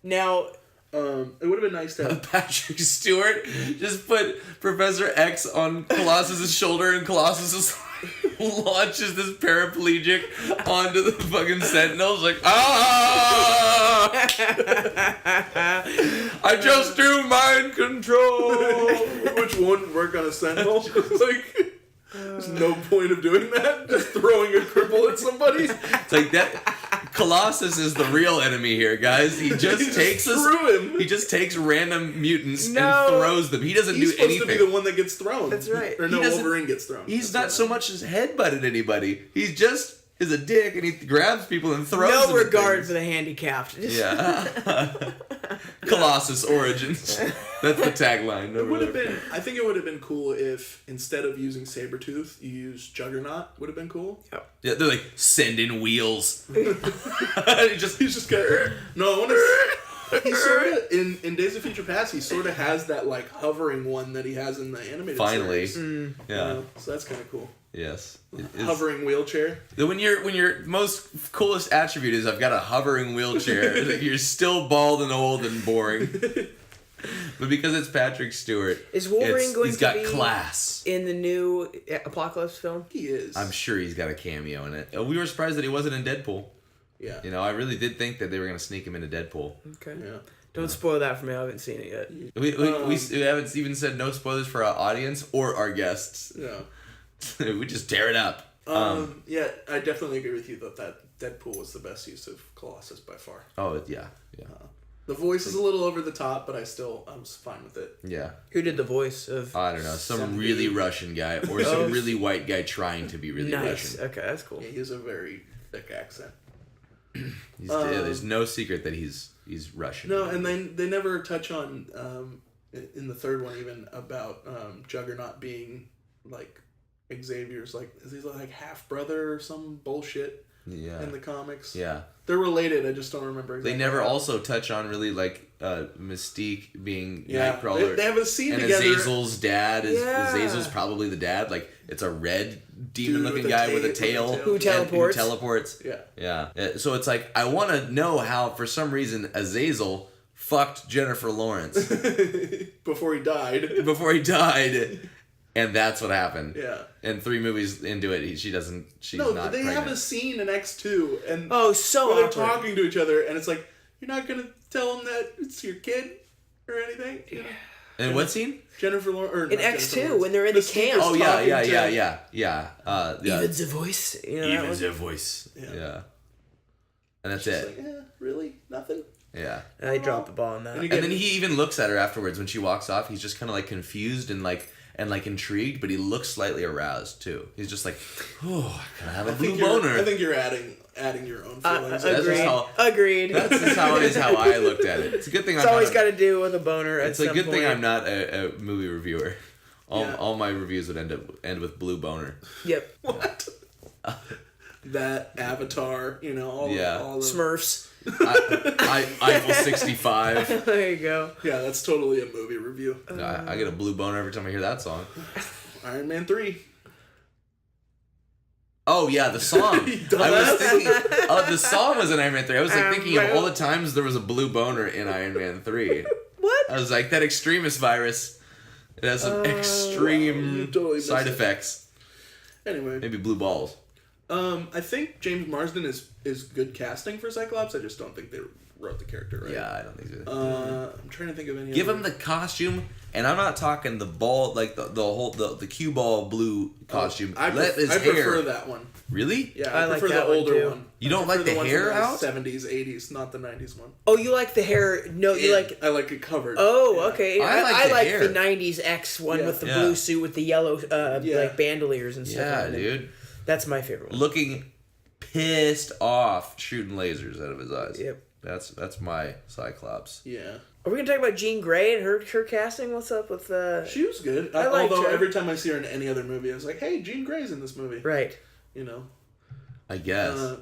Speaker 5: Now,
Speaker 3: it would have been nice to have.
Speaker 4: Patrick Stewart just put Professor X on Colossus's shoulder, and Colossus is launches this paraplegic onto the fucking Sentinels like, ah! I just do mind control.
Speaker 3: Which wouldn't work on a Sentinel. It's like, there's no point of doing that. Just throwing a cripple at somebody.
Speaker 4: It's like that. Colossus is the real enemy here, guys. He just takes us.
Speaker 3: threw him.
Speaker 4: He just takes random mutants
Speaker 5: No.
Speaker 4: and throws them. He doesn't
Speaker 3: He's
Speaker 4: do
Speaker 3: supposed
Speaker 4: anything.
Speaker 3: to be the one that gets thrown.
Speaker 5: That's right.
Speaker 3: Or no,
Speaker 4: He doesn't-
Speaker 3: Wolverine gets thrown.
Speaker 4: He's
Speaker 3: That's
Speaker 4: not
Speaker 3: what
Speaker 4: so much as headbutted anybody. He's just is a dick and he grabs people and throws them
Speaker 5: no
Speaker 4: at
Speaker 5: regard
Speaker 4: things.
Speaker 5: for the handicapped.
Speaker 4: Yeah. Colossus Origins. That's the tagline.
Speaker 3: It would have been. I think it would have been cool if instead of using Sabretooth, you used Juggernaut. Would have been cool.
Speaker 4: Yeah, they're like, send in wheels.
Speaker 3: He's just got. No, I want to. He sort of in Days of Future Past. He sort of has that like hovering one that he has in the animated
Speaker 4: Finally.
Speaker 3: series.
Speaker 4: Yeah.
Speaker 3: So that's kind of cool.
Speaker 4: Yes. It's-
Speaker 3: Hovering wheelchair.
Speaker 4: When your most coolest attribute is I've got a hovering wheelchair, you're still bald and old and boring. But because it's Patrick Stewart,
Speaker 5: Is Wolverine going
Speaker 4: he's
Speaker 5: to
Speaker 4: got
Speaker 5: be
Speaker 4: class.
Speaker 5: in the new Apocalypse film?
Speaker 3: He is.
Speaker 4: I'm sure he's got a cameo in it. We were surprised that he wasn't in Deadpool.
Speaker 3: Yeah.
Speaker 4: You know, I really did think that they were going to sneak him into Deadpool.
Speaker 5: Okay.
Speaker 3: Yeah.
Speaker 5: Don't spoil that for me. I haven't seen it yet.
Speaker 4: We haven't even said no spoilers for our audience or our guests.
Speaker 3: Yeah.
Speaker 4: We just tear it up.
Speaker 3: Yeah, I definitely agree with you that Deadpool was the best use of Colossus by far.
Speaker 4: Oh yeah.
Speaker 3: The voice is a little over the top, but I'm fine with it.
Speaker 4: Yeah.
Speaker 5: Who did the voice of?
Speaker 4: I don't know, some really Russian guy or some really white guy trying to be really
Speaker 5: Nice.
Speaker 4: Russian.
Speaker 5: Okay, that's cool.
Speaker 3: Yeah, he has a very thick accent.
Speaker 4: There's no secret that he's Russian.
Speaker 3: No, and they never touch on in the third one even about Juggernaut being like Xavier's is he like half brother or some bullshit in the comics?
Speaker 4: Yeah.
Speaker 3: They're related, I just don't remember exactly.
Speaker 4: They never also touch on really Mystique being Nightcrawler.
Speaker 3: They have a scene
Speaker 4: and
Speaker 3: together.
Speaker 4: Azazel's dad Azazel's probably the dad. Like it's a red demon-looking guy with a tail
Speaker 5: who teleports.
Speaker 4: Yeah. So it's like I want to know how for some reason Azazel fucked Jennifer Lawrence
Speaker 3: before he died.
Speaker 4: And that's what happened.
Speaker 3: Yeah.
Speaker 4: And 3 movies into it, she's not
Speaker 3: they
Speaker 4: pregnant.
Speaker 3: have a scene in X2, and
Speaker 5: Oh, so
Speaker 3: where they're
Speaker 5: awkward.
Speaker 3: talking to each other, and it's like, you're not gonna tell him that it's your kid or anything. You know?
Speaker 4: And what scene?
Speaker 3: Jennifer Lawrence.
Speaker 5: In X2, when they're in the camp.
Speaker 4: Oh yeah.
Speaker 5: Even the voice. You know, that
Speaker 4: Even
Speaker 5: one?
Speaker 4: the voice. Yeah. And that's
Speaker 3: It's
Speaker 4: it.
Speaker 3: like, really? Nothing?
Speaker 4: Yeah.
Speaker 5: And they dropped the ball on that.
Speaker 3: And you
Speaker 4: And then he even looks at her afterwards when she walks off. He's just kind of confused and intrigued, but he looks slightly aroused too. He's just like, oh, can I have a blue boner?
Speaker 3: I think you're adding your own feelings.
Speaker 5: Agreed.
Speaker 4: That's just how I looked at it. It's a good thing.
Speaker 5: It's always got to do with a boner.
Speaker 4: It's a good thing I'm not a movie reviewer. All my reviews would end with blue boner.
Speaker 5: Yep.
Speaker 3: What? That Avatar, all the
Speaker 5: Smurfs.
Speaker 4: Eiffel 65.
Speaker 5: There you go.
Speaker 3: Yeah, that's totally a movie review.
Speaker 4: I get a blue boner every time I hear that song.
Speaker 3: Iron Man 3.
Speaker 4: Oh yeah, the song. I was thinking. Oh, the song was in Iron Man 3. I was thinking of all the times there was a blue boner in Iron Man 3.
Speaker 5: What?
Speaker 4: I was like, that extremist virus. It has some extreme
Speaker 3: totally
Speaker 4: side effects.
Speaker 3: Anyway,
Speaker 4: Maybe blue balls.
Speaker 3: I think James Marsden is good casting for Cyclops. I just don't think they wrote the character right.
Speaker 4: Yeah, I don't think so.
Speaker 3: I'm trying to think of any.
Speaker 4: Give
Speaker 3: other...
Speaker 4: him the costume, and I'm not talking the ball, the cue ball blue costume.
Speaker 3: I
Speaker 4: Let his hair.
Speaker 3: prefer that one.
Speaker 4: Really?
Speaker 3: Yeah, I
Speaker 5: like
Speaker 3: prefer
Speaker 5: that
Speaker 3: the
Speaker 5: one
Speaker 3: older
Speaker 5: too.
Speaker 3: one.
Speaker 4: You don't
Speaker 3: I prefer
Speaker 4: like the
Speaker 3: one
Speaker 4: hair
Speaker 3: from
Speaker 4: out?
Speaker 3: 70s, 80s, not the 90s one.
Speaker 5: Oh, you like the hair? No, you like.
Speaker 3: I like it covered.
Speaker 5: Oh,
Speaker 3: Yeah.
Speaker 5: okay.
Speaker 4: I like the hair.
Speaker 5: the '90s X one with the
Speaker 4: Yeah.
Speaker 5: blue suit with the yellow bandoliers and stuff.
Speaker 4: Yeah,
Speaker 5: on it.
Speaker 4: dude.
Speaker 5: That's my favorite one.
Speaker 4: Looking pissed off, shooting lasers out of his eyes.
Speaker 5: Yep.
Speaker 4: That's my Cyclops.
Speaker 3: Yeah.
Speaker 5: Are we gonna talk about Jean Grey and her casting? What's up with
Speaker 3: She was good.
Speaker 5: I liked
Speaker 3: although
Speaker 5: her.
Speaker 3: every time I see her in any other movie, I was like, hey, Jean Grey's in this movie.
Speaker 5: Right.
Speaker 4: I guess.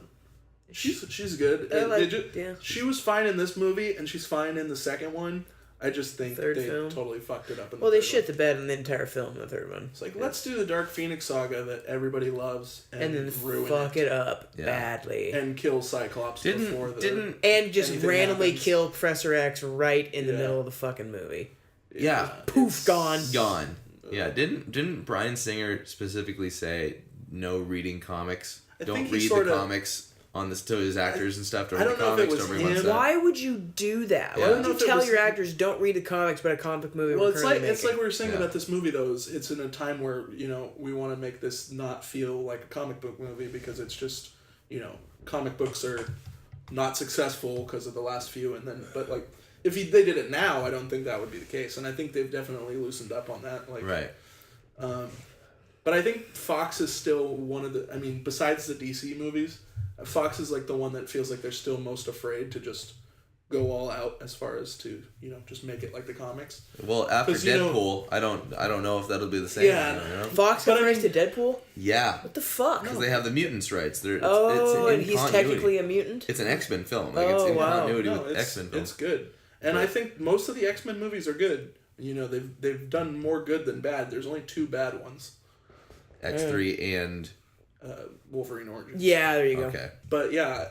Speaker 3: She's good. She was fine in this movie, and she's fine in the second one. I just think
Speaker 5: Third
Speaker 3: they
Speaker 5: film.
Speaker 3: totally fucked it up.
Speaker 5: Well, they shit the bed in the entire film. The third one.
Speaker 3: It's like, let's do the Dark Phoenix saga that everybody loves, and
Speaker 5: then
Speaker 3: ruin
Speaker 5: fuck it up
Speaker 4: Yeah.
Speaker 5: badly.
Speaker 3: and kill Cyclops before
Speaker 5: And just
Speaker 3: anything
Speaker 5: randomly
Speaker 3: happens.
Speaker 5: kill Professor X right in the
Speaker 3: Yeah.
Speaker 5: middle of the fucking movie.
Speaker 4: Yeah.
Speaker 5: Poof, gone.
Speaker 4: Gone. Yeah. Didn't Bryan Singer specifically say no reading comics?
Speaker 3: I
Speaker 4: Don't
Speaker 3: think he
Speaker 4: read the
Speaker 3: sorta-
Speaker 4: comics on this to his actors and stuff. Don't
Speaker 3: I
Speaker 4: read
Speaker 3: don't
Speaker 4: the
Speaker 3: know if it
Speaker 4: comics.
Speaker 3: was
Speaker 4: Don't read one
Speaker 3: him.
Speaker 4: stuff.
Speaker 5: Why would you do that?
Speaker 4: Yeah.
Speaker 5: Why
Speaker 4: I
Speaker 5: would
Speaker 3: don't know
Speaker 5: you
Speaker 3: if it
Speaker 5: tell
Speaker 3: was-
Speaker 5: your actors don't read the comics about a comic book movie?
Speaker 3: Well,
Speaker 5: we're
Speaker 3: it's
Speaker 5: currently
Speaker 3: like we
Speaker 5: making?
Speaker 3: were saying
Speaker 4: Yeah.
Speaker 3: about this movie though. It's in a time where we want to make this not feel like a comic book movie because it's just comic books are not successful because of the last few, and then if they did it now, I don't think that would be the case, and I think they've definitely loosened up on that.
Speaker 4: Right.
Speaker 3: But I think Fox is still one of the. I mean, besides the DC movies, Fox is the one that feels like they're still most afraid to just go all out as far as to just make it like the comics.
Speaker 4: Well, after
Speaker 3: 'Cause,
Speaker 4: Deadpool, I don't know if that'll be the same.
Speaker 3: Yeah.
Speaker 5: Fox got rights to Deadpool.
Speaker 4: Yeah.
Speaker 5: What the fuck?
Speaker 4: Because they have the mutants rights. It's
Speaker 5: and
Speaker 4: in
Speaker 5: he's
Speaker 4: continuity.
Speaker 5: technically a mutant.
Speaker 4: It's an X-Men film.
Speaker 5: Oh,
Speaker 4: it's in
Speaker 5: wow.
Speaker 4: continuity
Speaker 3: No,
Speaker 4: with X-Men films.
Speaker 3: it's good, and I think most of the X-Men movies are good. They've done more good than bad. There's only 2 bad ones.
Speaker 4: X3 and
Speaker 3: Wolverine Origins.
Speaker 5: Yeah, there you go.
Speaker 4: okay.
Speaker 3: But yeah,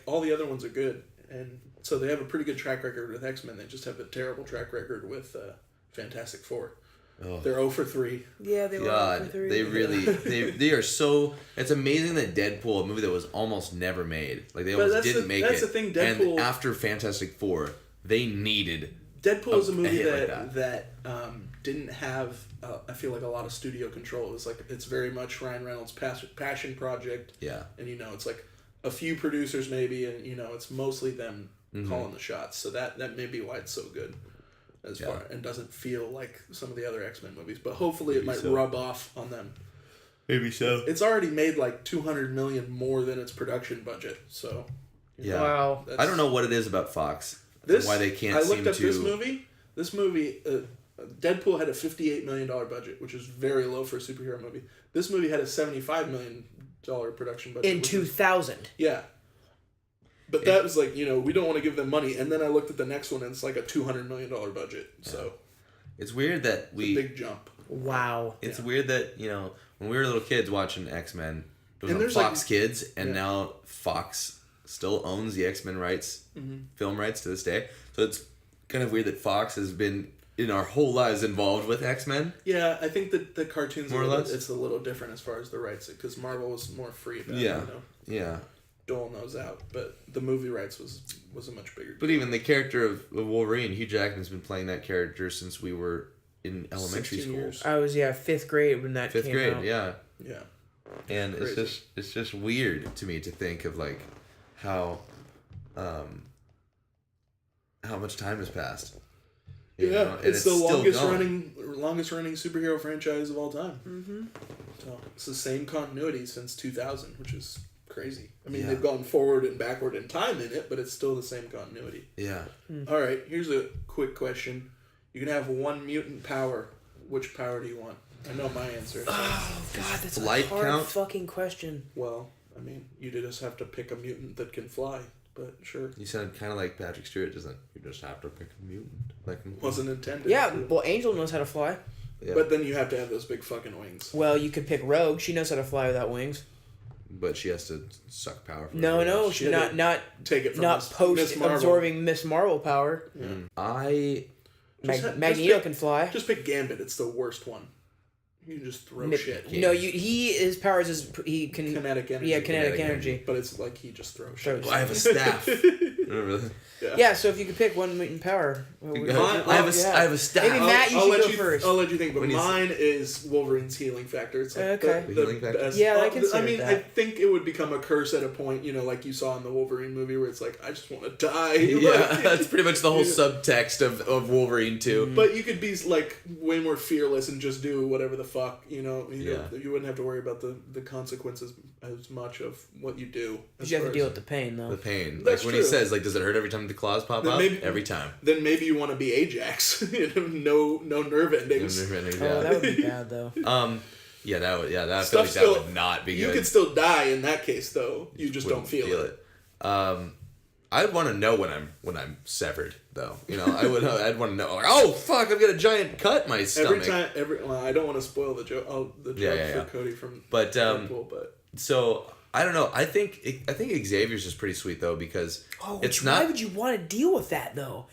Speaker 3: all the other ones are good, and so they have a pretty good track record with X-Men. They just have a terrible track record with Fantastic Four.
Speaker 4: Oh.
Speaker 3: They're 0 for 3.
Speaker 5: Yeah, they were.
Speaker 4: God,
Speaker 5: for 3.
Speaker 4: they really they are so. It's amazing that Deadpool, a movie that was almost never made, they
Speaker 3: But
Speaker 4: almost
Speaker 3: that's
Speaker 4: didn't
Speaker 3: the-
Speaker 4: make
Speaker 3: that's
Speaker 4: it.
Speaker 3: the thing, Deadpool-
Speaker 4: And after Fantastic Four, they needed
Speaker 3: Deadpool is a movie
Speaker 4: hit
Speaker 3: that didn't have, I feel like, a lot of studio control. It was like, it's very much Ryan Reynolds' passion project.
Speaker 4: Yeah.
Speaker 3: And, it's like a few producers maybe, and, it's mostly them calling the shots. So that may be why it's so good as far, and doesn't feel like some of the other X-Men movies. But hopefully it might rub off on them.
Speaker 4: Maybe so.
Speaker 3: It's already made like $200 million more than its production budget. So,
Speaker 4: Yeah.
Speaker 5: Wow.
Speaker 4: I don't know what it is about Fox. Why they can't
Speaker 3: I
Speaker 4: seem
Speaker 3: looked up
Speaker 4: to...
Speaker 3: This movie, Deadpool had a $58 million budget, which is very low for a superhero movie. This movie had a $75 million production budget.
Speaker 5: In 2000.
Speaker 3: Yeah. But that was like, we don't want to give them money. And then I looked at the next one, and it's like a $200 million budget. So
Speaker 4: it's weird that
Speaker 3: it's a big jump.
Speaker 5: Wow.
Speaker 4: It's weird that, when we were little kids watching X-Men, it was
Speaker 3: And
Speaker 4: on
Speaker 3: there's,
Speaker 4: Fox
Speaker 3: like-
Speaker 4: Kids, and now Fox still owns the X-Men rights, film rights to this day. So it's kind of weird that Fox has been, in our whole lives, involved with X-Men.
Speaker 3: Yeah, I think that the cartoons,
Speaker 4: More or less?
Speaker 3: it's a little different as far as the rights, because Marvel was more free about
Speaker 4: Yeah.
Speaker 3: it,
Speaker 4: Yeah.
Speaker 3: doling those out. But the movie rights was a much bigger
Speaker 4: But
Speaker 3: deal.
Speaker 4: even the character of Wolverine, Hugh Jackman's been playing that character since we were in elementary
Speaker 3: 16
Speaker 4: school.
Speaker 3: years.
Speaker 5: I was 5th grade when that
Speaker 4: Fifth
Speaker 5: came
Speaker 4: grade,
Speaker 5: out.
Speaker 4: yeah.
Speaker 3: Yeah.
Speaker 4: And
Speaker 3: Crazy.
Speaker 4: it's just weird to me to think of like how much time has passed. You know? And
Speaker 3: it's the
Speaker 4: still
Speaker 3: longest
Speaker 4: going.
Speaker 3: running superhero franchise of all time. Mm-hmm. So it's the same continuity since 2000, which is crazy. I mean,
Speaker 4: Yeah.
Speaker 3: they've gone forward and backward in time in it, but it's still the same continuity.
Speaker 4: Yeah.
Speaker 3: All right, here's a quick question: you can have one mutant power. Which power do you want? I know my answer.
Speaker 5: Oh, God, that's
Speaker 4: Flight
Speaker 5: a hard
Speaker 4: count?
Speaker 5: fucking question.
Speaker 3: Well, I mean, you just have to pick a mutant that can fly. But sure,
Speaker 4: You sound kind of like Patrick Stewart, doesn't you? Just have to pick a mutant. Like
Speaker 3: wasn't intended.
Speaker 5: Yeah,
Speaker 3: to.
Speaker 5: well, Angel knows how to fly.
Speaker 4: Yeah.
Speaker 3: But then you have to have those big fucking wings.
Speaker 5: Well, you could pick Rogue. She knows how to fly without wings.
Speaker 4: But she has to suck power from
Speaker 5: No,
Speaker 4: everybody
Speaker 5: no,
Speaker 4: else.
Speaker 5: she's
Speaker 3: Yeah,
Speaker 5: not
Speaker 3: Take it from
Speaker 5: not
Speaker 3: Miss
Speaker 5: post
Speaker 3: Marvel.
Speaker 5: absorbing Miss Marvel power.
Speaker 4: I
Speaker 5: Magneto
Speaker 3: pick-
Speaker 5: can fly.
Speaker 3: Just pick Gambit. It's the worst one. You can just throw shit.
Speaker 5: No, his powers is he can
Speaker 3: Kinetic energy.
Speaker 5: Yeah, kinetic
Speaker 4: Kinetic
Speaker 5: energy.
Speaker 3: But it's like he just throws shit.
Speaker 5: Throws
Speaker 4: I have a staff. Remember that?
Speaker 5: Yeah, so if you could pick one mutant power, what would
Speaker 4: I have a staff.
Speaker 5: Maybe Matt, you should
Speaker 3: let
Speaker 5: go first.
Speaker 3: I'll let you think, but
Speaker 4: When he's-
Speaker 3: mine is Wolverine's healing factor. It's like
Speaker 5: Okay.
Speaker 3: the
Speaker 4: Healing factor?
Speaker 3: best.
Speaker 5: Yeah, I
Speaker 3: I
Speaker 5: consider
Speaker 3: mean,
Speaker 5: that.
Speaker 3: I think it would become a curse at a point, like you saw in the Wolverine movie, where it's like, I just want to die.
Speaker 4: Yeah,
Speaker 3: Like,
Speaker 4: that's pretty much the whole
Speaker 3: Yeah.
Speaker 4: subtext of Wolverine too.
Speaker 3: But you could be like way more fearless and just do whatever the fuck,
Speaker 4: Yeah.
Speaker 3: You wouldn't have to worry about the consequences as much of what you do.
Speaker 5: Because you have to deal with the pain, though.
Speaker 4: The pain.
Speaker 3: That's
Speaker 4: like when he
Speaker 3: true.
Speaker 4: says, like, does it hurt every time the claws pop
Speaker 3: Then
Speaker 4: up?
Speaker 3: maybe-
Speaker 4: Every time.
Speaker 3: Then maybe you want to be Ajax. No nerve endings.
Speaker 5: Oh, that would be bad, though.
Speaker 4: Yeah, that would. Yeah, that I feel
Speaker 3: Stuff
Speaker 4: like
Speaker 3: still-
Speaker 4: that would not be
Speaker 3: You
Speaker 4: good.
Speaker 3: could still die in that case, though. You just don't
Speaker 4: Wouldn't
Speaker 3: feel it.
Speaker 4: I'd want to know when I'm severed, though. I'd want to know. Like, oh fuck! I've got a giant cut in my stomach.
Speaker 3: Well, I don't want to spoil the joke. The joke
Speaker 4: Yeah.
Speaker 3: for Cody from
Speaker 4: But,
Speaker 3: Deadpool, but
Speaker 4: So I don't know. I think Xavier's is pretty sweet though because it's
Speaker 5: Why
Speaker 4: not.
Speaker 5: would you want to deal with that, though?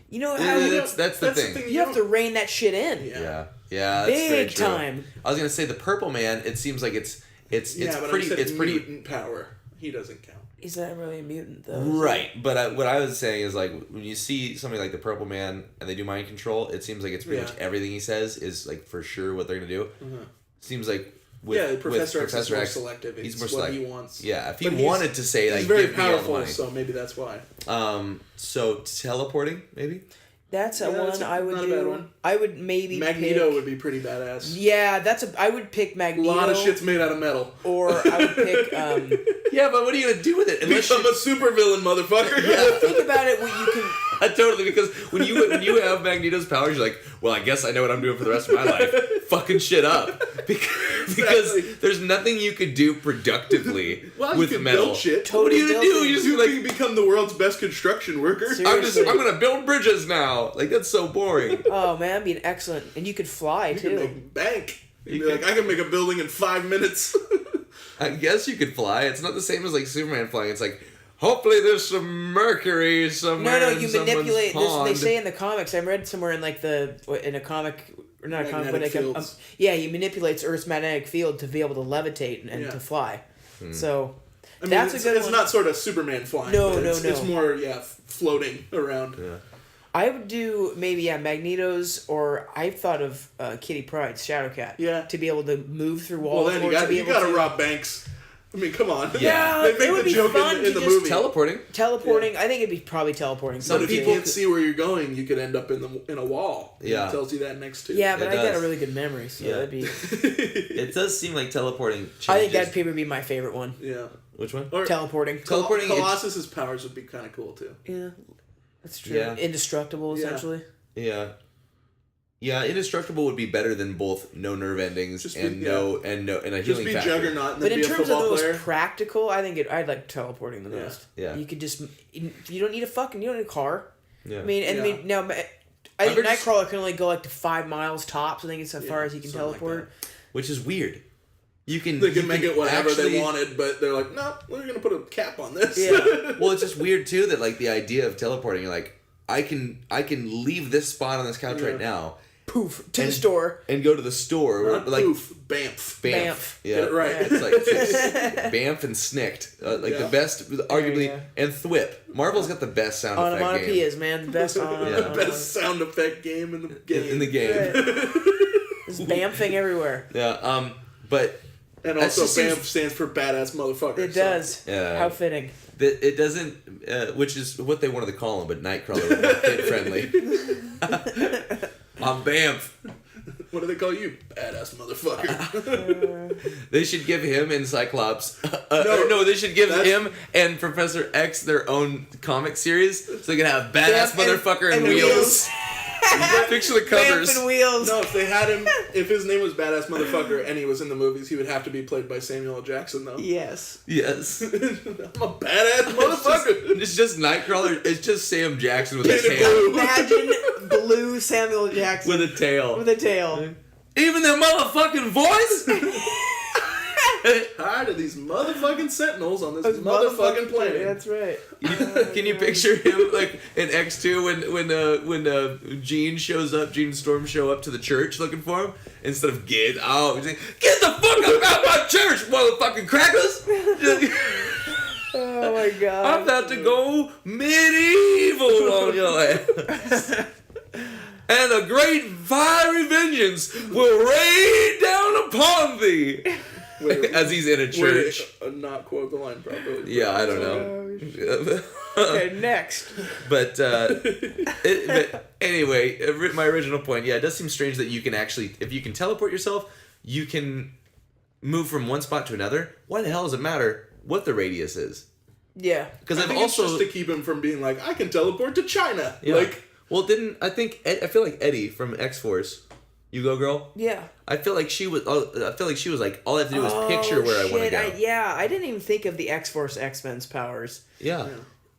Speaker 5: You know how
Speaker 4: Yeah, that's the thing.
Speaker 5: you have to rein that shit in.
Speaker 3: Yeah.
Speaker 4: Yeah, that's very
Speaker 5: Big
Speaker 4: true.
Speaker 5: time.
Speaker 4: I was gonna say the Purple Man. It seems like it's
Speaker 3: but
Speaker 4: pretty.
Speaker 3: I said
Speaker 4: It's pretty.
Speaker 3: mutant power. He doesn't count.
Speaker 5: He's not really a mutant, though.
Speaker 4: Right, but what I was saying is like when you see somebody like the Purple Man and they do mind control, it seems like it's pretty much everything he says is like for sure what they're gonna do. Seems like
Speaker 3: Professor X is more
Speaker 4: X,
Speaker 3: selective.
Speaker 4: He's
Speaker 3: It's
Speaker 4: more
Speaker 3: what
Speaker 4: selective.
Speaker 3: he wants.
Speaker 4: Yeah, if he
Speaker 3: But he's-
Speaker 4: wanted to say like
Speaker 3: He's very
Speaker 4: give me all the
Speaker 3: powerful,
Speaker 4: money.
Speaker 3: so maybe that's why.
Speaker 4: So teleporting maybe.
Speaker 5: That's
Speaker 3: Yeah, that's
Speaker 5: I would
Speaker 3: not a
Speaker 5: do.
Speaker 3: bad one.
Speaker 5: I would maybe
Speaker 3: Magneto
Speaker 5: pick,
Speaker 3: would be pretty badass.
Speaker 5: Yeah, I would pick
Speaker 3: A
Speaker 5: Magneto.
Speaker 3: lot of shit's made out of metal.
Speaker 5: Or I would pick.
Speaker 4: Yeah, but what are you gonna do with it?
Speaker 3: Become a supervillain, motherfucker.
Speaker 5: Think about it. What you can.
Speaker 4: Totally, because when you have Magneto's powers, you're like, well, I guess I know what I'm doing for the rest of my life. Fucking shit up. Because there's nothing you could do productively
Speaker 3: Well,
Speaker 4: with
Speaker 3: you can
Speaker 4: metal.
Speaker 3: build shit.
Speaker 4: What are you gonna do?
Speaker 5: Totally
Speaker 4: You just
Speaker 3: You
Speaker 4: like,
Speaker 3: can become the world's best construction worker.
Speaker 5: Seriously.
Speaker 4: I'm gonna build bridges now. Like that's so boring.
Speaker 5: Oh man, that'd be an excellent. And you could fly
Speaker 3: You can
Speaker 5: too.
Speaker 3: make bank. You'd
Speaker 4: You
Speaker 3: be like, I can make a building in 5 minutes.
Speaker 4: I guess you could fly. It's not the same as like Superman flying. It's like, hopefully there's some mercury somewhere.
Speaker 5: No,
Speaker 4: in
Speaker 5: you
Speaker 4: someone's
Speaker 5: manipulate.
Speaker 4: pond.
Speaker 5: They say in the comics. I read somewhere in like in a comic, or not a comic, but
Speaker 3: Magnetic
Speaker 5: like
Speaker 3: fields.
Speaker 5: yeah, he manipulates Earth's magnetic field to be able to levitate and
Speaker 3: Yeah.
Speaker 5: to fly.
Speaker 4: Hmm.
Speaker 5: So
Speaker 3: I mean,
Speaker 5: that's
Speaker 3: it's,
Speaker 5: a good
Speaker 3: it's
Speaker 5: one.
Speaker 3: not sort of Superman flying.
Speaker 5: No,
Speaker 3: but
Speaker 5: no,
Speaker 3: it's,
Speaker 5: no.
Speaker 3: It's more, floating around.
Speaker 4: Yeah.
Speaker 5: I would do maybe Magneto's, or I've thought of Kitty Pryde's Shadowcat.
Speaker 3: Yeah.
Speaker 5: To be able to move through walls.
Speaker 3: Well, then
Speaker 5: or
Speaker 3: you got to rob banks. I mean, come on.
Speaker 5: Yeah,
Speaker 3: They make
Speaker 5: it would
Speaker 3: the
Speaker 5: be
Speaker 3: joke
Speaker 5: fun
Speaker 3: in
Speaker 5: to
Speaker 3: the
Speaker 5: just
Speaker 3: movie.
Speaker 5: Teleporting. I think it'd be probably teleporting.
Speaker 3: But if you can't see where you're going, you could end up in a wall.
Speaker 4: Yeah.
Speaker 3: It tells you that next to.
Speaker 5: Yeah, but
Speaker 4: It
Speaker 5: I got a
Speaker 4: does.
Speaker 5: really good memory, so that'd be.
Speaker 4: It does seem like teleporting changes.
Speaker 5: I think that'd probably be my favorite one.
Speaker 3: Yeah.
Speaker 4: Which one?
Speaker 3: Or
Speaker 5: Teleporting.
Speaker 4: Teleporting.
Speaker 3: Colossus's powers would be kind of cool too.
Speaker 5: Yeah, that's true.
Speaker 4: Yeah.
Speaker 5: Indestructible,
Speaker 3: Yeah.
Speaker 5: essentially.
Speaker 4: Yeah. Yeah, indestructible would be better than both no nerve endings
Speaker 3: Just
Speaker 4: and
Speaker 3: be-
Speaker 4: and a
Speaker 3: Just
Speaker 4: healing
Speaker 3: be
Speaker 4: factor.
Speaker 3: Juggernaut and
Speaker 5: But
Speaker 3: then
Speaker 5: in
Speaker 3: be a
Speaker 5: terms of
Speaker 3: football
Speaker 5: the most
Speaker 3: player.
Speaker 5: practical, I think I'd like teleporting the
Speaker 3: Yeah.
Speaker 5: most.
Speaker 4: Yeah.
Speaker 5: You could just. You don't need you don't need a car.
Speaker 4: Yeah.
Speaker 5: I mean,
Speaker 3: Yeah.
Speaker 5: now. I think
Speaker 4: I've heard-
Speaker 5: Nightcrawler can only go like to 5 miles tops. I think it's as far as he can
Speaker 3: something like
Speaker 5: teleport.
Speaker 4: Which is weird. You can
Speaker 3: They can make it whatever
Speaker 4: actually,
Speaker 3: they wanted, but they're like, no, we're gonna put a cap on this.
Speaker 5: Yeah.
Speaker 4: Well, it's just weird too that like the idea of teleporting, you're like, I can leave this spot on this couch right now
Speaker 5: Poof to the store.
Speaker 4: and go to the store.
Speaker 3: Not
Speaker 4: Like
Speaker 3: poof, bamf.
Speaker 4: Banff. Yeah.
Speaker 3: Get it right.
Speaker 4: It's like Banff and Snicked. Like the
Speaker 3: Yeah.
Speaker 4: best, arguably,
Speaker 5: yeah.
Speaker 4: and Thwip. Marvel's got the best sound effect game.
Speaker 5: Onomatopoeias, man. The best
Speaker 3: The best sound effect game in the game.
Speaker 4: in the game.
Speaker 5: There's bamfing everywhere.
Speaker 4: Yeah. But
Speaker 3: And
Speaker 4: That
Speaker 3: also,
Speaker 4: just seems-
Speaker 3: BAMF stands for badass motherfucker.
Speaker 5: It
Speaker 3: so-
Speaker 5: does.
Speaker 4: Yeah.
Speaker 5: How fitting.
Speaker 4: it doesn't, which is what they wanted to call him, but Nightcrawler was more kid friendly. I'm Banff.
Speaker 3: What do they call you? Badass motherfucker.
Speaker 4: They should give him and Cyclops. No, they should give
Speaker 3: that's-
Speaker 4: him and Professor X their own comic series, so they can have badass
Speaker 5: Bamf and-
Speaker 4: motherfucker and,
Speaker 5: and
Speaker 4: wheels. Picture the covers.
Speaker 5: Bamf and wheels.
Speaker 3: No, if they had him, if his name was Badass Motherfucker and he was in the movies, he would have to be played by Samuel L. Jackson, though.
Speaker 5: Yes.
Speaker 4: Yes.
Speaker 3: I'm a badass motherfucker.
Speaker 4: It's just Nightcrawler. It's just Sam Jackson with a
Speaker 3: Painted
Speaker 4: tail.
Speaker 3: blue.
Speaker 5: Imagine blue Samuel Jackson
Speaker 4: With a tail.
Speaker 5: with a tail.
Speaker 4: Even their motherfucking voice.
Speaker 3: Tired of these motherfucking sentinels on this
Speaker 5: Those
Speaker 3: motherfucking planet.
Speaker 5: That's right.
Speaker 4: Can you picture him like in X2 when Jean shows up, Jean and Storm show up to the church looking for him instead of get out, he's like, get the fuck out of my church, motherfucking crackers!
Speaker 5: Oh my god.
Speaker 4: I'm about to go medieval on your ass. And a great fiery vengeance will rain down upon thee.
Speaker 3: Wait,
Speaker 4: As he's in a church.
Speaker 3: not quote the line properly.
Speaker 4: Yeah, I don't know.
Speaker 5: Okay, next.
Speaker 4: But anyway, my original point, yeah, it does seem strange that you can actually, if you can teleport yourself, you can move from one spot to another. Why the hell does it matter what the radius is?
Speaker 5: Yeah.
Speaker 4: Because
Speaker 3: I
Speaker 4: I've
Speaker 3: think
Speaker 4: also
Speaker 3: it's just to keep him from being like, I can teleport to China.
Speaker 4: yeah.
Speaker 3: Like,
Speaker 4: well, I feel like Eddie from X-Force, You Go Girl.
Speaker 5: Yeah.
Speaker 4: I feel like she was like, all I have to do is picture where I want to go.
Speaker 5: I didn't even think of the X-Force X-Men's powers.
Speaker 4: Yeah.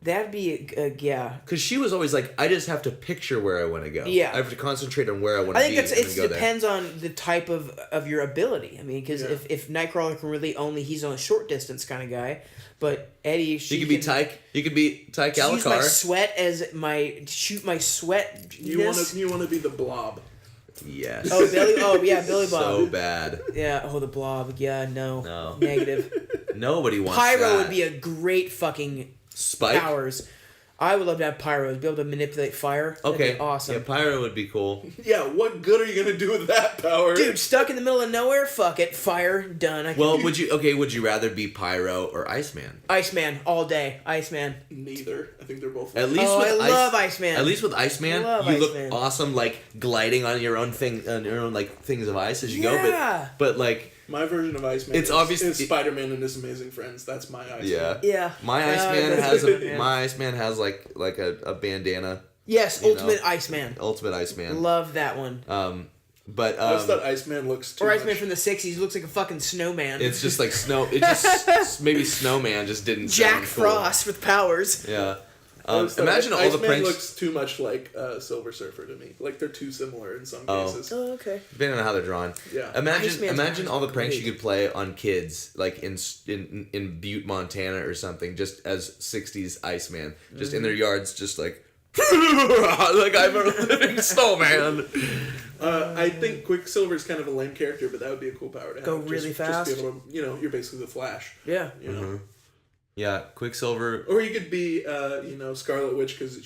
Speaker 5: That'd be yeah.
Speaker 4: Because she was always like, I just have to picture where I want to go.
Speaker 5: Yeah.
Speaker 4: I have to concentrate on where I want to
Speaker 5: I
Speaker 4: be.
Speaker 5: think
Speaker 4: and then
Speaker 5: it
Speaker 4: go there.
Speaker 5: depends on the type of your ability. I mean, because if Nightcrawler can really he's on a short distance kind of guy, but Eddie
Speaker 4: You could be Tyke. You could be Tyke
Speaker 5: use my
Speaker 4: Alucard.
Speaker 5: sweat as shoot my sweat.
Speaker 3: you want to be the Blob.
Speaker 4: Yes.
Speaker 5: Oh Billy! Oh yeah, Billy Bob.
Speaker 4: So bad.
Speaker 5: Yeah. Oh, the Blob. Yeah. No.
Speaker 4: No.
Speaker 5: Negative.
Speaker 4: Nobody wants
Speaker 5: Pyro
Speaker 4: that.
Speaker 5: would be a great fucking
Speaker 4: Spike.
Speaker 5: powers. I would love to have Pyro. Be able to manipulate fire. That'd
Speaker 4: Okay.
Speaker 5: be awesome.
Speaker 4: Yeah, Pyro would be cool.
Speaker 3: Yeah, what good are you gonna do with that power?
Speaker 5: Dude, stuck in the middle of nowhere. Fuck it. Fire. Done. I can
Speaker 4: Well, would you rather be Pyro or Iceman?
Speaker 5: Iceman all day. Iceman.
Speaker 3: Neither. I think they're both.
Speaker 4: At least
Speaker 5: Oh,
Speaker 4: with
Speaker 5: I love Iceman.
Speaker 4: At least with Iceman,
Speaker 5: I love
Speaker 4: you look
Speaker 5: Iceman.
Speaker 4: awesome, like gliding on your own thing, on your own like things of ice as you
Speaker 5: Yeah.
Speaker 4: go. But like,
Speaker 3: My version of Iceman
Speaker 4: It's obvious-
Speaker 3: is Spider-Man and His Amazing Friends. That's my Iceman.
Speaker 4: yeah,
Speaker 5: Yeah.
Speaker 4: My
Speaker 5: Yeah,
Speaker 4: Iceman
Speaker 5: that's
Speaker 4: has
Speaker 5: good, man.
Speaker 4: my Iceman has like a bandana.
Speaker 5: Yes,
Speaker 4: You
Speaker 5: Ultimate
Speaker 4: know.
Speaker 5: Iceman.
Speaker 4: Ultimate Iceman.
Speaker 5: Love that one.
Speaker 4: But
Speaker 3: I just thought Iceman looks too
Speaker 5: Or Iceman
Speaker 3: much.
Speaker 5: from the 60s looks like a fucking snowman.
Speaker 4: it's just like snow. It just maybe Snowman just didn't.
Speaker 5: Jack
Speaker 4: sound cool.
Speaker 5: Frost with powers.
Speaker 4: Yeah.
Speaker 3: I just thought
Speaker 4: Imagine all
Speaker 3: Iceman
Speaker 4: the pranks.
Speaker 3: looks too much like Silver Surfer to me. Like they're too similar in some cases.
Speaker 5: Oh, okay.
Speaker 4: Depending on how they're drawn.
Speaker 3: Yeah.
Speaker 4: Imagine
Speaker 5: Iceman's
Speaker 4: all the pranks
Speaker 5: great.
Speaker 4: you could play on kids, like in Butte, Montana or something, just as 60s Iceman. Just in their yards, just like like I'm a living snowman.
Speaker 3: I think Quicksilver's kind of a lame character, but that would be a cool power to have.
Speaker 5: Go really fast.
Speaker 3: Just be able to, you're basically the Flash.
Speaker 5: Yeah.
Speaker 3: You know?
Speaker 4: Yeah, Quicksilver.
Speaker 3: Or you could be, Scarlet Witch because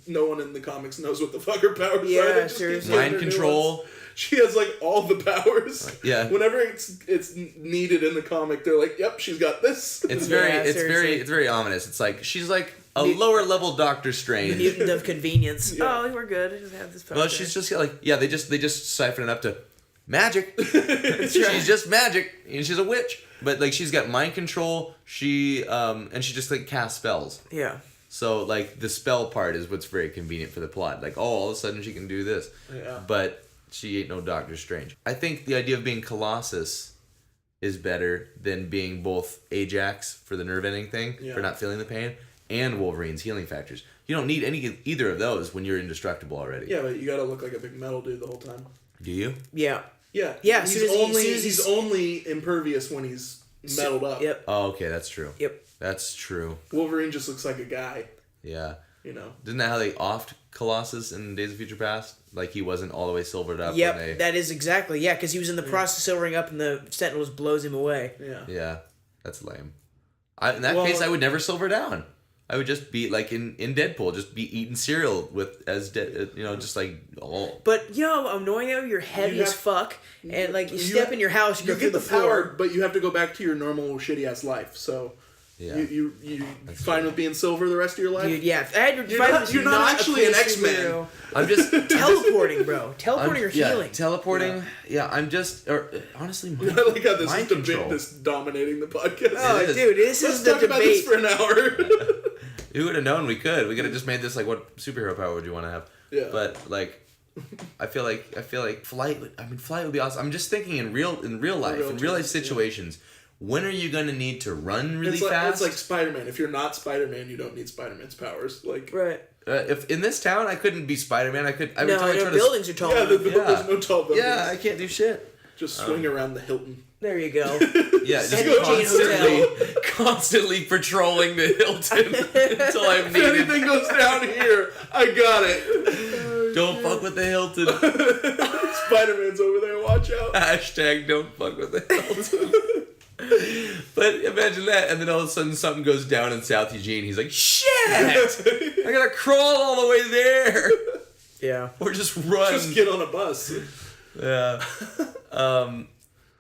Speaker 3: no one in the comics knows what the fuck her powers
Speaker 5: Yeah,
Speaker 3: are. They just keep
Speaker 5: seriously.
Speaker 3: giving
Speaker 4: Mind
Speaker 3: her new
Speaker 4: control.
Speaker 3: ones. She has like all the powers.
Speaker 4: Yeah.
Speaker 3: Whenever it's needed in the comic, they're like, "Yep, she's got this."
Speaker 4: It's
Speaker 5: Yeah,
Speaker 4: it's
Speaker 5: seriously.
Speaker 4: very ominous. It's like she's like a lower level Doctor Strange.
Speaker 5: Mutant of convenience.
Speaker 3: Yeah.
Speaker 5: Oh, we're good. I just have this power.
Speaker 4: Well, she's just like they just siphon it up to magic. She's just magic, and she's a witch. But like she's got mind control. She and she just like casts spells.
Speaker 5: Yeah.
Speaker 4: So like the spell part is what's very convenient for the plot. Like all of a sudden she can do this.
Speaker 3: Yeah.
Speaker 4: But she ain't no Doctor Strange. I think the idea of being Colossus is better than being both Ajax for the nerve ending thing
Speaker 3: Yeah.
Speaker 4: for not feeling the pain and Wolverine's healing factors. You don't need either of those when you're indestructible already.
Speaker 3: Yeah, but you gotta look like a big metal dude the whole time.
Speaker 4: Do you?
Speaker 5: Yeah.
Speaker 3: Yeah.
Speaker 5: Yeah,
Speaker 3: He's
Speaker 5: soon as
Speaker 3: only
Speaker 5: he's-
Speaker 3: he's only impervious when he's metaled up.
Speaker 5: Yep.
Speaker 4: Oh, okay, that's true.
Speaker 5: Yep.
Speaker 4: That's true.
Speaker 3: Wolverine just looks like a guy.
Speaker 4: Yeah.
Speaker 3: You know.
Speaker 4: Isn't that how they offed Colossus in Days of Future Past? Like he wasn't all the way silvered up.
Speaker 5: Yep.
Speaker 4: When they...
Speaker 5: That is exactly. Yeah, because he was in the process of silvering up, and the Sentinels blows him away.
Speaker 3: Yeah.
Speaker 4: Yeah, that's lame. In that
Speaker 3: Well-
Speaker 4: case, I would never silver down. I would just be like in Deadpool, just be eating cereal with just like all.
Speaker 5: But you know how annoying that would be? You're heavy
Speaker 3: You
Speaker 5: as
Speaker 3: have-
Speaker 5: fuck, and like you
Speaker 3: You
Speaker 5: step
Speaker 3: ha-
Speaker 5: in your house, you go
Speaker 3: You
Speaker 5: through
Speaker 3: get
Speaker 5: the
Speaker 3: the power,
Speaker 5: floor.
Speaker 3: but you have to go back to your normal shitty ass life. So
Speaker 4: Yeah.
Speaker 3: you fine with being silver the rest of your life?
Speaker 5: Dude, yeah. If I had to
Speaker 3: You're
Speaker 5: fight
Speaker 3: not-
Speaker 5: with
Speaker 3: you're not
Speaker 5: a
Speaker 3: actually an
Speaker 5: cool
Speaker 3: X-Men.
Speaker 5: superhero.
Speaker 4: I'm just
Speaker 5: Teleporting, bro. Teleporting or healing.
Speaker 4: teleporting. Yeah, I'm just honestly.
Speaker 3: I like how this
Speaker 4: mind
Speaker 3: is the
Speaker 4: control.
Speaker 3: bit that's dominating the podcast.
Speaker 5: Oh,
Speaker 4: It is.
Speaker 5: dude, this
Speaker 3: Let's
Speaker 5: is the
Speaker 3: talk about this
Speaker 5: debate.
Speaker 3: for an hour.
Speaker 4: Who would have known we could? We could have just made this like, what superhero power would you want to have?
Speaker 3: Yeah.
Speaker 4: But like, I feel like flight. Flight would be awesome. I'm just thinking in real life, in real life
Speaker 3: terms,
Speaker 4: situations. When are you gonna need to run really
Speaker 3: It's
Speaker 4: fast?
Speaker 3: like Spider-Man. If you're not Spider-Man, you don't need Spider-Man's powers. Like,
Speaker 5: Right.
Speaker 4: If in this town I couldn't be Spider-Man, I would
Speaker 5: No,
Speaker 4: totally
Speaker 5: no
Speaker 4: try
Speaker 5: buildings are tall
Speaker 3: yeah,
Speaker 5: enough.
Speaker 3: there's no tall buildings.
Speaker 4: Yeah, I can't do shit.
Speaker 3: Just swing around the Hilton.
Speaker 5: There you go.
Speaker 4: Yeah, just
Speaker 5: Henry
Speaker 4: constantly patrolling the Hilton until I'm
Speaker 3: If
Speaker 4: needed.
Speaker 3: anything goes down here, I got it.
Speaker 4: Don't fuck with the Hilton.
Speaker 3: Spider-Man's over there. Watch out.
Speaker 4: Hashtag don't fuck with the Hilton. But imagine that, and then all of a sudden something goes down in South Eugene. He's like, shit! I gotta crawl all the way there.
Speaker 5: Yeah.
Speaker 4: Or just run.
Speaker 3: Just get on a bus.
Speaker 4: Yeah.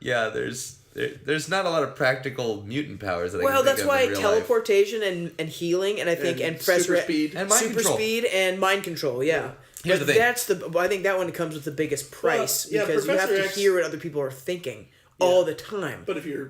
Speaker 4: Yeah, there's not a lot of practical mutant powers that I
Speaker 5: Well,
Speaker 4: can think
Speaker 5: that's
Speaker 4: of
Speaker 5: why
Speaker 4: in real life.
Speaker 5: teleportation and healing, and I think
Speaker 3: And
Speaker 5: press
Speaker 3: super speed.
Speaker 4: And mind
Speaker 5: super
Speaker 4: control.
Speaker 5: speed and mind control. Yeah.
Speaker 4: Here's
Speaker 5: But
Speaker 4: the thing.
Speaker 5: that's I think that one comes with the biggest price
Speaker 3: yeah,
Speaker 5: because you have
Speaker 3: Professor
Speaker 5: to
Speaker 3: X-
Speaker 5: hear what other people are thinking all the time.
Speaker 3: But if you're,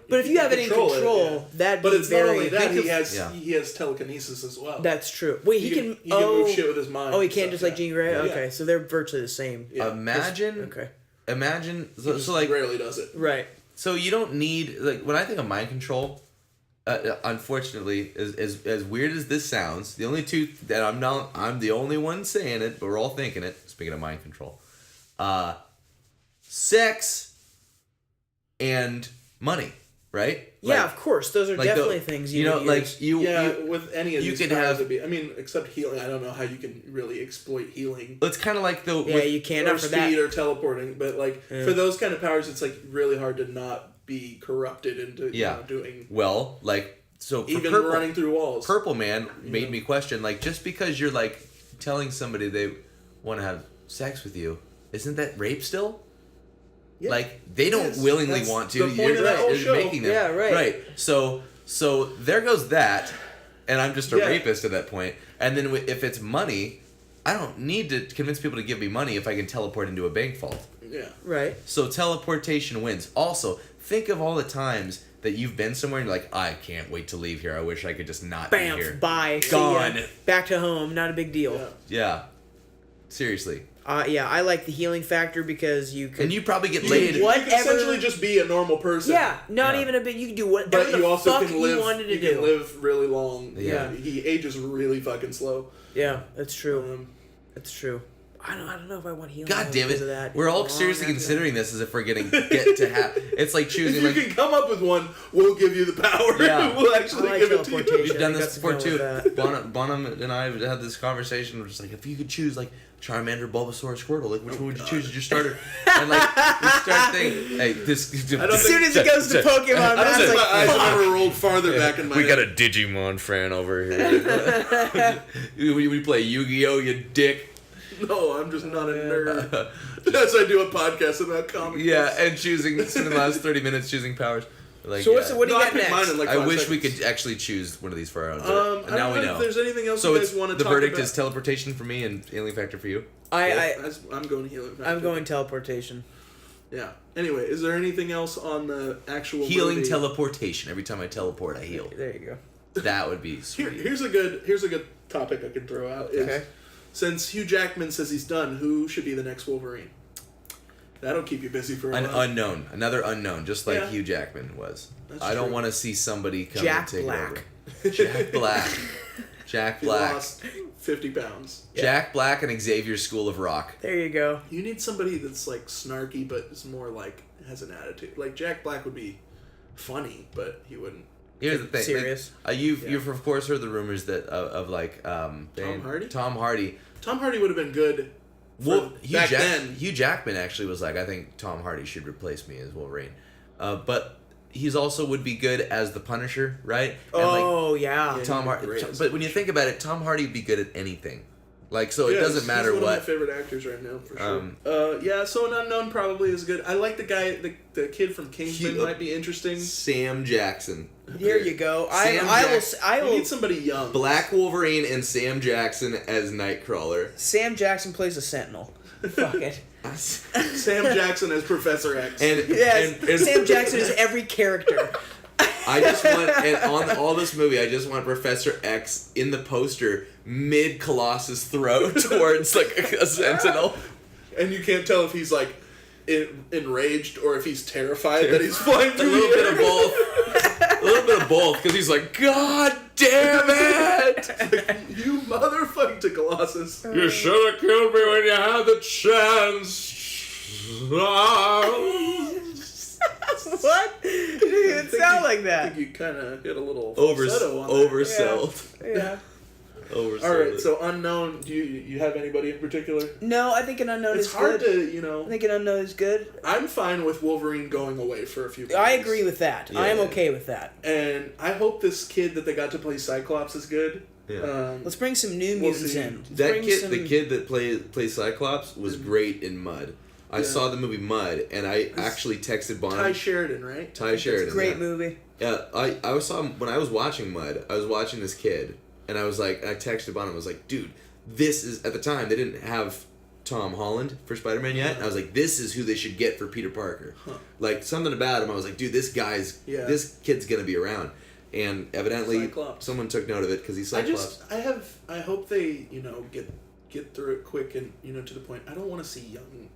Speaker 5: But if you have it in control, that'd
Speaker 3: But
Speaker 5: be
Speaker 3: it's not
Speaker 5: very.
Speaker 3: only that,
Speaker 5: think
Speaker 3: he has telekinesis as well.
Speaker 5: That's true. Wait, he can
Speaker 3: move shit with his mind.
Speaker 5: Oh, he
Speaker 3: and
Speaker 5: can't
Speaker 3: stuff,
Speaker 5: just like
Speaker 3: yeah.
Speaker 5: Jean Grey.
Speaker 3: Yeah.
Speaker 5: Okay, so they're virtually the same.
Speaker 3: Yeah.
Speaker 4: Imagine
Speaker 3: He just
Speaker 4: like
Speaker 3: rarely does it.
Speaker 5: Right.
Speaker 4: so you don't need like when I think of mind control. Unfortunately, as weird as this sounds, the only two that I'm the only one saying it, but we're all thinking it. Speaking of mind control, sex and money, right?
Speaker 5: Yeah,
Speaker 4: Like,
Speaker 5: of course. Those are
Speaker 4: like
Speaker 5: definitely
Speaker 4: the,
Speaker 5: things
Speaker 4: you
Speaker 5: you
Speaker 4: know,
Speaker 5: would
Speaker 4: like
Speaker 5: use.
Speaker 4: you.
Speaker 3: With any of
Speaker 4: you
Speaker 3: these
Speaker 4: could
Speaker 3: powers,
Speaker 4: have-
Speaker 3: it'd be, I mean, except healing. I don't know how you can really exploit healing.
Speaker 4: It's kind of like the
Speaker 5: Yeah,
Speaker 4: with-
Speaker 5: you can't
Speaker 3: or
Speaker 5: after
Speaker 3: speed
Speaker 5: that.
Speaker 3: or teleporting, but like for those kind of powers, it's like really hard to not be corrupted into doing
Speaker 4: well, like so for
Speaker 3: even
Speaker 4: purple,
Speaker 3: running through walls.
Speaker 4: Purple Man made me question, like, just because you're like telling somebody they want to have sex with you, isn't that rape still?
Speaker 3: Yeah.
Speaker 4: Like they don't
Speaker 3: Yes,
Speaker 4: willingly
Speaker 3: that's
Speaker 4: want to.
Speaker 3: the point
Speaker 4: You're
Speaker 3: of that whole
Speaker 4: you're
Speaker 3: show.
Speaker 4: making them.
Speaker 5: Yeah, right.
Speaker 4: Right. So there goes that, and I'm just a
Speaker 3: Yeah.
Speaker 4: rapist at that point. And then if it's money, I don't need to convince people to give me money if I can teleport into a bank vault.
Speaker 3: Yeah.
Speaker 5: Right.
Speaker 4: So teleportation wins. Also, think of all the times that you've been somewhere and you're like, I can't wait to leave here. I wish I could just not be here.
Speaker 5: Bam. Bye. See
Speaker 4: Gone.
Speaker 5: ya. Back to home. Not a big deal.
Speaker 3: Yeah.
Speaker 4: Yeah. Seriously.
Speaker 5: Yeah, I like the healing factor because you could.
Speaker 4: And you probably get
Speaker 3: You
Speaker 4: laid.
Speaker 3: can
Speaker 5: Whatever-
Speaker 3: essentially just be a normal person.
Speaker 5: Yeah, not
Speaker 4: Yeah.
Speaker 5: even a bit. You can do whatever
Speaker 3: But
Speaker 5: the
Speaker 3: you also
Speaker 5: fuck
Speaker 3: can live.
Speaker 5: you wanted to
Speaker 3: you
Speaker 5: do.
Speaker 3: can live really long.
Speaker 4: Yeah.
Speaker 3: He ages really fucking slow.
Speaker 5: Yeah, that's true.
Speaker 3: Um,
Speaker 5: That's true. I don't know if I want healing.
Speaker 4: God damn
Speaker 5: because
Speaker 4: it!
Speaker 5: of that.
Speaker 4: We're all
Speaker 5: Wrong
Speaker 4: seriously
Speaker 5: after
Speaker 4: considering this as if we're getting get to have. It's like
Speaker 3: If
Speaker 4: choosing
Speaker 3: you
Speaker 4: like.
Speaker 3: can come up with one, we'll give you the power.
Speaker 4: Yeah.
Speaker 3: We'll
Speaker 5: I
Speaker 3: actually
Speaker 5: like
Speaker 3: give it to you.
Speaker 5: teleportation.
Speaker 4: We've done
Speaker 5: I
Speaker 4: this
Speaker 5: got
Speaker 4: before
Speaker 5: to
Speaker 4: too.
Speaker 5: go with that.
Speaker 4: Bonham and I had this conversation. We're just like, if you could choose like Charmander, Bulbasaur, Squirtle, like which one would you choose as your starter? And like we start thinking, hey, this.
Speaker 5: As soon as it goes to Pokemon,
Speaker 3: I don't
Speaker 5: Matt's
Speaker 3: think my eyes
Speaker 5: like,
Speaker 3: have ever rolled farther back in my
Speaker 4: We
Speaker 3: head.
Speaker 4: got a Digimon fan over here. we play Yu-Gi-Oh, you dick.
Speaker 3: No, I'm just not a nerd. Yes, I do a podcast about comics.
Speaker 4: Yeah, and choosing spend the last 30 minutes choosing powers. Like,
Speaker 5: So
Speaker 4: yeah.
Speaker 5: what do you
Speaker 3: No, I
Speaker 5: got
Speaker 3: picked mine
Speaker 5: next?
Speaker 3: in like
Speaker 4: I
Speaker 3: 5
Speaker 4: wish we
Speaker 3: seconds.
Speaker 4: could actually choose one of these for our own.
Speaker 3: I
Speaker 4: And now
Speaker 3: don't
Speaker 4: we
Speaker 3: know
Speaker 4: know.
Speaker 3: if there's anything else
Speaker 4: So
Speaker 3: you
Speaker 4: it's
Speaker 3: guys want to
Speaker 4: the
Speaker 3: talk
Speaker 4: verdict
Speaker 3: about.
Speaker 4: is teleportation for me and alien factor for you.
Speaker 3: I'm going healing factor.
Speaker 5: I'm going teleportation.
Speaker 3: Yeah. Anyway, is there anything else on the actual
Speaker 4: Healing
Speaker 3: movie?
Speaker 4: teleportation. Every time I teleport, I heal.
Speaker 5: There you go.
Speaker 4: That would be sweet.
Speaker 3: Here's a good topic I can throw out. Is,
Speaker 5: Okay.
Speaker 3: Since Hugh Jackman says he's done, who should be the next Wolverine? That'll keep you busy for a
Speaker 4: An
Speaker 3: while.
Speaker 4: unknown, another unknown, just like
Speaker 3: Yeah.
Speaker 4: Hugh Jackman was.
Speaker 3: That's
Speaker 4: I don't
Speaker 3: true.
Speaker 4: want to see somebody come
Speaker 5: Jack
Speaker 4: and take
Speaker 5: Black.
Speaker 4: it over. Jack Black. Jack
Speaker 3: He
Speaker 4: Black.
Speaker 3: lost 50 pounds.
Speaker 4: Jack Black and Xavier's School of Rock.
Speaker 5: There you go.
Speaker 3: You need somebody that's like snarky, but is more like has an attitude. Like Jack Black would be funny, but he wouldn't.
Speaker 4: Here's the thing.
Speaker 5: Serious.
Speaker 4: You've of course heard the rumors that of like
Speaker 3: Tom Hardy?
Speaker 4: Tom Hardy.
Speaker 3: Tom Hardy would have been good.
Speaker 4: Well,
Speaker 3: Back then.
Speaker 4: Hugh Jackman actually was like, I think Tom Hardy should replace me as Wolverine, but he's also would be good as the Punisher, right? And
Speaker 5: Oh yeah.
Speaker 3: Yeah.
Speaker 4: Tom Hardy.
Speaker 3: Great as
Speaker 4: But when you think about it, Tom Hardy would be good at anything. Like, so it
Speaker 3: Yes,
Speaker 4: doesn't matter
Speaker 3: he's one
Speaker 4: what.
Speaker 3: of my favorite actors right now, for sure. Yeah, so an unknown probably is good. I like the guy, the kid from Kingsman
Speaker 4: Hugh-
Speaker 3: might be interesting.
Speaker 4: Sam Jackson.
Speaker 5: Here you go.
Speaker 4: Sam
Speaker 5: I
Speaker 3: You
Speaker 5: will.
Speaker 3: need somebody young.
Speaker 4: Black Wolverine and Sam Jackson as Nightcrawler.
Speaker 5: Sam Jackson plays a Sentinel. Fuck it.
Speaker 3: Sam Jackson as Professor X.
Speaker 4: And,
Speaker 5: Yes.
Speaker 4: and
Speaker 5: Sam Jackson is every character.
Speaker 4: I just want, and on all this movie, I just want Professor X in the poster mid Colossus throat towards like a sentinel.
Speaker 3: And you can't tell if he's like enraged or if he's terrified that he's flying
Speaker 4: A
Speaker 3: through
Speaker 4: little
Speaker 3: the
Speaker 4: bit
Speaker 3: air.
Speaker 4: of both. A little bit of both, because he's like, God damn it!
Speaker 3: You motherfucking to Colossus.
Speaker 4: You should have killed me when you had the chance.
Speaker 5: What? It didn't even sound like
Speaker 3: I
Speaker 5: that.
Speaker 3: think you kind of hit a little falsetto on that.
Speaker 4: Oversold.
Speaker 5: Yeah.
Speaker 4: Oversold.
Speaker 3: All right, so unknown. Do you have anybody in particular?
Speaker 5: No, I think an unknown
Speaker 3: It's
Speaker 5: is
Speaker 3: hard
Speaker 5: good.
Speaker 3: to
Speaker 5: I think an unknown is good.
Speaker 3: I'm fine with Wolverine going away for a few movies.
Speaker 5: I agree with that.
Speaker 4: Yeah.
Speaker 5: I am okay with that.
Speaker 3: And I hope this kid that they got to play Cyclops is good.
Speaker 4: Yeah.
Speaker 5: Let's bring some new
Speaker 3: We'll
Speaker 5: mutants
Speaker 3: see.
Speaker 5: in. Let's
Speaker 4: That
Speaker 5: bring
Speaker 4: kid,
Speaker 5: some-
Speaker 4: the kid that plays Cyclops, was great in Mud. I
Speaker 3: Yeah.
Speaker 4: saw the movie Mud, and I actually texted Bonham.
Speaker 3: Ty Sheridan, right?
Speaker 4: Ty Sheridan.
Speaker 5: Great
Speaker 4: yeah.
Speaker 5: movie.
Speaker 4: Yeah, I saw him when I was watching Mud. I was watching this kid, and I was like, I texted Bonham. I was like, dude, this is at the time they didn't have Tom Holland for Spider-Man yet. And I was like, this is who they should get for Peter Parker.
Speaker 3: Huh.
Speaker 4: Like something about him. I was like, dude, this kid's gonna be around. And evidently,
Speaker 3: Cyclops.
Speaker 4: someone took note of it because he's Cyclops.
Speaker 3: I hope they, get through it quick and, to the point. I don't want to see young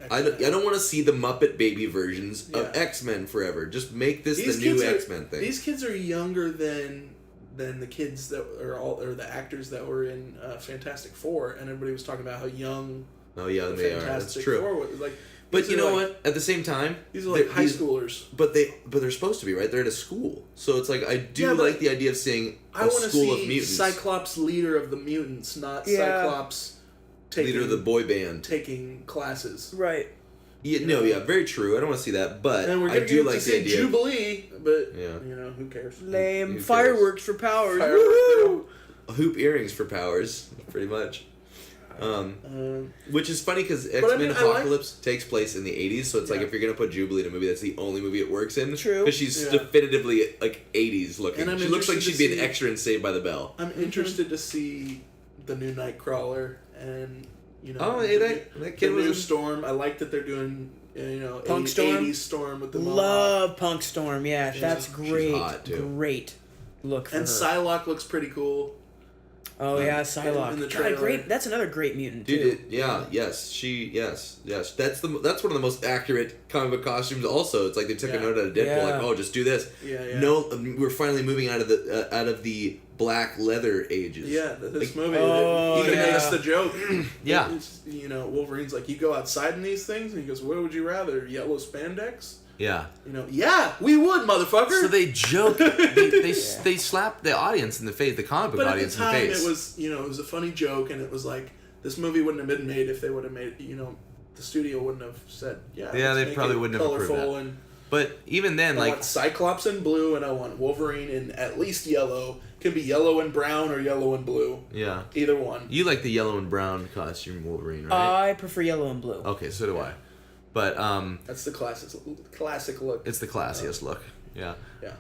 Speaker 4: I don't want to see the Muppet Baby versions of
Speaker 3: Yeah.
Speaker 4: X-Men forever. Just make this
Speaker 3: These
Speaker 4: the new
Speaker 3: kids are-
Speaker 4: X-Men thing.
Speaker 3: These kids are younger than the kids that are or the actors that were in Fantastic Four, and everybody was talking about how young
Speaker 4: Oh yeah,
Speaker 3: the
Speaker 4: they are. That's
Speaker 3: Fantastic
Speaker 4: true.
Speaker 3: Four was. Like,
Speaker 4: But
Speaker 3: these
Speaker 4: you
Speaker 3: are
Speaker 4: know
Speaker 3: like-
Speaker 4: what? At the same time,
Speaker 3: These are like
Speaker 4: they're-
Speaker 3: high schoolers.
Speaker 4: But they're supposed to be, right? They're at a school, so it's like I do
Speaker 3: Yeah, but
Speaker 4: like the idea of seeing
Speaker 3: I
Speaker 4: a
Speaker 3: want to
Speaker 4: school of
Speaker 3: see
Speaker 4: mutants,
Speaker 3: Cyclops leader of the mutants, not
Speaker 5: Yeah.
Speaker 3: Cyclops taking,
Speaker 4: leader of the boy band.
Speaker 3: taking classes.
Speaker 5: Right.
Speaker 4: Yeah, very true. I don't want to see that, but
Speaker 3: And we're
Speaker 4: I
Speaker 3: gonna
Speaker 4: do
Speaker 3: get
Speaker 4: like
Speaker 3: to
Speaker 4: the
Speaker 3: see
Speaker 4: idea.
Speaker 3: Jubilee, but
Speaker 4: Yeah.
Speaker 3: who cares?
Speaker 5: Lame.
Speaker 4: Who cares?
Speaker 5: Fireworks for powers.
Speaker 3: Fireworks.
Speaker 5: Woohoo!
Speaker 4: Hoop earrings for powers, pretty much. Which is funny because
Speaker 3: I
Speaker 4: X-Men
Speaker 3: mean, I like-
Speaker 4: Apocalypse takes place in the 80s, so it's like
Speaker 3: Yeah.
Speaker 4: if you're gonna put Jubilee in a movie, that's the only movie it works in.
Speaker 5: True.
Speaker 4: Because she's
Speaker 3: Yeah.
Speaker 4: definitively like 80s looking.
Speaker 3: And I'm
Speaker 4: She looks like
Speaker 3: interested
Speaker 4: she'd
Speaker 3: to
Speaker 4: be an
Speaker 3: see-
Speaker 4: extra in Saved by the Bell.
Speaker 3: I'm interested to see the new Nightcrawler and
Speaker 4: Oh, hey, that
Speaker 3: the
Speaker 4: kid
Speaker 3: new
Speaker 4: was.
Speaker 3: Storm. I like that they're doing
Speaker 5: Punk
Speaker 3: 80s,
Speaker 5: Storm?
Speaker 3: 80s Storm with the Mohawk.
Speaker 5: Love Punk Storm. Yeah, that's
Speaker 4: She's
Speaker 5: great.
Speaker 4: hot, too.
Speaker 5: Great look for
Speaker 3: And
Speaker 5: her.
Speaker 3: Psylocke looks pretty cool.
Speaker 5: Oh yeah, Psylocke.
Speaker 3: in the
Speaker 5: God,
Speaker 3: trailer.
Speaker 5: great. That's another great mutant too.
Speaker 4: Dude, yes. That's one of the most accurate comic book costumes. Also, it's like they took a
Speaker 3: Yeah.
Speaker 4: note out of Deadpool,
Speaker 5: Yeah.
Speaker 4: like, oh, just do this.
Speaker 3: Yeah.
Speaker 4: No, we're finally moving out of the black leather ages.
Speaker 3: Yeah, this movie.
Speaker 5: Oh,
Speaker 3: Even
Speaker 5: yeah.
Speaker 3: that's the joke.
Speaker 4: Yeah.
Speaker 3: It's, Wolverine's like, you go outside in these things? And he goes, what would you rather? Yellow spandex?
Speaker 4: Yeah.
Speaker 3: Yeah, we would, motherfucker.
Speaker 4: So they joke. They slap the audience in the face, the comic book
Speaker 3: But at the
Speaker 4: audience
Speaker 3: time,
Speaker 4: in the face.
Speaker 3: it was, it was a funny joke, and it was like, this movie wouldn't have been made if they would have made, the studio wouldn't have said,
Speaker 4: Yeah,
Speaker 3: let's
Speaker 4: they
Speaker 3: make
Speaker 4: probably
Speaker 3: it
Speaker 4: wouldn't have approved
Speaker 3: colorful
Speaker 4: that.
Speaker 3: And
Speaker 4: But even then,
Speaker 3: I
Speaker 4: like,
Speaker 3: want Cyclops in blue, and I want Wolverine in at least yellow. Can be yellow and brown or yellow and blue.
Speaker 4: yeah,
Speaker 3: Either one.
Speaker 4: you like the yellow and brown costume Wolverine, right?
Speaker 5: I prefer yellow and blue.
Speaker 4: Okay, so do I. But
Speaker 3: That's the classic look.
Speaker 4: it's the classiest look. Yeah.
Speaker 3: Yeah.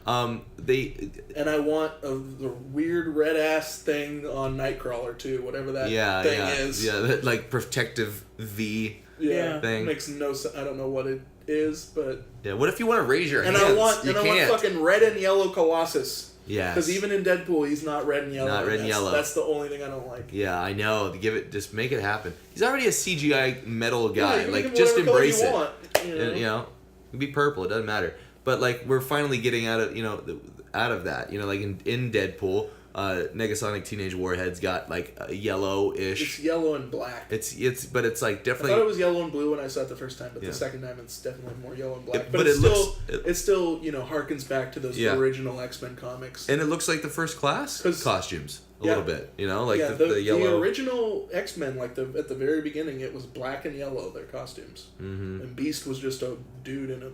Speaker 3: And I want the weird red ass thing on Nightcrawler too, whatever that thing is.
Speaker 4: Yeah, that like protective V
Speaker 3: Yeah.
Speaker 4: thing.
Speaker 3: Makes no sense. I don't know what it is, but
Speaker 4: Yeah, what if you want to raise your
Speaker 3: and
Speaker 4: hands?
Speaker 3: I want
Speaker 4: you can't.
Speaker 3: fucking red and yellow Colossus.
Speaker 4: Yes.
Speaker 3: Because even in Deadpool, he's not red and yellow.
Speaker 4: Not red and yellow.
Speaker 3: That's the only thing I don't like.
Speaker 4: Yeah, I know. Just make it happen. He's already a CGI metal guy.
Speaker 3: Yeah, you
Speaker 4: like,
Speaker 3: can
Speaker 4: just
Speaker 3: whatever color
Speaker 4: embrace
Speaker 3: you
Speaker 4: it.
Speaker 3: want,
Speaker 4: It can be purple. It doesn't matter. But like, we're finally getting out of that. Like in Deadpool, Negasonic Teenage Warhead's got like a yellow-ish.
Speaker 3: It's yellow and black.
Speaker 4: But it's like
Speaker 3: I
Speaker 4: definitely.
Speaker 3: thought it was yellow and blue when I saw it the first time, but
Speaker 4: Yeah.
Speaker 3: the second time it's definitely more yellow and black.
Speaker 4: But
Speaker 3: it's
Speaker 4: it looks-
Speaker 3: it still harkens back to those
Speaker 4: Yeah.
Speaker 3: original X-Men comics.
Speaker 4: And it looks like the first class
Speaker 3: 'Cause-
Speaker 4: costumes a
Speaker 3: Yeah.
Speaker 4: little bit. Like
Speaker 3: yeah,
Speaker 4: the yellow.
Speaker 3: The original X-Men, like at the very beginning, it was black and yellow, their costumes.
Speaker 4: Mm-hmm.
Speaker 3: And Beast was just a dude in a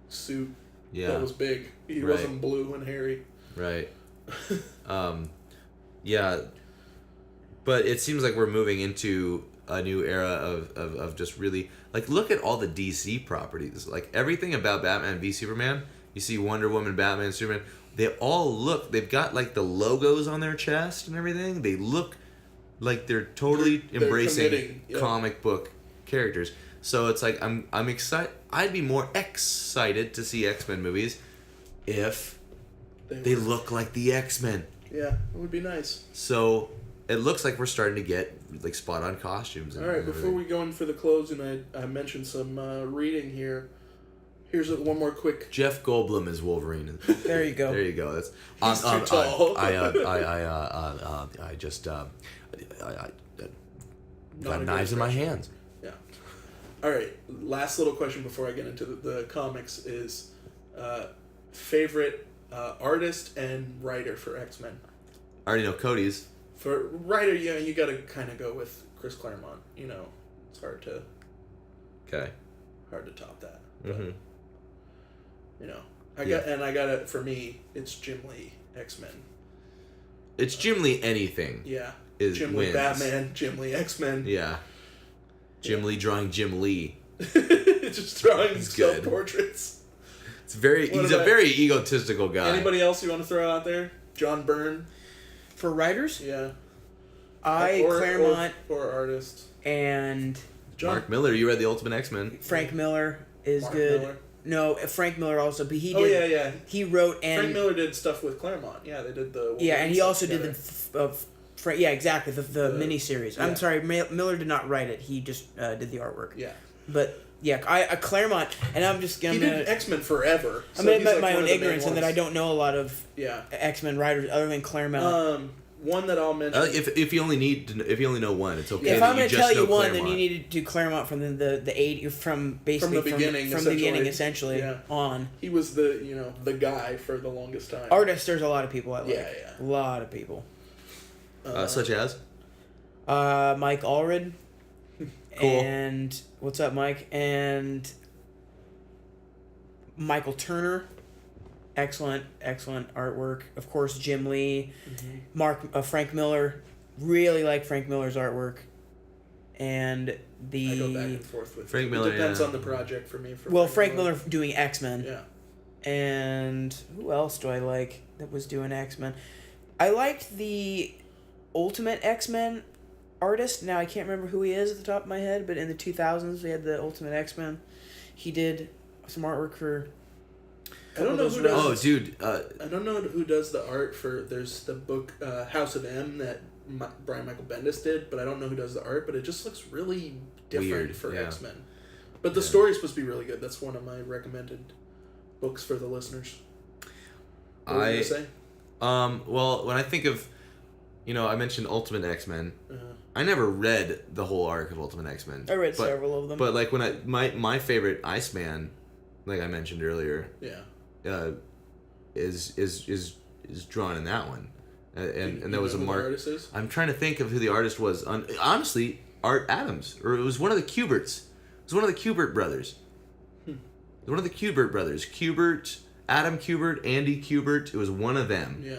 Speaker 3: suit
Speaker 4: Yeah.
Speaker 3: that was big. He
Speaker 4: Right.
Speaker 3: wasn't blue and hairy.
Speaker 4: Right. Yeah. But it seems like we're moving into a new era of just really like look at all the DC properties. Like everything about Batman v Superman. You see Wonder Woman, Batman, Superman. They've got like the logos on their chest and everything. They look like they're totally
Speaker 3: They're
Speaker 4: embracing
Speaker 3: committing, yeah.
Speaker 4: comic book characters. So it's like I'm excited. I'd be more excited to see X-Men movies if they
Speaker 3: were-
Speaker 4: look like the X-Men.
Speaker 3: Yeah, it would be nice.
Speaker 4: So it looks like we're starting to get like spot on costumes. And
Speaker 3: All right, before
Speaker 4: everything.
Speaker 3: we go in for the close, and I mentioned some reading here. Here's one more quick.
Speaker 4: Jeff Goldblum is Wolverine.
Speaker 5: There you go.
Speaker 4: There you go. That's
Speaker 3: He's too tall.
Speaker 4: I just got
Speaker 3: Not a
Speaker 4: knives
Speaker 3: good
Speaker 4: in my
Speaker 3: impression.
Speaker 4: hands.
Speaker 3: Yeah. All right. Last little question before I get into the comics is favorite artist and writer for X-Men.
Speaker 4: I already know Cody's.
Speaker 3: For writer, you got to kind of go with Chris Claremont. It's hard to
Speaker 4: Okay.
Speaker 3: top that.
Speaker 4: Mm-hmm.
Speaker 3: I got it for me. It's Jim Lee, X-Men.
Speaker 4: It's Jim Lee. Anything.
Speaker 3: Yeah.
Speaker 4: Is
Speaker 3: Jim Lee
Speaker 4: wins.
Speaker 3: Batman, Jim Lee X-Men.
Speaker 4: Yeah. Jim Lee drawing Jim Lee.
Speaker 3: Just drawing
Speaker 4: It's good.
Speaker 3: self-portraits.
Speaker 4: It's very.
Speaker 3: What
Speaker 4: He's a
Speaker 3: about-
Speaker 4: very egotistical guy.
Speaker 3: Anybody else you want to throw out there? John Byrne.
Speaker 5: For writers,
Speaker 3: Yeah.
Speaker 5: Claremont
Speaker 3: or artist.
Speaker 5: and
Speaker 3: John
Speaker 4: Mark Miller. You read the Ultimate X-Men.
Speaker 5: Frank Miller is
Speaker 3: Mark
Speaker 5: good.
Speaker 3: Miller.
Speaker 5: No, Frank Miller also, but he did.
Speaker 3: Oh yeah.
Speaker 5: He wrote and
Speaker 3: Frank Miller did stuff with Claremont. Yeah, they did the.
Speaker 5: yeah, and he also did
Speaker 3: together.
Speaker 5: yeah, exactly the miniseries.
Speaker 3: yeah.
Speaker 5: I'm sorry, Miller did not write it. He just did the artwork.
Speaker 3: Yeah.
Speaker 5: But yeah, I Claremont, and I'm just
Speaker 3: He
Speaker 5: gonna.
Speaker 3: did X-Men forever.
Speaker 5: I'm
Speaker 3: so
Speaker 5: gonna
Speaker 3: he's,
Speaker 5: admit
Speaker 3: like,
Speaker 5: my
Speaker 3: one
Speaker 5: own
Speaker 3: of the main
Speaker 5: ignorance in that I
Speaker 3: ones.
Speaker 5: don't know a lot of
Speaker 3: Yeah.
Speaker 5: X-Men writers other than Claremont.
Speaker 3: One that I'll mention.
Speaker 4: If you only know one, it's okay.
Speaker 5: If
Speaker 4: that
Speaker 5: I'm going to
Speaker 4: just
Speaker 5: tell you
Speaker 4: know
Speaker 5: one, then
Speaker 4: Claremont.
Speaker 5: you need to do Claremont from the eight from basically
Speaker 3: From the beginning,
Speaker 5: from the beginning
Speaker 3: essentially.
Speaker 5: essentially
Speaker 3: Yeah.
Speaker 5: on.
Speaker 3: He was the guy for the longest time.
Speaker 5: Artists, there's a lot of people I like.
Speaker 3: Yeah.
Speaker 5: A lot of people.
Speaker 4: Such as.
Speaker 5: Mike Allred.
Speaker 4: Cool.
Speaker 5: And what's up, Mike? And Michael Turner. Excellent artwork. Of course, Jim Lee, Frank Miller. Really like Frank Miller's artwork. And
Speaker 3: I go back and
Speaker 5: the
Speaker 3: forth with
Speaker 4: Frank Miller,
Speaker 3: It depends
Speaker 4: yeah.
Speaker 3: on the project for me.
Speaker 5: Frank Miller doing X-Men.
Speaker 3: Yeah.
Speaker 5: And who else do I like that was doing X-Men? I liked the Ultimate X-Men artist. Now I can't remember who he is at the top of my head, but in the 2000s we had the Ultimate X-Men. He did some artwork for
Speaker 3: I don't know who
Speaker 5: runs.
Speaker 4: Oh, dude.
Speaker 3: I don't know who does the art for. There's the book House of M that Brian Michael Bendis did, but I don't know who does the art. But it just looks really different
Speaker 4: Weird,
Speaker 3: for
Speaker 4: yeah.
Speaker 3: X-Men. But the story's supposed to be really good. That's one of my recommended books for the listeners. What were you gonna say?
Speaker 4: Well, when I think of I mentioned Ultimate X-Men. I never read the whole arc of Ultimate X-Men.
Speaker 5: I read several of them.
Speaker 4: But like when my favorite Iceman, like I mentioned earlier, is drawn in that one, and there was a Mark. I'm trying to think of who the artist was. Honestly, Art Adams, or it was one of the Kuberts. It was one of the Kubert brothers. One of the Kubert brothers, Adam Kubert, Andy Kubert. It was one of them.
Speaker 3: Yeah.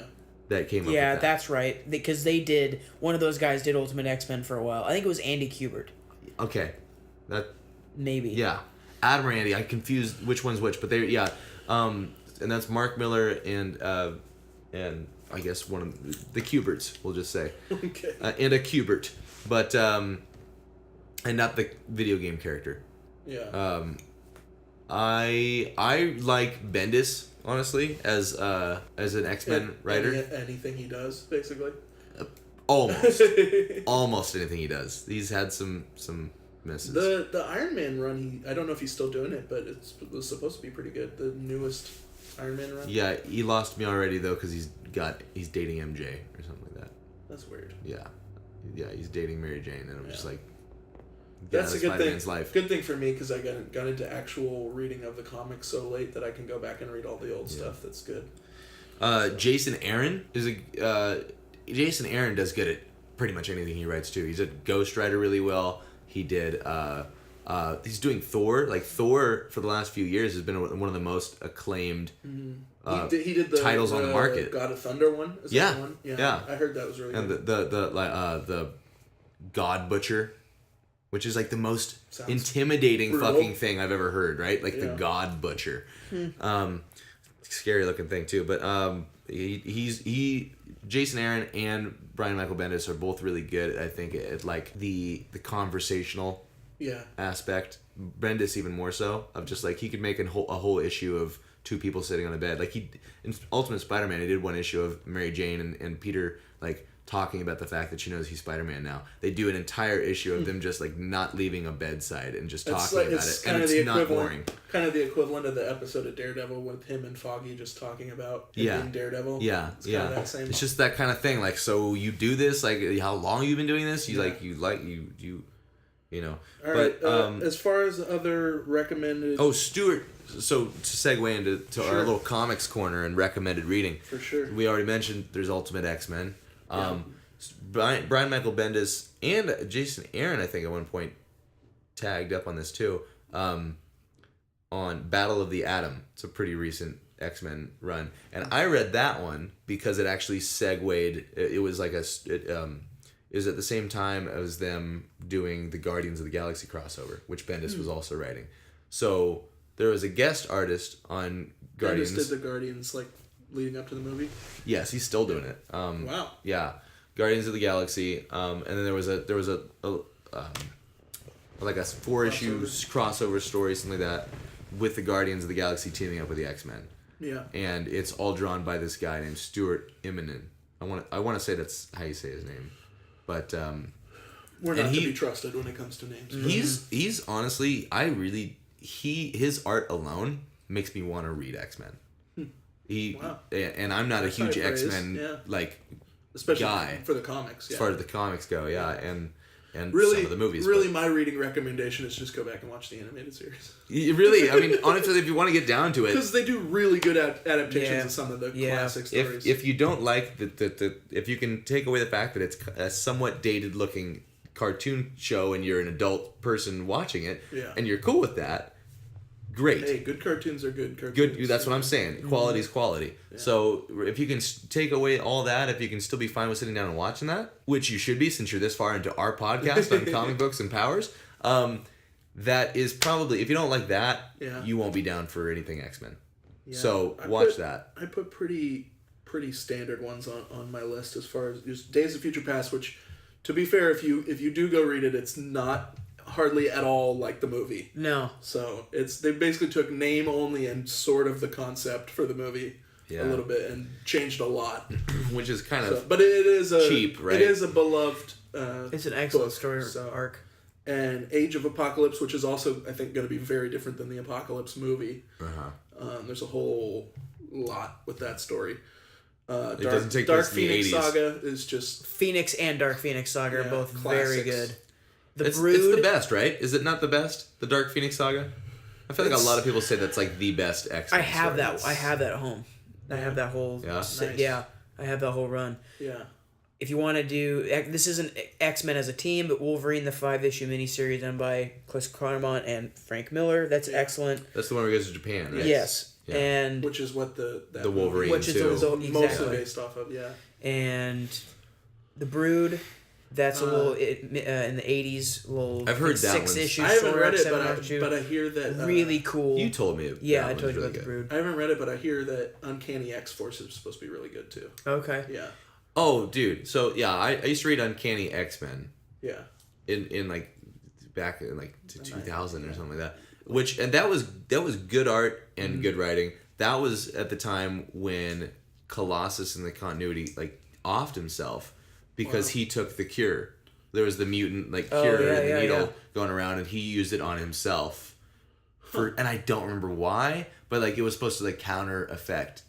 Speaker 4: That came up.
Speaker 5: Yeah,
Speaker 4: with that.
Speaker 5: that's right. Because one of those guys did Ultimate X-Men for a while. I think it was Andy Kubert.
Speaker 4: Okay, that
Speaker 5: maybe.
Speaker 4: Yeah, Adam or Andy. I confused which one's which, but and that's Mark Miller and I guess one of the Kuberts. We'll just say.
Speaker 3: Okay.
Speaker 4: And a Kubert, but and not the video game character.
Speaker 3: Yeah.
Speaker 4: I like Bendis, honestly, as an X-Men writer.
Speaker 3: Anything he does, basically.
Speaker 4: Almost anything he does. He's had some misses.
Speaker 3: The Iron Man run, I don't know if he's still doing it, but it was supposed to be pretty good. The newest Iron Man run.
Speaker 4: Yeah, he lost me already though because he's dating MJ or something like that.
Speaker 3: That's weird.
Speaker 4: Yeah, he's dating Mary Jane, and I'm just like.
Speaker 3: That's a good
Speaker 4: Spider-Man's
Speaker 3: thing.
Speaker 4: Life.
Speaker 3: Good thing for me because I got into actual reading of the comics so late that I can go back and read all the old stuff. That's good.
Speaker 4: Jason Aaron Jason Aaron does good at pretty much anything he writes too. He's a ghostwriter really well. He did. He's doing Thor. Like Thor for the last few years has been one of the most acclaimed.
Speaker 3: He did the
Speaker 4: titles on the market.
Speaker 3: God of Thunder one. Is that the one? Yeah. I heard that was really good.
Speaker 4: And the God Butcher. Which is like the most intimidating
Speaker 3: brutal.
Speaker 4: fucking thing I've ever heard, right? Like the God Butcher. Scary looking thing too. But Jason Aaron and Brian Michael Bendis are both really good, I think, at like the conversational aspect. Bendis even more so, of just like he could make a whole issue of two people sitting on a bed. Like in Ultimate Spider-Man, he did one issue of Mary Jane and Peter like talking about the fact that she knows he's Spider-Man now. They do an entire issue of them just like not leaving a bedside and just talking about it, and it's not boring.
Speaker 3: Kind of the equivalent of the episode of Daredevil with him and Foggy just talking about being Daredevil.
Speaker 4: Yeah,
Speaker 3: it's kind of that same.
Speaker 4: It's just that kind of thing. Like, so you do this? Like, how long have you been doing this? You know.
Speaker 3: All right. As far as other recommended.
Speaker 4: Oh, Stuart. So to segue into our little comics corner and recommended reading.
Speaker 3: For sure.
Speaker 4: We already mentioned there's Ultimate X-Men. Brian Michael Bendis and Jason Aaron, I think, at one point tagged up on this too. On Battle of the Atom. It's a pretty recent X-Men run, and I read that one because it actually segued. It was like it was at the same time as them doing the Guardians of the Galaxy crossover, which Bendis was also writing. So there was a guest artist on Guardians.
Speaker 3: Bendis did the Guardians like leading up to the movie.
Speaker 4: Yes, he's still doing it.
Speaker 3: Wow.
Speaker 4: Yeah, Guardians of the Galaxy. And then there was a like a 4 issues crossover story, something like that, with the Guardians of the Galaxy teaming up with the X-Men.
Speaker 3: Yeah.
Speaker 4: And it's all drawn by this guy named Stuart Immonen. I want to say that's how you say his name, but
Speaker 3: we're not to be trusted when it comes to names.
Speaker 4: He's honestly, his art alone makes me want to read X-Men. And I'm not a huge X-Men
Speaker 3: especially
Speaker 4: guy
Speaker 3: for the comics.
Speaker 4: As far as the comics go, and
Speaker 3: really,
Speaker 4: some of the movies.
Speaker 3: Really, my reading recommendation is just go back and watch the animated series.
Speaker 4: Really, I mean, honestly, if you want to get down to it,
Speaker 3: because they do really good adaptations of some of the classic stories.
Speaker 4: If you don't like if you can take away the fact that it's a somewhat dated looking cartoon show and you're an adult person watching it, and you're cool with that, great.
Speaker 3: Hey, good cartoons are good cartoons.
Speaker 4: Good. That's what I'm saying. Quality is quality. Yeah. So if you can take away all that, if you can still be fine with sitting down and watching that, which you should be since you're this far into our podcast on comic books and powers, that is probably, if you don't like that, you won't be down for anything X-Men. Yeah. So watch that.
Speaker 3: I put pretty standard ones on my list as far as just Days of Future Past, which, to be fair, if you do go read it, it's not hardly at all like the movie.
Speaker 5: No.
Speaker 3: So they basically took name only and sort of the concept for the movie a little bit and changed a lot,
Speaker 4: which is kind of
Speaker 3: but it is
Speaker 4: cheap, right?
Speaker 3: It is a beloved.
Speaker 5: It's an excellent
Speaker 3: book,
Speaker 5: story arc.
Speaker 3: And Age of Apocalypse, which is also I think going to be very different than the Apocalypse movie.
Speaker 4: Uh-huh.
Speaker 3: There's a whole lot with that story.
Speaker 4: doesn't take
Speaker 3: Dark
Speaker 4: place in the
Speaker 3: Phoenix
Speaker 4: 80s.
Speaker 3: Saga is just
Speaker 5: Phoenix and Dark Phoenix Saga are
Speaker 3: Yeah,
Speaker 5: both very
Speaker 3: classics.
Speaker 5: good. The
Speaker 4: It's
Speaker 5: Brood.
Speaker 4: the best, right? Is it not the best? The Dark Phoenix Saga? I feel like a lot of people say that's like the best X-Men
Speaker 5: I have
Speaker 4: story.
Speaker 5: that. I have that at home. I have that whole.
Speaker 4: Yeah?
Speaker 3: Nice.
Speaker 5: Yeah, I have that whole run.
Speaker 3: yeah.
Speaker 5: If you want to do, this isn't X-Men as a team, but Wolverine, the 5-issue miniseries done by Chris Claremont and Frank Miller. That's excellent.
Speaker 4: That's the one where he goes to Japan, right?
Speaker 5: Yes,
Speaker 4: Yeah.
Speaker 5: and
Speaker 3: Which is what the
Speaker 4: Wolverine
Speaker 5: which is
Speaker 4: too.
Speaker 5: exactly.
Speaker 3: mostly based off of. Yeah.
Speaker 5: And the Brood. That's a little in the 80s. Little.
Speaker 4: I've heard that
Speaker 5: 6-issue
Speaker 3: I haven't
Speaker 5: story,
Speaker 3: read it,
Speaker 5: 7-issue.
Speaker 3: but I hear that
Speaker 5: really cool.
Speaker 4: You told me.
Speaker 5: Yeah,
Speaker 4: that
Speaker 5: I
Speaker 4: one's
Speaker 5: told you
Speaker 4: really
Speaker 5: about the
Speaker 4: good.
Speaker 5: Brood.
Speaker 3: I haven't read it, but I hear that Uncanny X-Force is supposed to be really good too.
Speaker 5: Okay.
Speaker 3: Yeah.
Speaker 4: Oh, dude. So yeah, I used to read Uncanny X-Men
Speaker 3: Yeah.
Speaker 4: in like back in like 2000 or something like that. And that was good art and good writing. That was at the time when Colossus in the continuity like offed himself because he took the cure. There was the mutant like cure and the needle going around, and he used it on himself. And I don't remember why, but like it was supposed to like counter effect.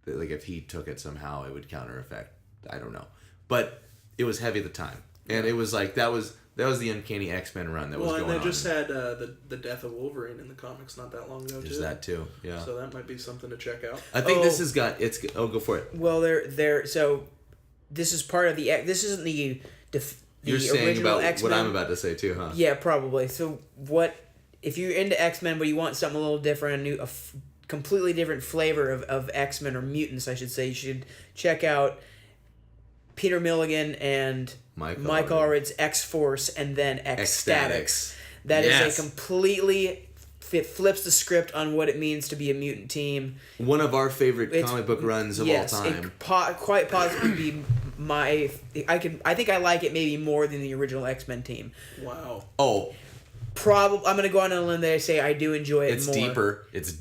Speaker 4: Like if he took it somehow, it would counter effect. I don't know, but it was heavy at the time, and it was like that was the Uncanny X-Men run that was going on.
Speaker 3: Well, and they just had the death of Wolverine in the comics not that long ago too.
Speaker 4: There's that too, yeah.
Speaker 3: So that might be something to check out.
Speaker 4: I think this has got it's. Oh, go for it.
Speaker 5: Well, so this is part of the. This isn't the
Speaker 4: You're saying
Speaker 5: original
Speaker 4: about
Speaker 5: X-Men.
Speaker 4: what I'm about to say too, huh?
Speaker 5: Yeah, probably. So what if you're into X-Men but you want something a little different, completely different flavor of X-Men or mutants, I should say, you should check out Peter Milligan and Mike Allred's X-Force and then X-Statix. That is a completely flips the script on what it means to be a mutant team.
Speaker 4: One of our favorite comic book runs of all time.
Speaker 5: It quite possibly be my. I think I like it maybe more than the original X-Men team.
Speaker 3: Wow.
Speaker 4: Oh,
Speaker 5: Probably, I'm gonna go on a limb there and say I do enjoy it
Speaker 4: it's
Speaker 5: more.
Speaker 4: deeper. It's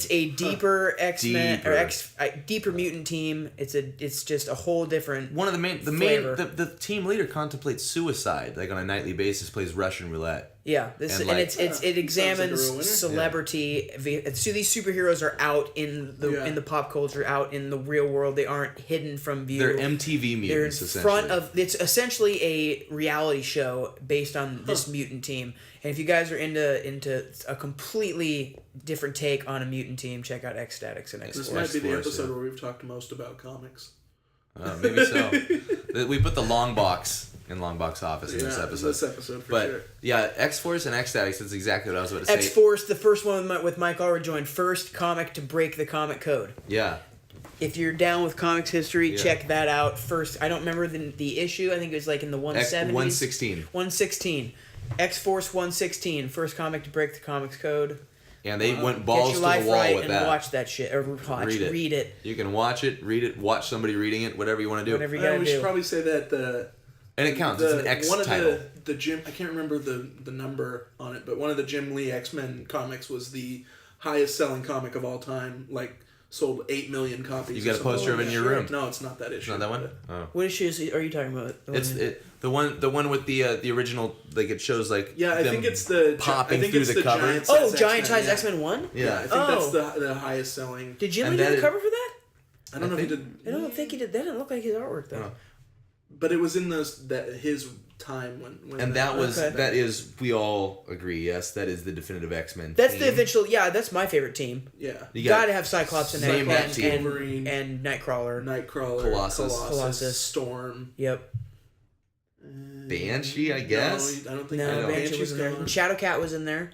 Speaker 5: a deeper X-Men
Speaker 4: deeper.
Speaker 5: or deeper mutant team. It's just a whole different.
Speaker 4: one of the
Speaker 5: flavor.
Speaker 4: the team leader contemplates suicide like on a nightly basis, plays Russian roulette.
Speaker 5: Yeah,
Speaker 4: And,
Speaker 5: and
Speaker 4: like-
Speaker 5: it
Speaker 3: Sounds like a
Speaker 5: examines
Speaker 3: real winner.
Speaker 5: celebrity. So these superheroes are out in the pop culture, out in the real world. They aren't hidden from view.
Speaker 4: They're MTV
Speaker 5: They're in
Speaker 4: mutants essentially.
Speaker 5: front of. It's essentially a reality show based on this mutant team. And if you guys are into a completely different take on a mutant team, check out X-Statix and
Speaker 3: This
Speaker 5: X-Force.
Speaker 3: might be the
Speaker 4: X-Force,
Speaker 3: episode
Speaker 4: yeah.
Speaker 3: where we've talked most about comics.
Speaker 4: Maybe so. We put the long box in Longbox Office in this episode.
Speaker 3: This episode for
Speaker 4: But
Speaker 3: sure.
Speaker 4: yeah, X-Force and X-Statix, that's exactly what I was about to say.
Speaker 5: X-Force, the first one with Mike Allred, joined first comic to break the comic code.
Speaker 4: Yeah.
Speaker 5: If you're down with comics history,
Speaker 4: Yeah.
Speaker 5: check that out. First, I don't remember the issue. I think it was like in the 170s.
Speaker 4: 116.
Speaker 5: 116. X-Force 116, first comic to break the comics code.
Speaker 4: And they went
Speaker 5: Get
Speaker 4: balls
Speaker 5: your
Speaker 4: to
Speaker 5: life
Speaker 4: the wall
Speaker 5: right
Speaker 4: with
Speaker 5: and
Speaker 4: that.
Speaker 5: watch that shit. Or read it.
Speaker 4: You can watch it, read it, watch somebody reading it, whatever you want to do.
Speaker 5: Whatever you gotta
Speaker 3: we
Speaker 5: do.
Speaker 3: should probably say that
Speaker 4: And it counts. It's an X
Speaker 3: one
Speaker 4: title.
Speaker 3: of the Jim, I can't remember the number on it, but one of the Jim Lee X-Men comics was the highest selling comic of all time. Like sold 8 million copies.
Speaker 4: You got
Speaker 3: or
Speaker 4: a poster of it in your room?
Speaker 3: No, it's not that issue.
Speaker 4: Not that one? Oh.
Speaker 5: What issues are you talking about?
Speaker 4: It's the one with the original, like it shows like
Speaker 3: Yeah, I
Speaker 4: them
Speaker 3: think it's the
Speaker 4: popping
Speaker 3: I think
Speaker 4: through
Speaker 3: it's
Speaker 4: the cover.
Speaker 3: Giant
Speaker 5: Oh,
Speaker 3: Size
Speaker 5: Giant
Speaker 3: X-Men,
Speaker 5: Size
Speaker 3: yeah.
Speaker 5: X-Men 1?
Speaker 3: Yeah, I think
Speaker 5: Oh.
Speaker 3: that's the highest selling.
Speaker 5: Did Jim
Speaker 4: And
Speaker 5: Lee do
Speaker 4: that
Speaker 5: the
Speaker 4: is-
Speaker 5: cover for that?
Speaker 3: I don't know if he did,
Speaker 5: I don't think he did. That didn't look like his artwork, though.
Speaker 4: Oh.
Speaker 3: but it was in his time when
Speaker 4: And that was
Speaker 5: Okay.
Speaker 4: that is we all agree. Yes, that is the definitive X-Men.
Speaker 5: That's
Speaker 4: team.
Speaker 5: the eventual. Yeah, that's my favorite team.
Speaker 3: Yeah.
Speaker 4: You
Speaker 5: Gotta have Cyclops and
Speaker 4: Same
Speaker 5: and,
Speaker 4: team.
Speaker 3: Wolverine.
Speaker 5: and Nightcrawler.
Speaker 3: Nightcrawler,
Speaker 4: Colossus.
Speaker 3: Storm.
Speaker 5: Yep.
Speaker 4: Banshee, I guess.
Speaker 3: No, I don't think
Speaker 5: No,
Speaker 4: know.
Speaker 5: Banshee was in there.
Speaker 3: gone.
Speaker 5: And Shadowcat was in there.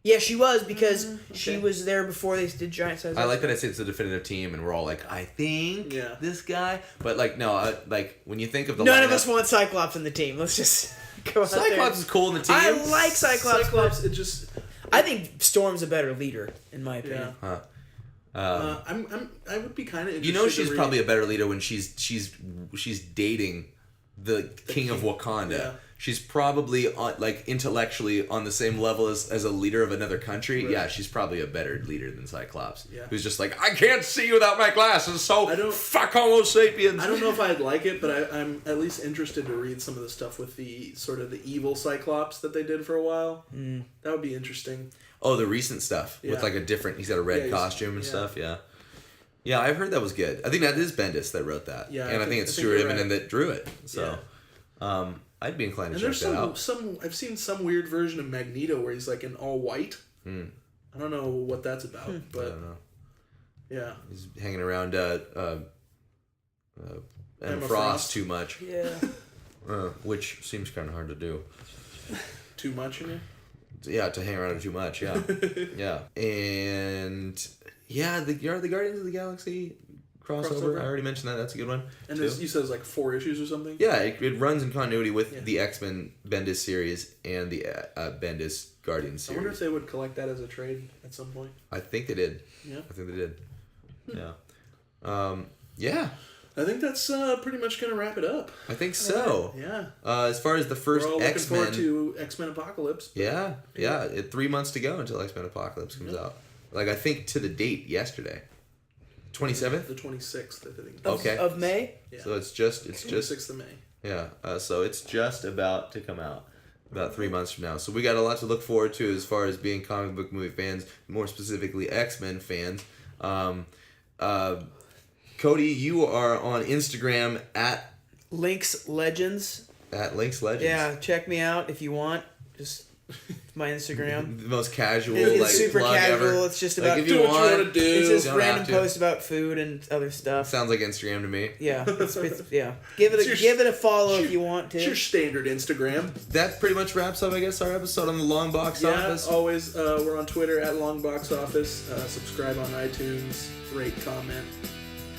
Speaker 5: Yeah, she was because she
Speaker 3: okay.
Speaker 5: was there before they did Giant Size.
Speaker 4: I like that I say it's a definitive team, and we're all like, I think
Speaker 3: Yeah.
Speaker 4: this guy. But like, no, like when you think of the
Speaker 5: None
Speaker 4: lineup,
Speaker 5: of us want Cyclops in the team. Let's just go out there.
Speaker 4: Cyclops is cool in the team.
Speaker 5: I like Cyclops.
Speaker 3: Cyclops, it just.
Speaker 5: I think Storm's a better leader, in my
Speaker 3: Yeah.
Speaker 5: opinion.
Speaker 4: Huh.
Speaker 3: I would be kind of interested.
Speaker 4: You know,
Speaker 3: to
Speaker 4: she's
Speaker 3: read-
Speaker 4: probably a better leader when she's dating the king of Wakanda.
Speaker 3: Yeah.
Speaker 4: She's probably on, like intellectually on the same level as a leader of another country.
Speaker 3: Right.
Speaker 4: Yeah, she's probably a better leader than Cyclops.
Speaker 3: Yeah.
Speaker 4: Who's just like, I can't see without my glasses, so
Speaker 3: I don't-
Speaker 4: fuck Homo sapiens.
Speaker 3: I don't know if I'd like it, but I'm at least interested to read some of the stuff with the sort of the evil Cyclops that they did for a while. That would be interesting.
Speaker 4: Oh, the recent stuff
Speaker 3: Yeah.
Speaker 4: with like a different. He's got a red
Speaker 3: Yeah,
Speaker 4: costume and
Speaker 3: yeah.
Speaker 4: stuff. Yeah. Yeah, I've heard that was good. I think that is Bendis that wrote that.
Speaker 3: Yeah,
Speaker 4: and I think it's
Speaker 3: I think
Speaker 4: Stuart
Speaker 3: you're
Speaker 4: Immonen
Speaker 3: right.
Speaker 4: that drew it. So, I'd be inclined to
Speaker 3: And
Speaker 4: check
Speaker 3: there's
Speaker 4: that out.
Speaker 3: some I've seen some weird version of Magneto where he's like in all white. I don't know what that's about, but
Speaker 4: I don't know.
Speaker 3: yeah.
Speaker 4: He's hanging around Emma
Speaker 3: Emma
Speaker 4: Frost
Speaker 3: Frost.
Speaker 4: too much,
Speaker 5: Yeah.
Speaker 4: which seems kind of hard to do.
Speaker 3: Too much in it.
Speaker 4: Yeah, to hang around too much. Yeah, yeah, and yeah, the Guardians of the Galaxy crossover. I already mentioned that. That's a good one.
Speaker 3: And
Speaker 4: too.
Speaker 3: you said it's like 4 issues or something?
Speaker 4: Yeah, it runs in continuity with the X-Men Bendis series and the Bendis Guardians
Speaker 3: I wonder if
Speaker 4: series.
Speaker 3: they would collect that as a trade at some point.
Speaker 4: I think they did.
Speaker 3: Yeah.
Speaker 4: I think they did. Yeah. Yeah,
Speaker 3: I think that's pretty much going to wrap it up.
Speaker 4: I think so.
Speaker 3: Yeah.
Speaker 4: As far as the first
Speaker 3: We're all looking
Speaker 4: X-Men...
Speaker 3: forward to X-Men Apocalypse.
Speaker 4: Yeah. 3 months to go until X-Men Apocalypse comes out. Like, I think to the date yesterday. 27th?
Speaker 3: The 26th, I think.
Speaker 4: Okay.
Speaker 5: Of May?
Speaker 3: Yeah.
Speaker 4: So it's just
Speaker 3: 26th of May.
Speaker 4: yeah. So it's just about to come out. About 3 months from now. So we got a lot to look forward to as far as being comic book movie fans, more specifically X-Men fans. Cody, you are on Instagram at
Speaker 5: Link's Legends.
Speaker 4: Links Legends.
Speaker 5: Yeah, check me out if you want. Just my Instagram.
Speaker 4: The most casual,
Speaker 5: It's
Speaker 4: like,
Speaker 5: super
Speaker 4: plug
Speaker 5: casual.
Speaker 4: ever.
Speaker 5: It's just
Speaker 4: Like,
Speaker 5: about
Speaker 4: if you
Speaker 3: do what you
Speaker 4: want,
Speaker 3: wanna do.
Speaker 5: It's just
Speaker 4: don't
Speaker 5: random
Speaker 4: have to.
Speaker 5: posts about food and other stuff.
Speaker 4: Sounds like Instagram to me.
Speaker 5: Yeah, yeah. Give it a follow if you want
Speaker 3: It's your
Speaker 5: to.
Speaker 3: standard Instagram.
Speaker 4: That pretty much wraps up, I guess, our episode on the Longbox
Speaker 3: Yeah,
Speaker 4: Office.
Speaker 3: always. We're on Twitter at Longbox Office. Subscribe on iTunes. Rate, comment,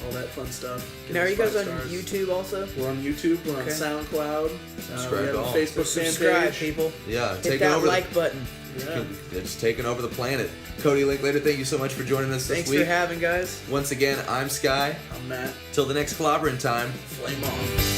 Speaker 3: all that fun stuff. Give
Speaker 5: Now, are
Speaker 3: us
Speaker 5: you guys
Speaker 3: 5
Speaker 5: on
Speaker 3: stars.
Speaker 5: YouTube also?
Speaker 3: We're on YouTube. We're
Speaker 5: Okay.
Speaker 3: on SoundCloud.
Speaker 4: Subscribe
Speaker 3: we have
Speaker 4: to
Speaker 3: a
Speaker 4: all.
Speaker 3: Facebook fan
Speaker 5: Subscribe,
Speaker 3: page.
Speaker 5: people.
Speaker 4: Yeah,
Speaker 5: Hit
Speaker 4: taking
Speaker 5: that
Speaker 4: over
Speaker 5: like button.
Speaker 3: Yeah.
Speaker 4: It's taking over the planet. Cody Linklater, thank you so much for joining us
Speaker 5: Thanks
Speaker 4: this week.
Speaker 5: for having, guys.
Speaker 4: Once again, I'm Sky.
Speaker 3: I'm Matt.
Speaker 4: Till the next clobbering time.
Speaker 3: Flame on.